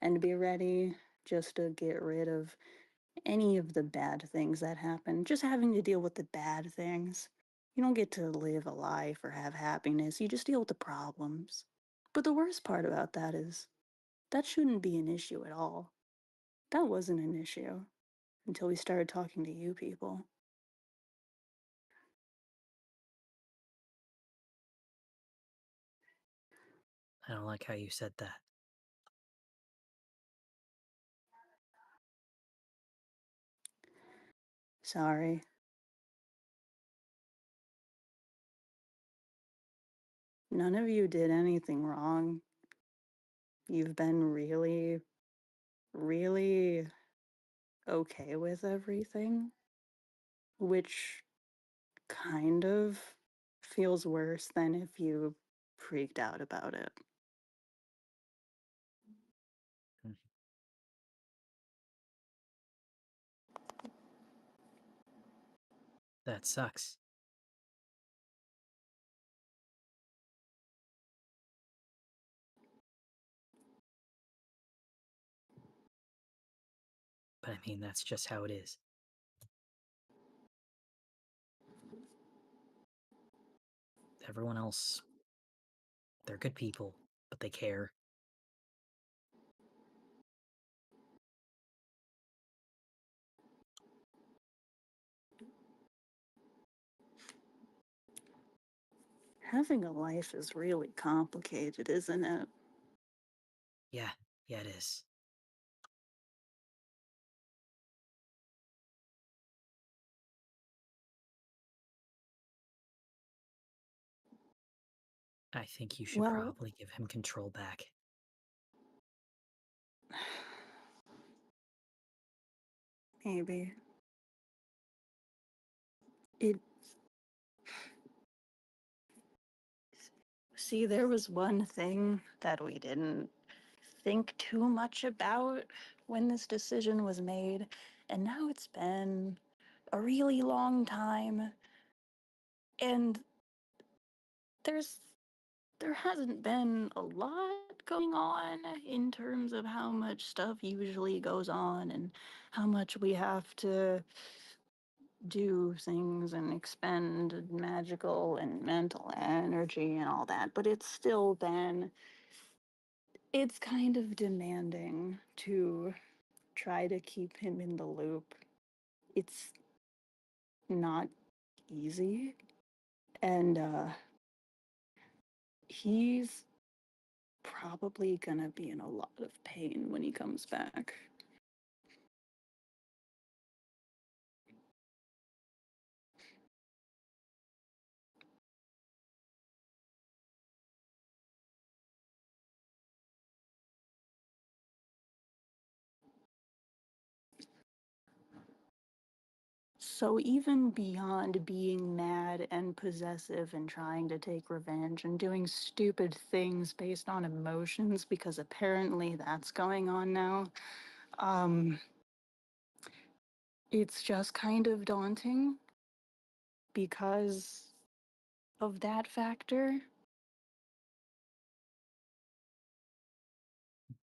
and be ready just to get rid of any of the bad things that happen. Just having to deal with the bad things. You don't get to live a life or have happiness, you just deal with the problems. But the worst part about that is that shouldn't be an issue at all. That wasn't an issue until we started talking to you people. I don't like how you said that. Sorry. None of you did anything wrong. You've been really, really okay with everything, which kind of feels worse than if you freaked out about it. Hmm. That sucks. But I mean, that's just how it is. Everyone else, they're good people, but they care. Having a life is really complicated, isn't it? Yeah, it is. I think you should Well, probably give him control back. maybe. It. See, there was one thing that we didn't think too much about when this decision was made, and now it's been a really long time, and there's there hasn't been a lot going on in terms of how much stuff usually goes on and how much we have to do things and expend magical and mental energy and all that, but it's kind of demanding to try to keep him in the loop. It's not easy, and he's probably gonna be in a lot of pain when he comes back. So even beyond being mad and possessive and trying to take revenge and doing stupid things based on emotions, because apparently that's going on now, um, It's just kind of daunting because of that factor.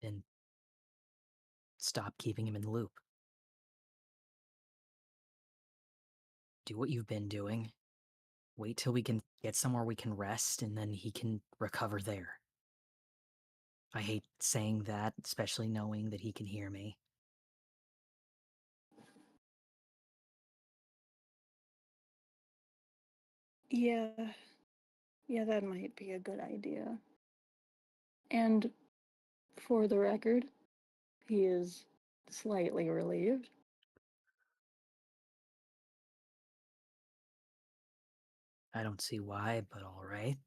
Then stop keeping him in the loop. Do what you've been doing. Wait till we can get somewhere we can rest, and then he can recover there. I hate saying that, especially knowing that he can hear me. Yeah, that might be a good idea. And for the record, he is slightly relieved. I don't see why, but alright.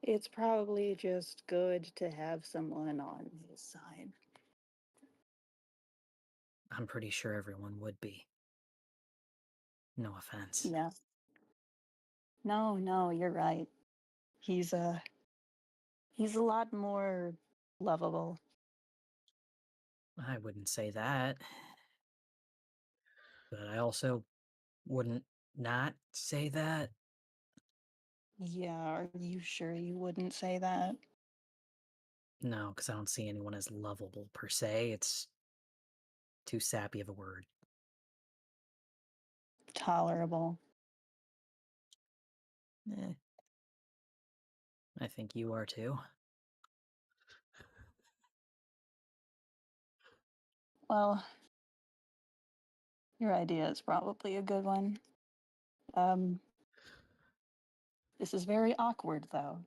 It's probably just good to have someone on his side. I'm pretty sure everyone would be. No offense. Yeah. No, you're right. He's a lot more lovable. I wouldn't say that. But I also wouldn't not say that. Yeah, are you sure you wouldn't say that? No, because I don't see anyone as lovable per se. It's too sappy of a word. Tolerable. Eh. I think you are too. Well, your idea is probably a good one. This is very awkward, though.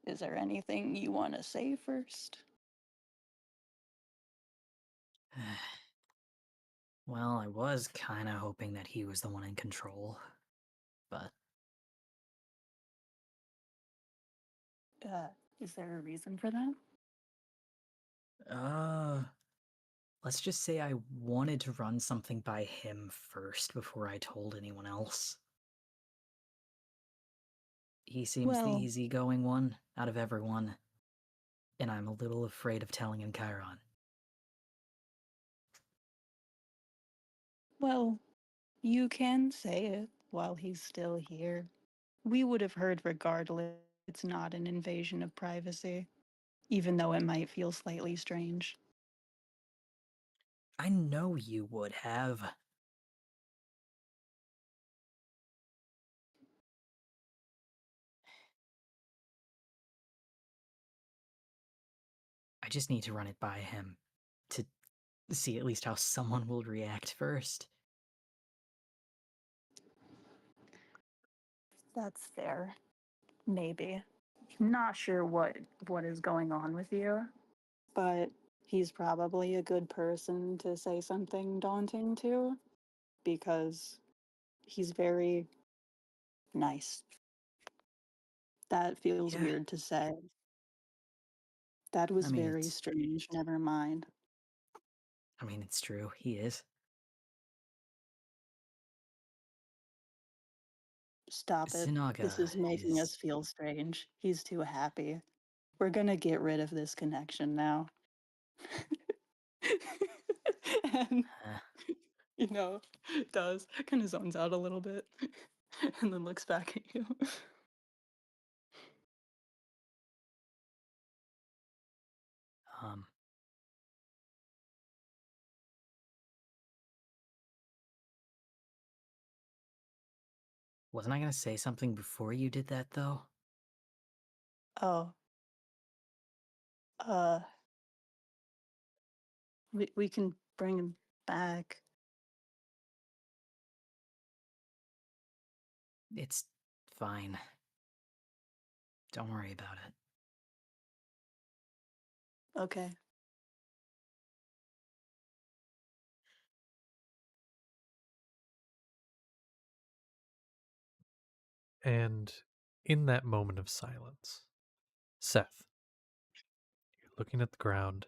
Is there anything you want to say first? Well, I was kind of hoping that he was the one in control, but Is there a reason for that? let's just say I wanted to run something by him first before I told anyone else. He seems the Well, easygoing one out of everyone, and I'm a little afraid of telling him Chiron. well, you can say it while he's still here. We would have heard regardless. It's not an invasion of privacy, even though it might feel slightly strange. I know you would have. I just need to run it by him to see at least how someone will react first. That's fair. Maybe. Not sure what is going on with you, but he's probably a good person to say something daunting to because he's very nice. That feels Yeah, weird to say. That I was mean, very strange. Never mind. it's true. He is. Stop it. This Sinaga is making is. us feel strange. He's too happy. We're gonna get rid of this connection now. And, Uh, does kind of zones out a little bit and then looks back at you. um. Wasn't I gonna say something before you did that, though? Oh, uh, we can bring him back. It's fine. Don't worry about it. Okay. And in that moment of silence, Seth, you're looking at the ground,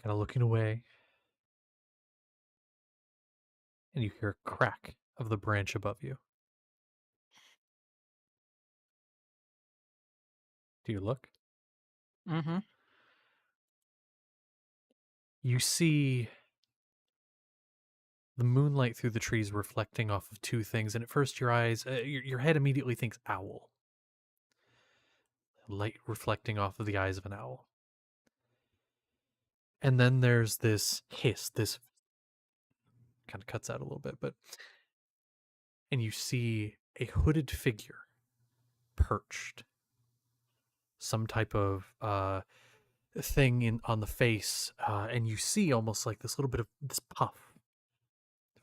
kind of looking away, and you hear a crack of the branch above you. Do you look? Mm-hmm. You see the moonlight through the trees reflecting off of two things, and at first your head immediately thinks owl. Light reflecting off of the eyes of an owl. And then there's this hiss, this kind of cuts out a little bit, and you see a hooded figure perched. Some type of thing on the face, and you see almost like this little bit of this puff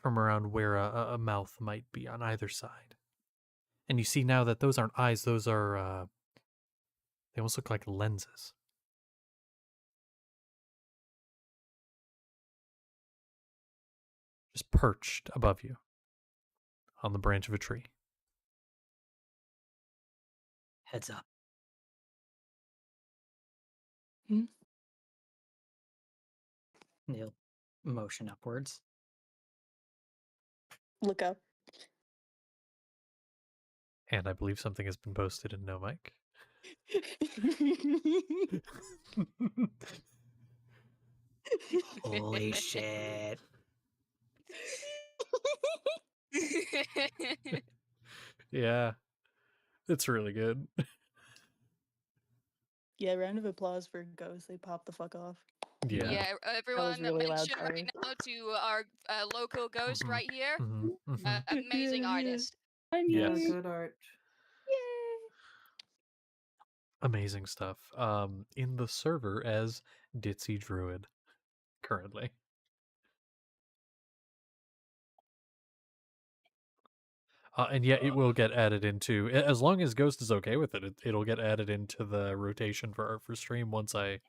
from around where a mouth might be on either side. And you see now that those aren't eyes; those are they almost look like lenses. Just perched above you on the branch of a tree. Heads up. He'll motion upwards. Look up. And I believe something has been posted in No Mic. Holy shit. Yeah, it's really good. Yeah, round of applause for Ghost. They pop the fuck off. Yeah. Yeah, everyone really loud, mention sorry. right now to our local ghost Mhm. right here. Mhm, mhm. Amazing Yeah. artist. Yes. Good art. Yay! Amazing stuff. In the server as Ditzy Druid currently. And yeah, it will get added into, as long as Ghost is okay with it, it'll get added into the rotation for Art for Stream once I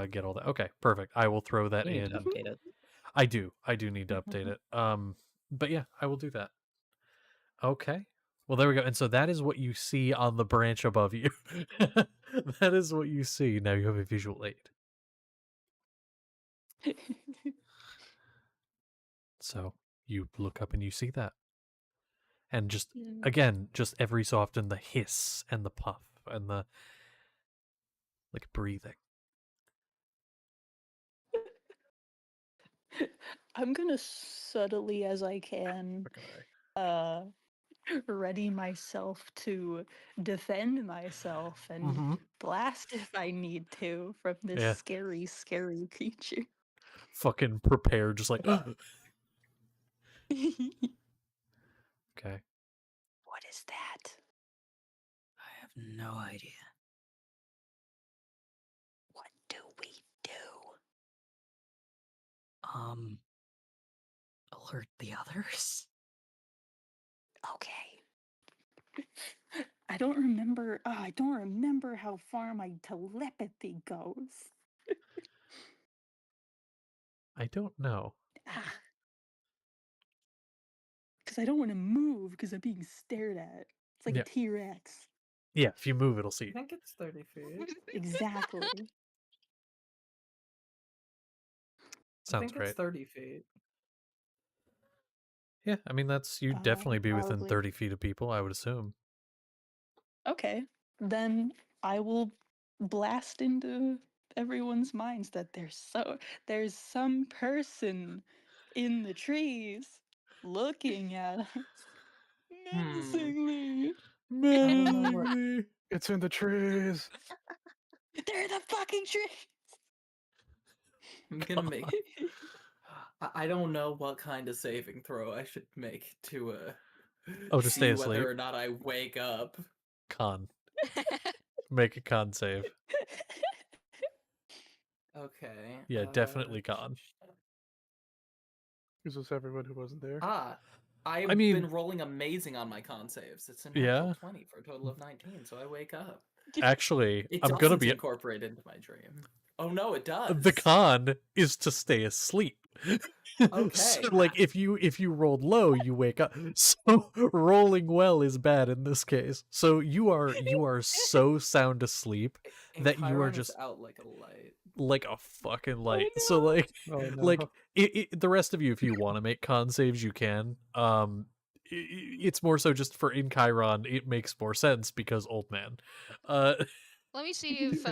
get all that. Okay, perfect. I will throw that You need in. to update it. I do need to update it. But yeah, I will do that. Okay. Well, there we go. And so that is what you see on the branch above you. That is what you see. Now you have a visual aid. So you look up and you see that. And just, again, just every so often the hiss and the puff and the, like, breathing. I'm gonna subtly as I can ready myself to defend myself and Mhm. blast if I need to from this Yeah. scary, scary creature. Fucking prepared, just like, okay. What is that? I have no idea. What do we do? Alert the others? Okay. I don't remember how far my telepathy goes. I don't know. Because I don't want to move because I'm being stared at. It's like Yeah. a T-Rex. Yeah, if you move, it'll see I you. think it's 30 feet. Exactly. I Sounds think great. it's 30 feet. Yeah, I mean, you'd definitely be within Probably. 30 feet of people, I would assume. Okay. Then I will blast into everyone's minds that there's some person in the trees looking at us menacingly. don't know what- Menacingly. It's in the trees. They're the fucking trees. I'm gonna make. I don't know what kind of saving throw I should make to Oh, to see stay whether asleep? or not I wake up. Con. Make a con save. Okay. Yeah, definitely con. Is this everyone who wasn't there? I've I mean- been rolling amazing on my con saves. It's a Yeah. natural 20 for a total of 19, so I wake up. Actually, It I'm doesn't gonna be. incorporate into my dream. Oh no, it does. The con is to stay asleep. Okay. So, like, if you rolled low, you wake up. So rolling well is bad in this case. So you are so sound asleep And that you are Chiron is just out like a light. like a fucking light. no. So like Oh no. like the rest of you, if you want to make con saves, you can. It's more so just for in Chiron, it makes more sense because old man. Let me see if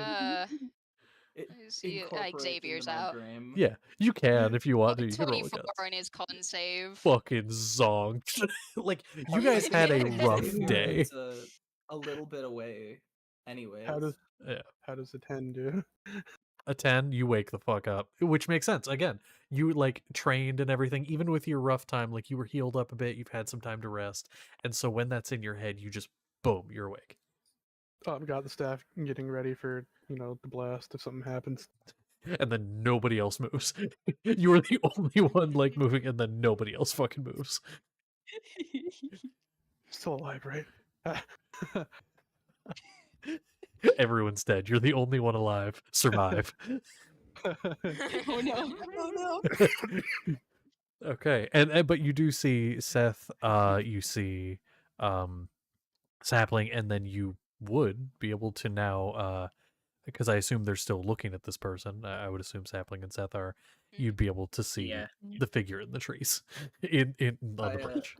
It incorporate Xavier's into my out. dream. Yeah, you can if you want to. You can roll 24 against. on his con save. Fucking zonked. Like, you How- guys had a rough Xavier day. is a little bit away, anyways. Yeah. How does a 10 do? A 10, you wake the fuck up, which makes sense. Again, you like trained and everything, even with your rough time, like you were healed up a bit, you've had some time to rest. And so when that's in your head, you just boom, you're awake. I've got the staff getting ready for, the blast if something happens. And then nobody else moves. You were the only one like moving, and then nobody else fucking moves. Still alive, right? Everyone's dead. You're the only one alive. Survive. Oh no! Oh no! Okay, and but you do see Seth. You see Sapling, and then you would be able to now. Because I assume they're still looking at this person. I would assume Sapling and Seth are. You'd be able to see Yeah. the figure in the trees, on the branch.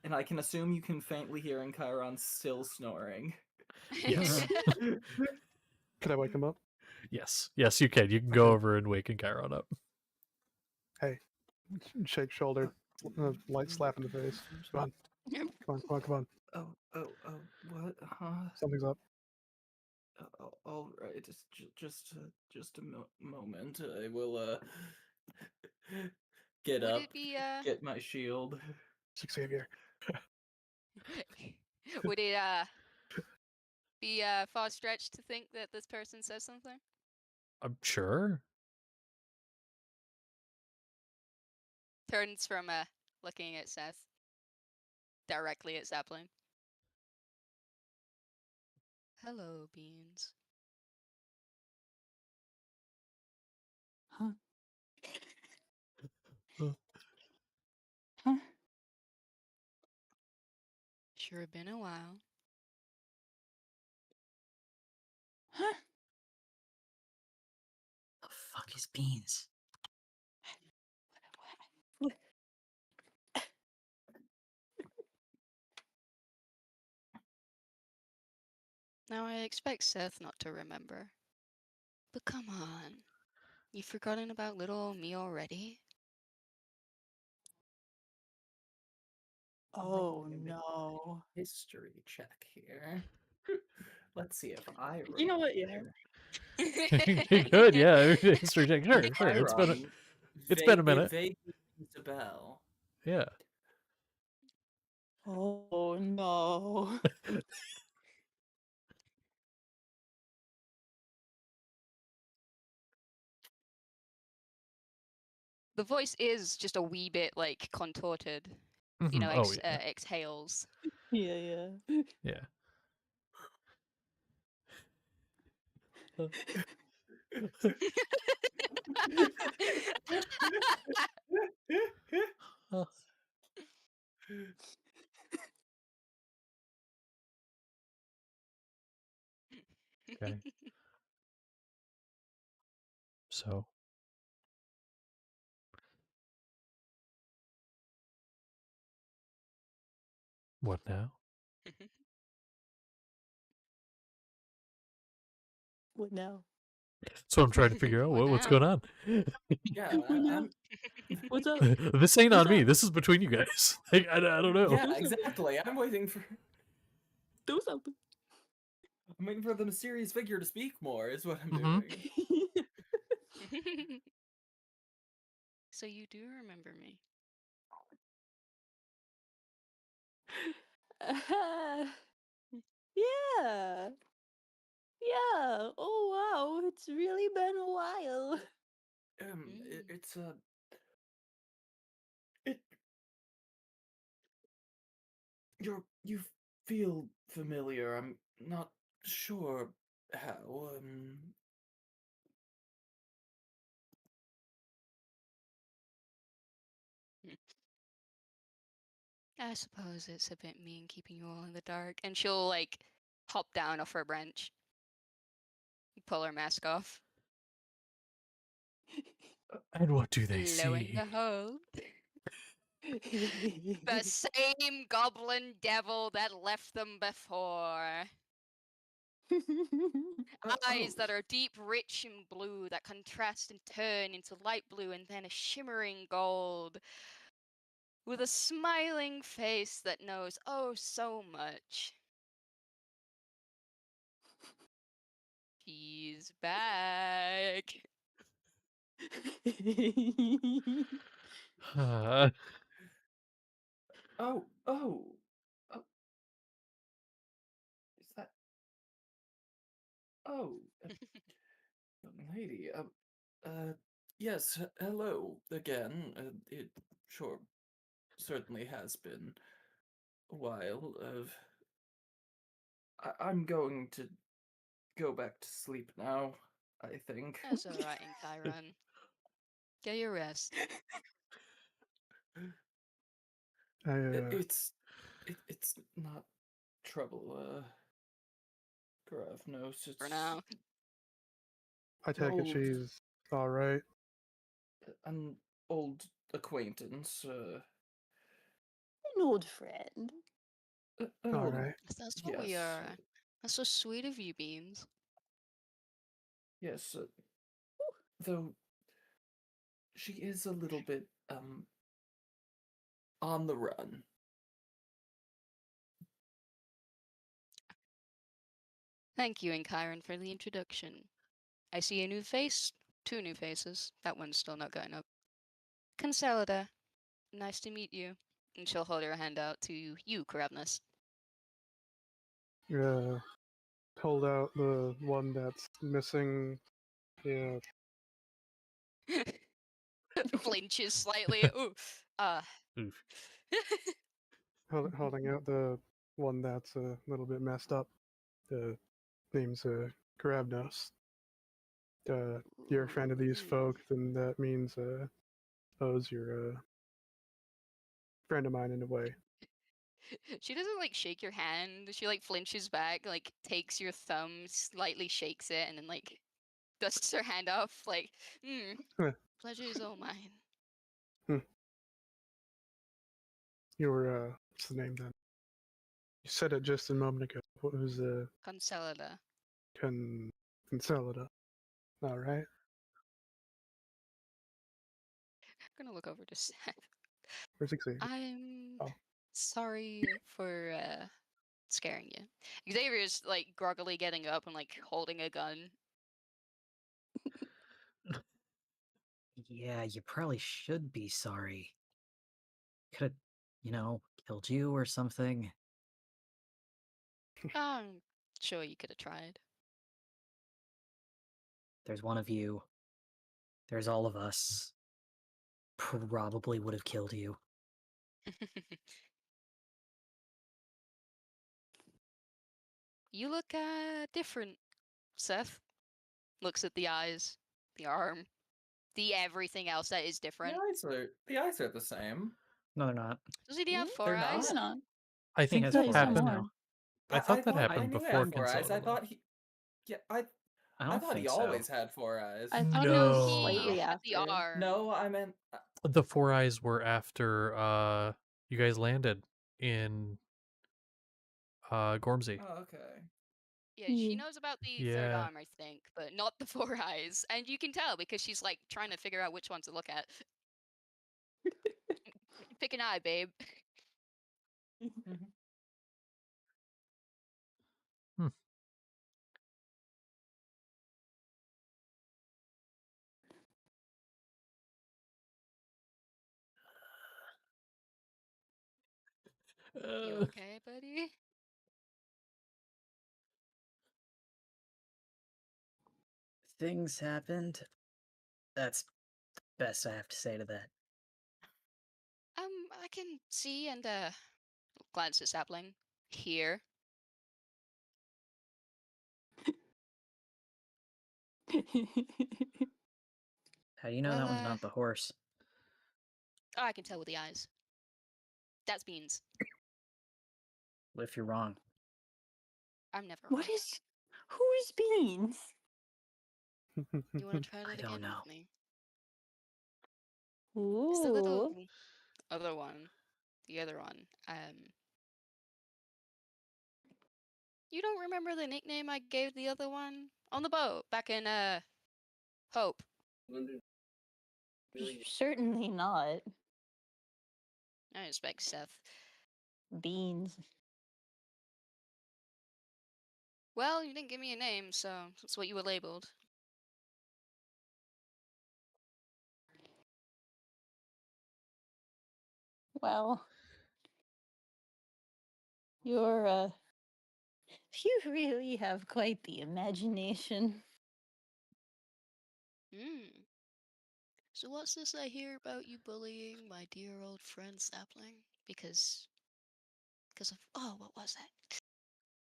And I can assume you can faintly hear Chiron still snoring. Yes. Could I wake him up? Yes, you can. You can go Okay. over and wake Chiron up. Hey, shake shoulder, light slap in the face. Come on. Oh, what? Huh? Something's up. All right, just a moment. I will get Would up, it be get my shield. Xavier. would it be far stretched to think that this person says something? I'm sure. Turns from looking at Seth directly at Sapling. Hello, Beans. Huh? Huh. Huh? Sure been a while. Huh? The fuck is Beans? Now I expect Seth not to remember. But come on. You've forgotten about little me already? Oh Maybe no! history check here. Let's see if I remember. You know what? Yeah. Good, yeah. History check. Sure. It's been Chiron, a minute. It vaguely rings a bell. Yeah. Oh no! The voice is just a wee bit like contorted. You know, Oh yeah. exhales. Yeah. Yeah. Huh. Okay. So. What now? What now? So I'm trying to figure out What what's now? going on. Yeah, What now? I'm. What's up? This ain't What's on me. up? This is between you guys. Like, I don't know. Yeah, exactly. I'm waiting for something. I'm waiting for the mysterious figure to speak more. Is what I'm Mhm. doing. So you do remember me? Yeah. Yeah. Oh wow, it's really been a while. It's it. You feel familiar. I'm not sure how. I suppose it's a bit mean keeping you all in the dark. And she'll like hop down off her branch. Pull her mask off. And what do they Lo and see? behold, the same goblin devil that left them before. Eyes that Oh, are deep, rich, and blue that contrast and turn into light blue and then a shimmering gold. With a smiling face that knows oh so much. She's back. Uh, oh, oh, oh, is that? Oh, young lady. Uh, yes. Hello again. It sure certainly has been a while. I'm going to go back to sleep now. I think. That's alright, in Chiron. Get your rest. I It's not trouble. Gravnos. For It's now. I an take it she's all right. an old acquaintance. An old friend. An All old right. That's what we yes, are. That's so sweet of you, Beans. yes. Though she is a little bit on the run. Thank you, Chiron, for the introduction. I see a new face. Two new faces. That one's still not going up. Consolida, nice to meet you. And she'll hold her hand out to you, Karabnus. Hold out the one that's missing. Yeah. Flinches slightly. Ooh. oof. Holding out the one that's a little bit messed up. The name's Karabnos. You're a friend of these Ooh. folk, then that means suppose you're a friend of mine in a way. She doesn't like shake your hand. She like flinches back, like takes your thumb, slightly shakes it, and then like dusts her hand off. Like, Huh. pleasure is all mine. You're what's the name then? You said it just a moment ago. What was Consolida. Consolida? All right. I'm gonna look over to Seth. Where's Xavier? I'm Oh, sorry for scaring you. Xavier's like groggily getting up and like holding a gun. Yeah, you probably should be sorry. Could have, killed you or something. I'm sure you could have tried. There's one of you. There's all of us. Probably would have killed you. You look different, Seth. Looks at the eyes, the arm, the everything else that is different. The eyes are the same. No, they're not. Doesn't he have Mm, four They're eyes? They're not. not. I He think has No, that he's four got eyes happened. more. now. I thought that I happened knew he had before 4 eyes. I Consolidate. thought he. Yeah, I I don't thought he think so. always had 4 eyes. I thought No, he No. slightly had the after. arm. No, I meant. The four eyes were after you guys landed in Gormsey. Oh, okay. Yeah, she Yeah. knows about the third Yeah. arm, I think, but not the four eyes. And you can tell because she's like trying to figure out which one to look at. Pick an eye, babe. Mhm. Hmm. You Uh, okay, buddy? Things happened. That's the best I have to say to that. I can see and glance at Sapling. Here. How do you know Well, that one's not the horse? oh, I can tell with the eyes. That's Beans. What if you're wrong? I'm never wrong. What is? Who is Beans? You want to try I that don't again know. with me? It's the little Ooh. other one. The other one. You don't remember the nickname I gave the other one? On the boat, back in, Hope. Certainly not. I expect Seth. Beans. Well, you didn't give me a name, so that's what you were labeled. Well, you're, you really have quite the imagination. Hmm. So what's this I hear about you bullying my dear old friend Sapling? Because of, oh, what was that?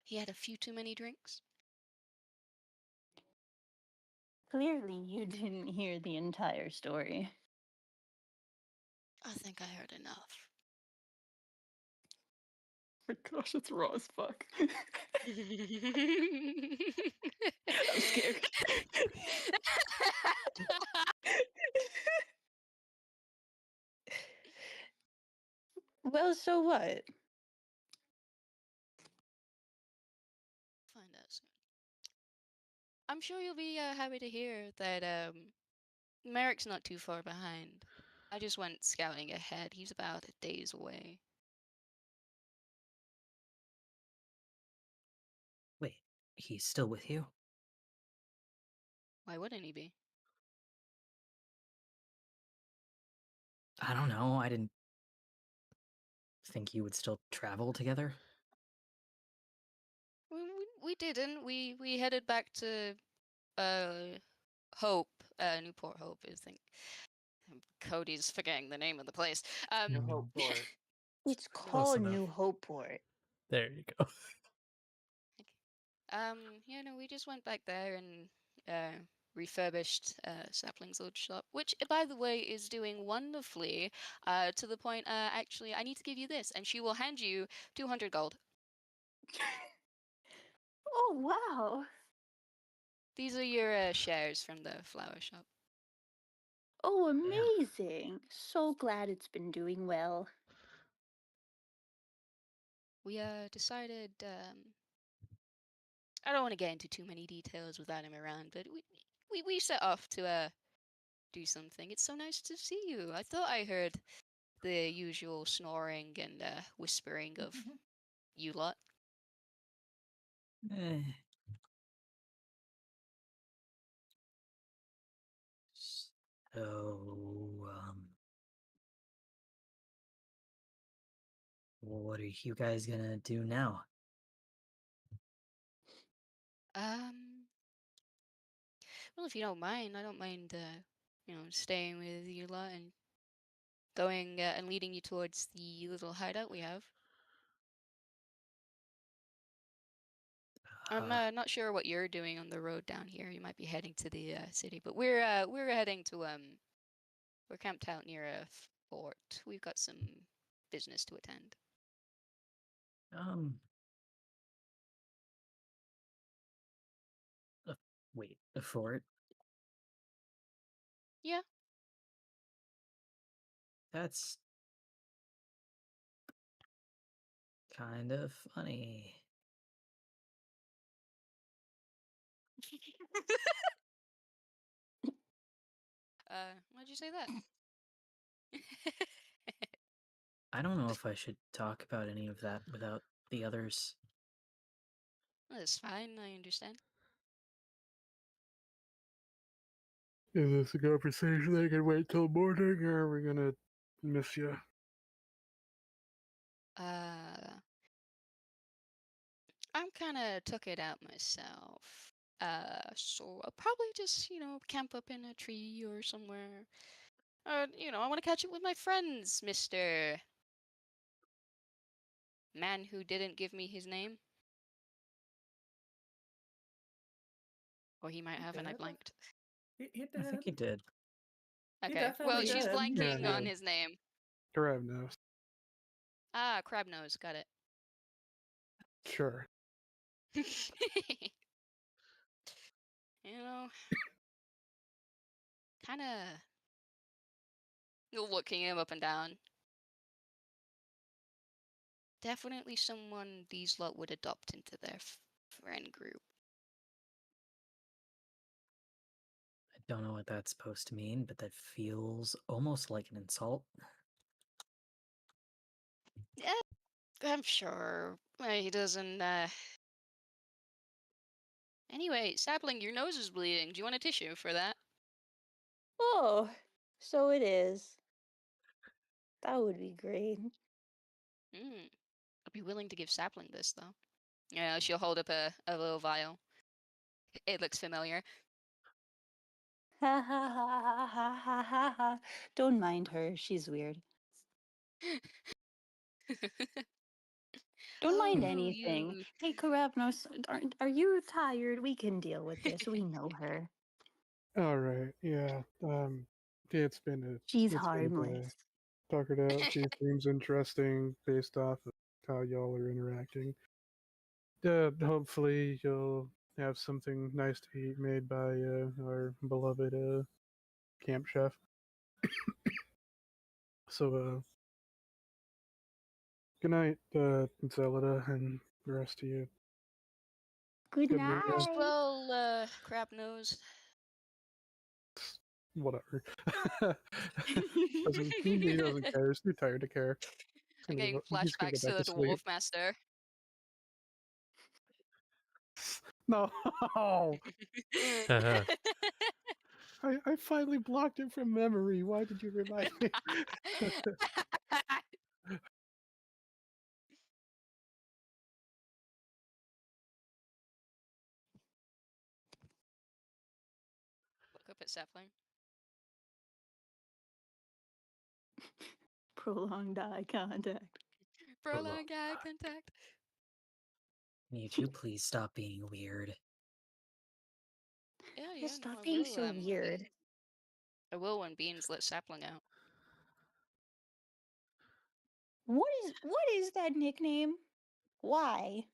He had a few too many drinks? Clearly, you didn't hear the entire story. I think I heard enough. Gosh, it's raw as fuck. I'm scared. Well, so what? Find out soon. I'm sure you'll be happy to hear that Merrick's not too far behind. I just went scouting ahead. He's about a day's away. Wait, he's still with you? Why wouldn't he be? I don't know. I didn't think you would still travel together. We didn't. We headed back to Hope, Newport Hope, I think. Cody's forgetting the name of the place. New Hope Port. It's Close called enough. New Hopeport. There you go. Yeah, no, we just went back there and refurbished Sapling's old shop, which, by the way, is doing wonderfully. To the point, actually, I need to give you this, and she will hand you 200 gold. Oh, wow. These are your shares from the flower shop. Oh, amazing. So glad it's been doing well. We decided. I don't want to get into too many details without him around, but we set off to do something. It's so nice to see you. I thought I heard the usual snoring and whispering of you lot. Eh. So, what are you guys gonna do now? Well, if you don't mind, I don't mind, staying with you lot and going and leading you towards the little hideout we have. I'm not sure what you're doing on the road down here. You might be heading to the city, but we're heading to we're camped out near a fort. We've got some business to attend. Um, wait, a fort? Yeah. That's kind of funny. Why'd you say that? I don't know if I should talk about any of that without the others. That's fine. I understand. Is this a conversation that can wait till morning, or are we gonna miss you? I'm kind of took it out myself. So I'll probably just, camp up in a tree or somewhere. I want to catch up with my friends, Mr. Man who didn't give me his name. Or he might have, and I did. blanked. He I think he did. did. He Okay, well, definitely she's did. blanking Yeah, on yeah. his name. Grab nose. Ah, crab nose, got it. Sure. You know, kind of looking him up and down. Definitely someone these lot would adopt into their friend group. I don't know what that's supposed to mean, but that feels almost like an insult. Yeah, I'm sure. He doesn't. Anyway, Sapling, your nose is bleeding. Do you want a tissue for that? Oh, so it is. That would be great. I'd be willing to give Sapling this, though. Yeah, she'll hold up a little vial. It looks familiar. Ha ha ha ha ha ha ha ha. Don't mind her. She's weird. Don't mind Oh, anything. you. Hey, Karabnos, are you tired? We can deal with this. We know her. All right, yeah. It's been She's it's been a day. harmless. Talk it out. She seems interesting based off of how y'all are interacting. Hopefully you'll have something nice to eat made by our beloved camp chef. So, good night, Zelda, and the rest of you. Good Good night, guys. night. Well, crap nose. Whatever. He doesn't care. He's too tired to care. I'm getting He's gonna go flashbacks to back to the sleep. Dwarf Master. No, I finally blocked it from memory. Why did you remind me? Look up at Sapling. Prolonged eye contact. Prolonged eye contact. Can you two please stop being weird? Yeah, Just no, stop I being will. so weird. I will when Beans let Sapling out. What is that nickname? Why?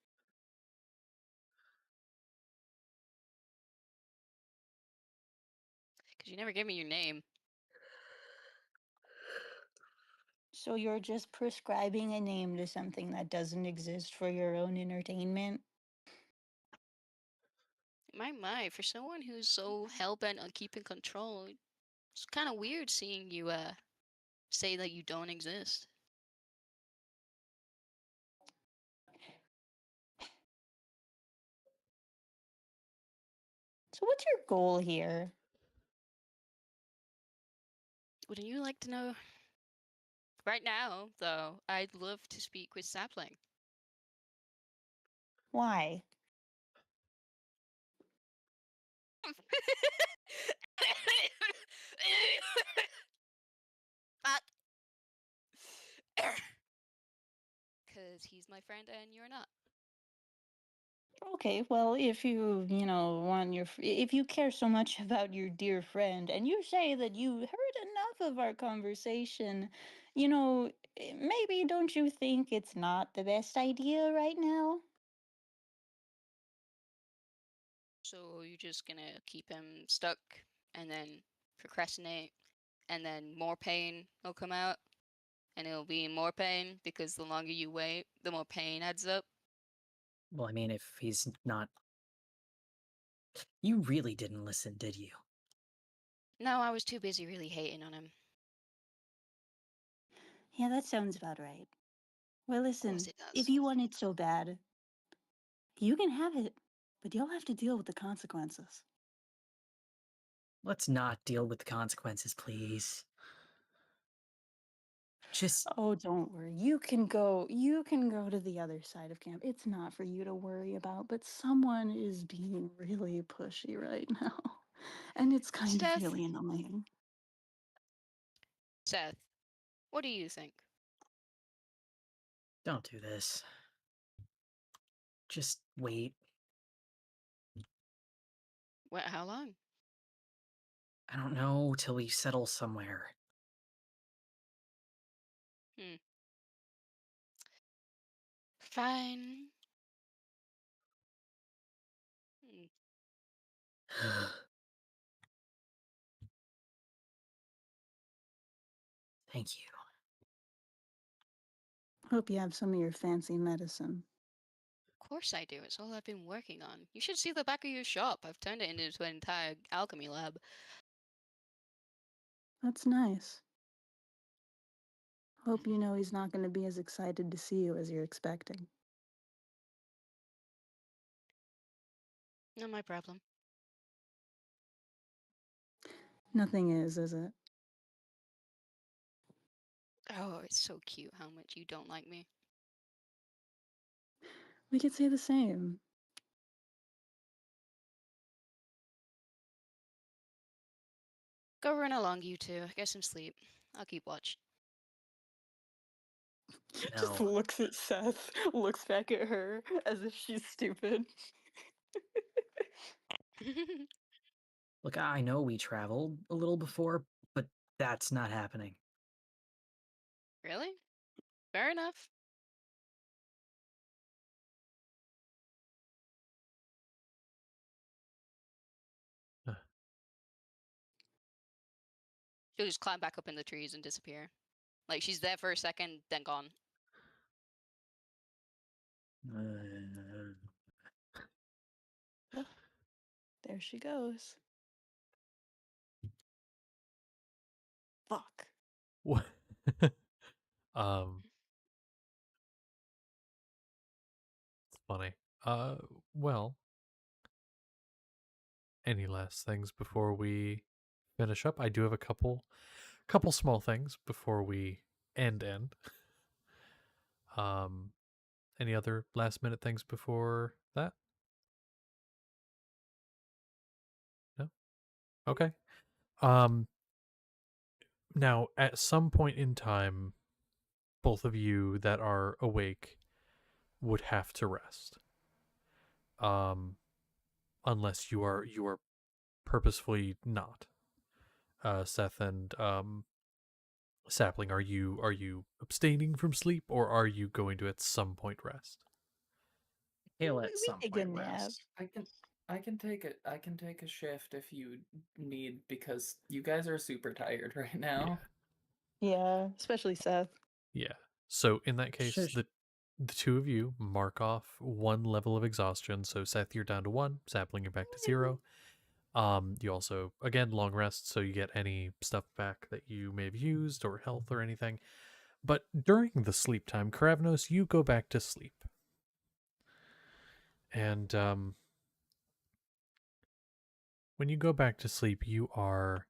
Because you never gave me your name. So you're just prescribing a name to something that doesn't exist for your own entertainment? My, for someone who's so hell-bent on keeping control, it's kind of weird seeing you, say that you don't exist. So what's your goal here? Wouldn't you like to know? Right now, though, I'd love to speak with Sapling. Why? Fuck. Because he's my friend and you're not. Okay, well, if if you care so much about your dear friend and you say that you heard enough of our conversation, maybe don't you think it's not the best idea right now? So you're just gonna keep him stuck and then procrastinate, and then more pain will come out, and it'll be more pain because the longer you wait, the more pain adds up. Well, I mean, if he's not. You really didn't listen, did you? No, I was too busy really hating on him. Yeah, that sounds about right. Well, Of listen, course it if does. you want it so bad, you can have it, but you'll have to deal with the consequences. Let's not deal with the consequences, please. Just. Oh, don't worry. You can go to the other side of camp. It's not for you to worry about, but someone is being really pushy right now. And it's kind of Seth, really annoying. Seth, what do you think? Don't do this. Just wait. What? How long? I don't know till we settle somewhere. Fine. Hmm. Thank you. Hope you have some of your fancy medicine. Of course I do. It's all I've been working on. You should see the back of your shop. I've turned it into an entire alchemy lab. That's nice. Hope you know he's not going to be as excited to see you as you're expecting. Not my problem. Nothing is it? Oh, it's so cute how much you don't like me. We could say the same. Go run along, you two. Get some sleep. I'll keep watch. Just No. looks at Seth, looks back at her as if she's stupid. Look, I know we traveled a little before, but that's not happening. Really? Fair enough. She'll just climb back up in the trees and disappear. Like, she's there for a second, then gone. There she goes. Fuck. What? um, it's funny. Well, any last things before we finish up? I do have a couple small things before we end. Any other last minute things before that? No? Okay. Um, now at some point in time, both of you that are awake would have to rest. Unless you are purposefully not. Seth and Sapling, are you abstaining from sleep, or are you going to at some point rest? He'll We at some take point a nap. rest. I can take a shift if you need, because you guys are super tired right now. Yeah, especially Seth. Yeah. So in that case, Shush. the two of you mark off one level of exhaustion. So Seth, you're down to 1. Sapling, you're back to 0. You also, again, long rest, so you get any stuff back that you may have used, or health or anything. But during the sleep time, Karavnos, you go back to sleep. And when you go back to sleep, you are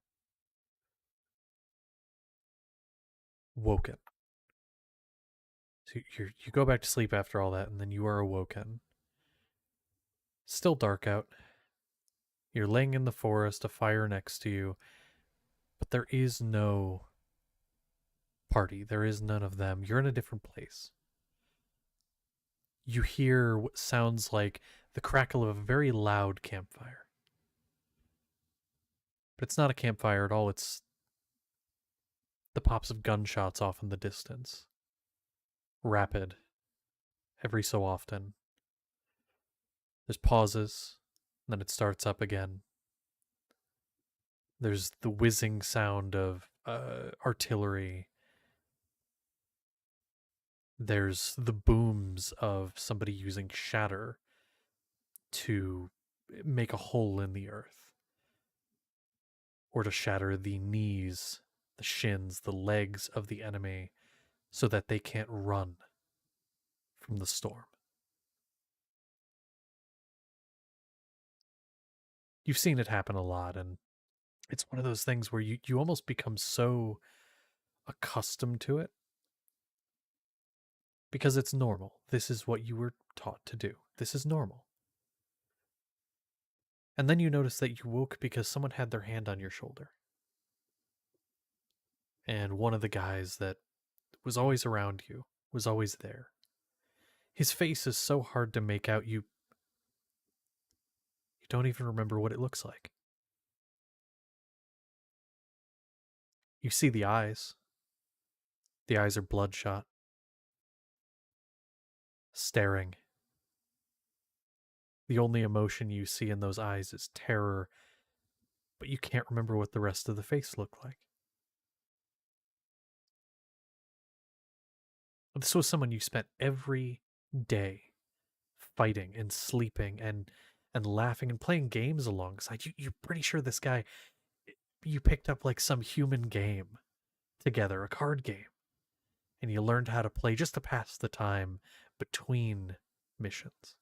woken. So you go back to sleep after all that, and then you are awoken. Still dark out. You're laying in the forest, a fire next to you, but there is no party. There is none of them. You're in a different place. You hear what sounds like the crackle of a very loud campfire. But it's not a campfire at all. It's the pops of gunshots off in the distance. Rapid. Every so often. There's pauses, then it starts up again. There's the whizzing sound of artillery. There's the booms of somebody using shatter to make a hole in the earth, or to shatter the knees, the shins, the legs of the enemy so that they can't run from the storm. You've seen it happen a lot, and it's one of those things where you almost become so accustomed to it because it's normal. This is what you were taught to do. This is normal. And then you notice that you woke because someone had their hand on your shoulder. And one of the guys that was always around you was always there. His face is so hard to make out, you don't even remember what it looks like. You see the eyes. The eyes are bloodshot, staring. The only emotion you see in those eyes is terror, but you can't remember what the rest of the face looked like. This was someone you spent every day fighting and sleeping and laughing and playing games alongside. You're pretty sure this guy, you picked up like some human game together, a card game, and you learned how to play just to pass the time between missions.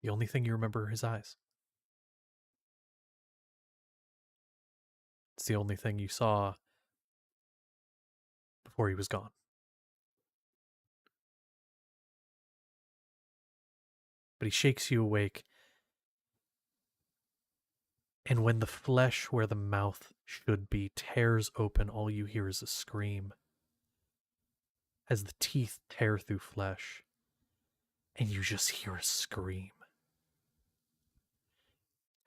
The only thing you remember are his eyes. It's the only thing you saw before he was gone. But he shakes you awake, and when the flesh where the mouth should be tears open, all you hear is a scream as the teeth tear through flesh, and you just hear a scream.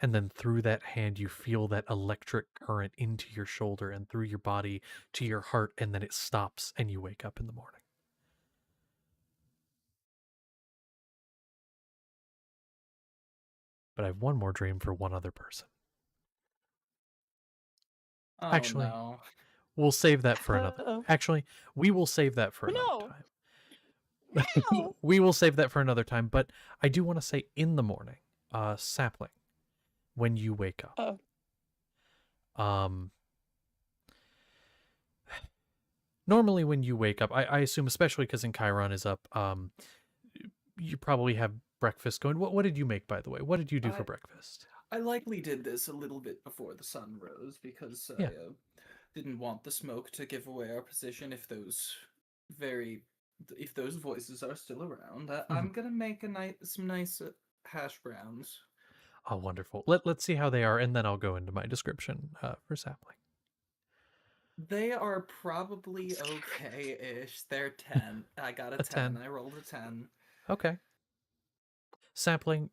And then through that hand, you feel that electric current into your shoulder and through your body to your heart, and then it stops, and you wake up in the morning. But I have one more dream for one other person. Oh, Actually, no. we'll save that for another. Uh-oh. Actually, we will save that for another No. time. No. We will save that for another time. But I do want to say, in the morning, sapling, when you wake up, normally when you wake up, I assume, especially because in Chiron is up, you probably have breakfast going. What did you make, by the way? What did you do for breakfast? I likely did this a little bit before the sun rose because Yeah. I didn't want the smoke to give away our position if those voices are still around. I'm gonna make some nice hash browns. Oh, wonderful. Let's see how they are, and then I'll go into my description for sapling. They are probably okay-ish. They're 10. I got a 10. I rolled a 10. Okay. Sapling,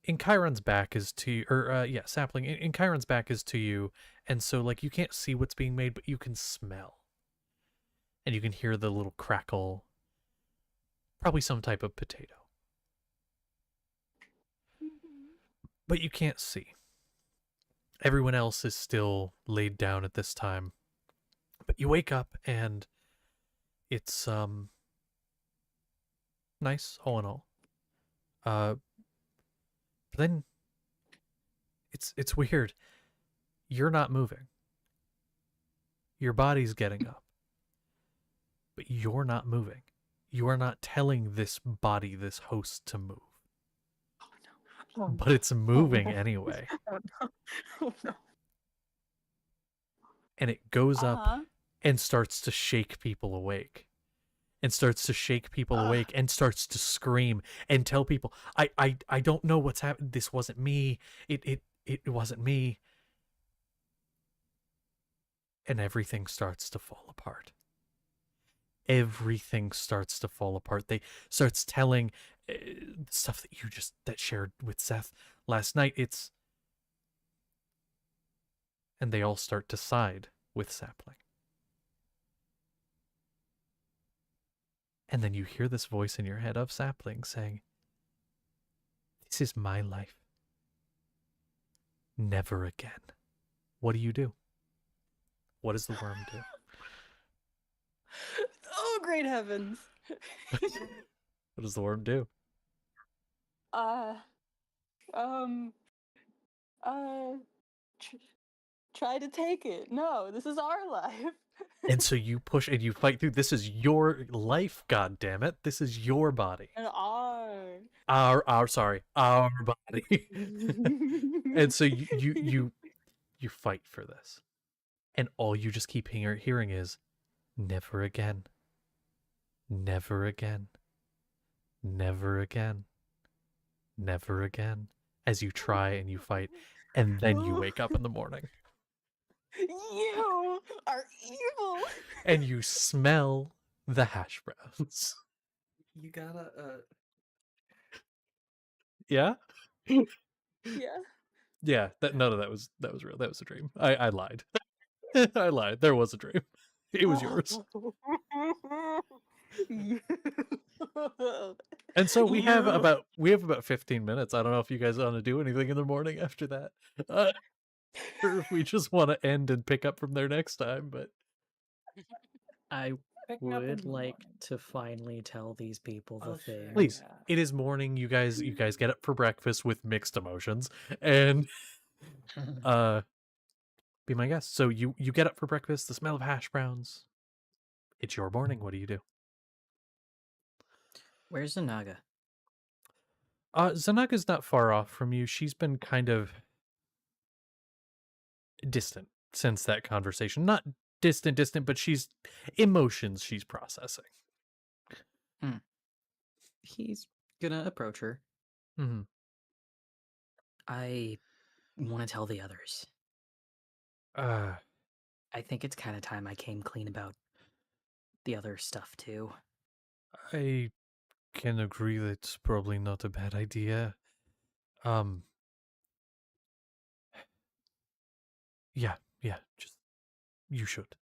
in Chiron's back is to you, or sapling, in Chiron's back is to you, and so like you can't see what's being made, but you can smell. And you can hear the little crackle. Probably some type of potato. But you can't see. Everyone else is still laid down at this time. But you wake up and it's nice all in all. But then it's weird. You're not moving. Your body's getting up. But you're not moving. You are not telling this body, this host, to move. Oh, no. But it's moving anyway. Oh, no. Oh, no. And it goes up and starts to shake people awake. And starts to shake people awake and starts to scream and tell people, I don't know what's happened. This wasn't me. It wasn't me. And everything starts to fall apart. Everything starts to fall apart. They starts telling stuff that you that shared with Seth last night. And they all start to side with Sapling. And then you hear this voice in your head of Sapling saying, "This is my life. Never again." What do you do? What does the worm do? Oh, great heavens. What does the worm do? Try to take it. No, this is our life. And so you push and you fight through. This is your life, God damn it! This is your body. And our body. And so you fight for this, and all you just keep hearing is, "Never again. Never again. Never again. Never again." As you try and you fight, and then you wake up in the morning. You are evil. And you smell the hash browns. You gotta Yeah? Yeah. Yeah, none of that was real. That was a dream. I lied. I lied. There was a dream. It was yours. And so we have about 15 minutes. I don't know if you guys want to do anything in the morning after that. Or if we just want to end and pick up from there next time, but I Pick me up in would the like morning. to finally tell these people the Oh, sure, thing. Please. yeah. It is morning. You guys get up for breakfast with mixed emotions. And be my guest. So you get up for breakfast, the smell of hash browns. It's your morning. What do you do? Where's Zanaga? Zanaga's not far off from you. She's been kind of distant since that conversation. Not distant, but she's emotions she's processing. He's gonna approach her. Mm-hmm. I want to tell the others. I think it's kind of time I came clean about the other stuff too. I can agree that it's probably not a bad idea. Yeah, just you should.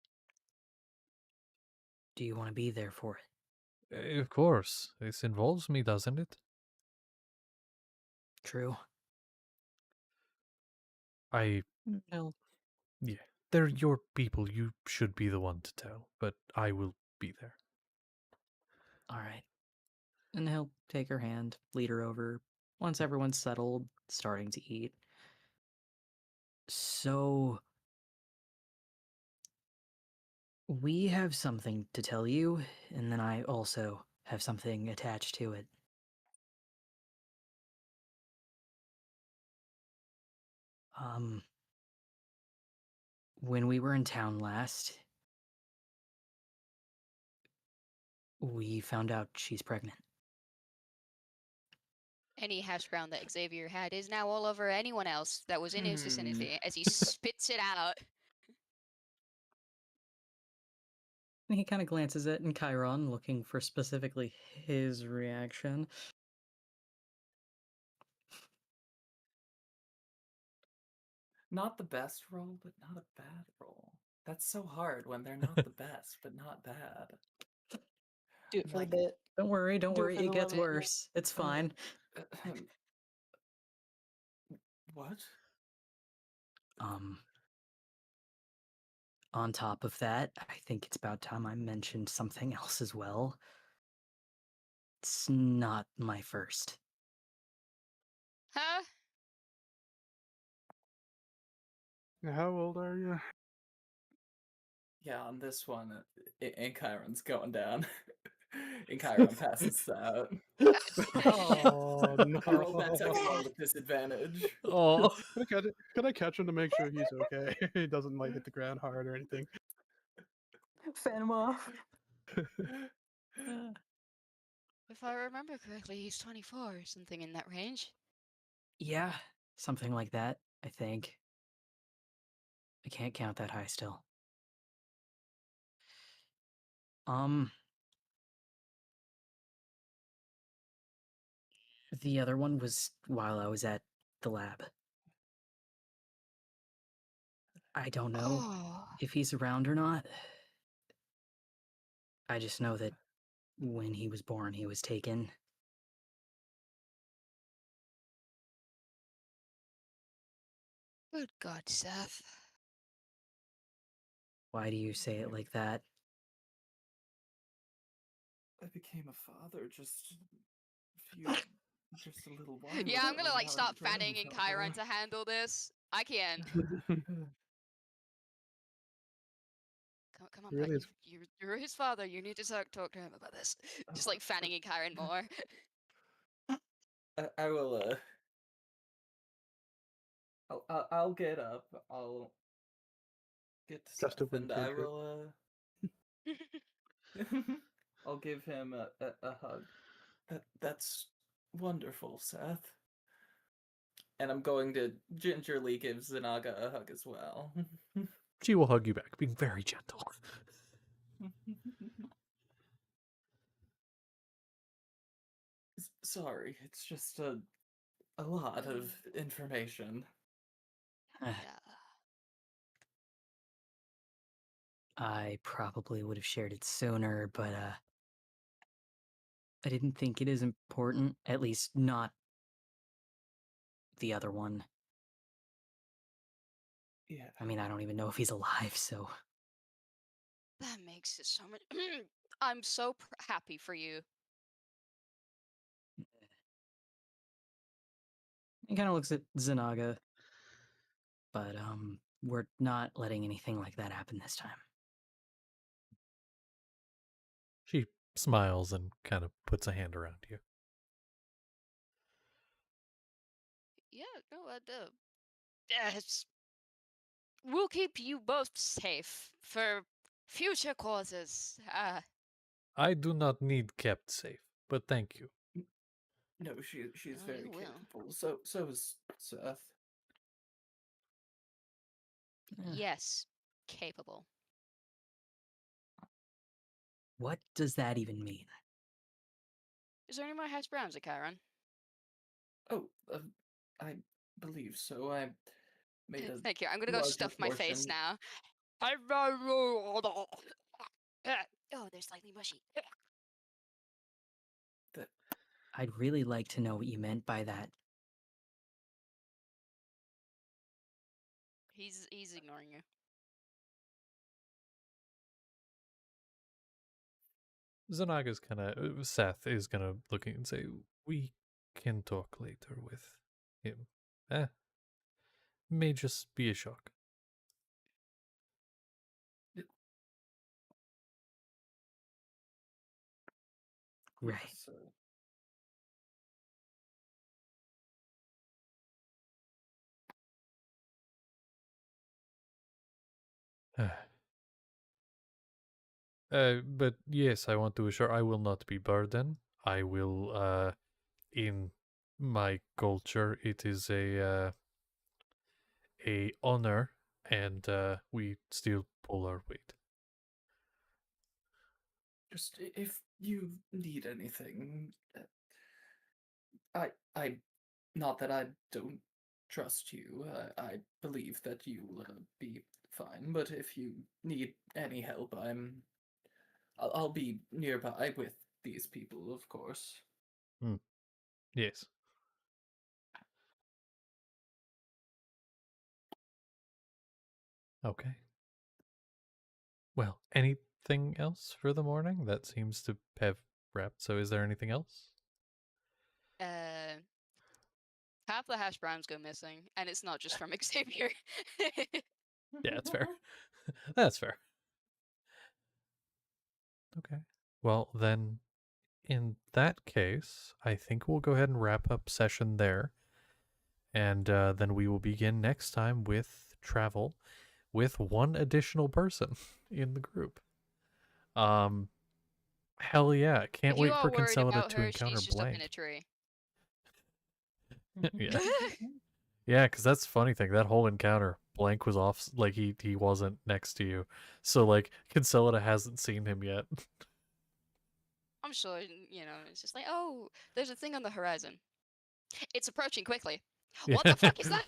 Do you want to be there for it? Of course. This involves me, doesn't it? True. No. Yeah. They're your people. You should be the one to tell, but I will be there. All right. And he'll take her hand, lead her over, once everyone's settled, starting to eat. So, we have something to tell you, and then I also have something attached to it. When we were in town last, we found out she's pregnant. Any hash brown that Xavier had is now all over anyone else that was in his vicinity as he spits it out. And he kind of glances at Chiron, looking for specifically his reaction. Not the best roll, but not a bad roll. That's so hard when they're not the best, but not bad. Do it for Like, the bit. Don't worry, do it for it the gets love of it. worse. It's fine. What? On top of that, I think it's about time I mentioned something else as well. It's not my first. Huh? How old are you? Yeah, on this one, Chiron's going down. Chiron passes out. Oh no! I rolled that second one with disadvantage. Oh. Could I catch him to make sure he's okay? He doesn't like hit the ground hard or anything. Fan him off. If I remember correctly, he's 24 or something in that range. Yeah, something like that, I think. I can't count that high still. The other one was while I was at the lab. I don't know Oh. if he's around or not. I just know that when he was born, he was taken. Good God, Seth. Why do you say it like that? I became a father just a little while Yeah, I'm ago gonna like without stop any fanning in grandfather. Chiron to handle this. I can't. Come on, Really Pat. is- You're his father. You need to talk to him about this. Just like fanning in Chiron more. I will. I'll get up. I'll get to Just a Seth, wind and I cantrip. will. I'll give him a hug. That's wonderful, Seth. And I'm going to gingerly give Zanaga a hug as well. She will hug you back, being very gentle. Sorry, it's just a lot of information. Yeah. I probably would have shared it sooner, but I didn't think it is important, at least not the other one. Yeah. I mean, I don't even know if he's alive, so... That makes it so much. I'm so happy for you. He kind of looks at Zanaga, but we're not letting anything like that happen this time. She smiles and kind of puts a hand around you. Yeah, no, yes. We'll keep you both safe for future causes. I do not need kept safe, but thank you. No, she's Oh, very you will. capable. So is Seth. Yes, capable. What does that even mean? Is there any more hash browns at Chiron? Oh, I believe so. I made a Thank you. I'm gonna go larger stuff my face portion. now. Oh, they're slightly mushy. I'd really like to know what you meant by that. He's ignoring you. Zanaga's kind of Seth is gonna look and say, "We can talk later with him. May just be a shock." Right. Yes, But yes, I want to assure I will not be burden. I will, in my culture, it is a honor, and we still pull our weight. just if you need anything, I, not that I don't trust you. I believe that you'll be fine. But if you need any help, I'll be nearby with these people, of course. Yes. Okay. Well, anything else for the morning? That seems to have wrapped. So, is there anything else? Half the hash browns go missing, and it's not just from Xavier. Yeah, that's fair. That's fair. Okay. Well, then, in that case, I think we'll go ahead and wrap up session there. And then we will begin next time with travel with one additional person in the group. Hell yeah. Can't If you wait for are worried Concelida about to her, encounter she's just up in Blank. a tree. Yeah. Yeah, because that's the funny thing. That whole encounter, Blank was off, like he wasn't next to you. So like Concelida hasn't seen him yet. I'm sure, it's just like, oh, there's a thing on the horizon. It's approaching quickly. Yeah. What the fuck is that?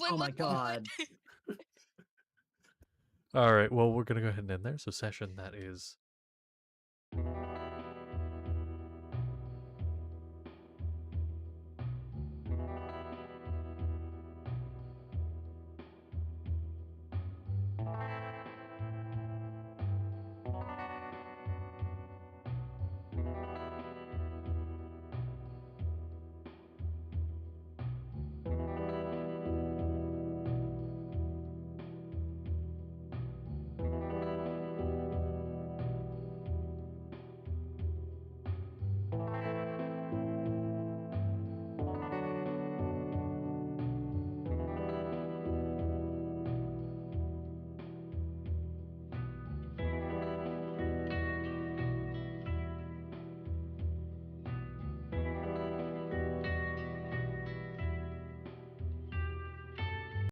Oh my Flint. god. All right, well, we're going to go ahead and end there. So session that is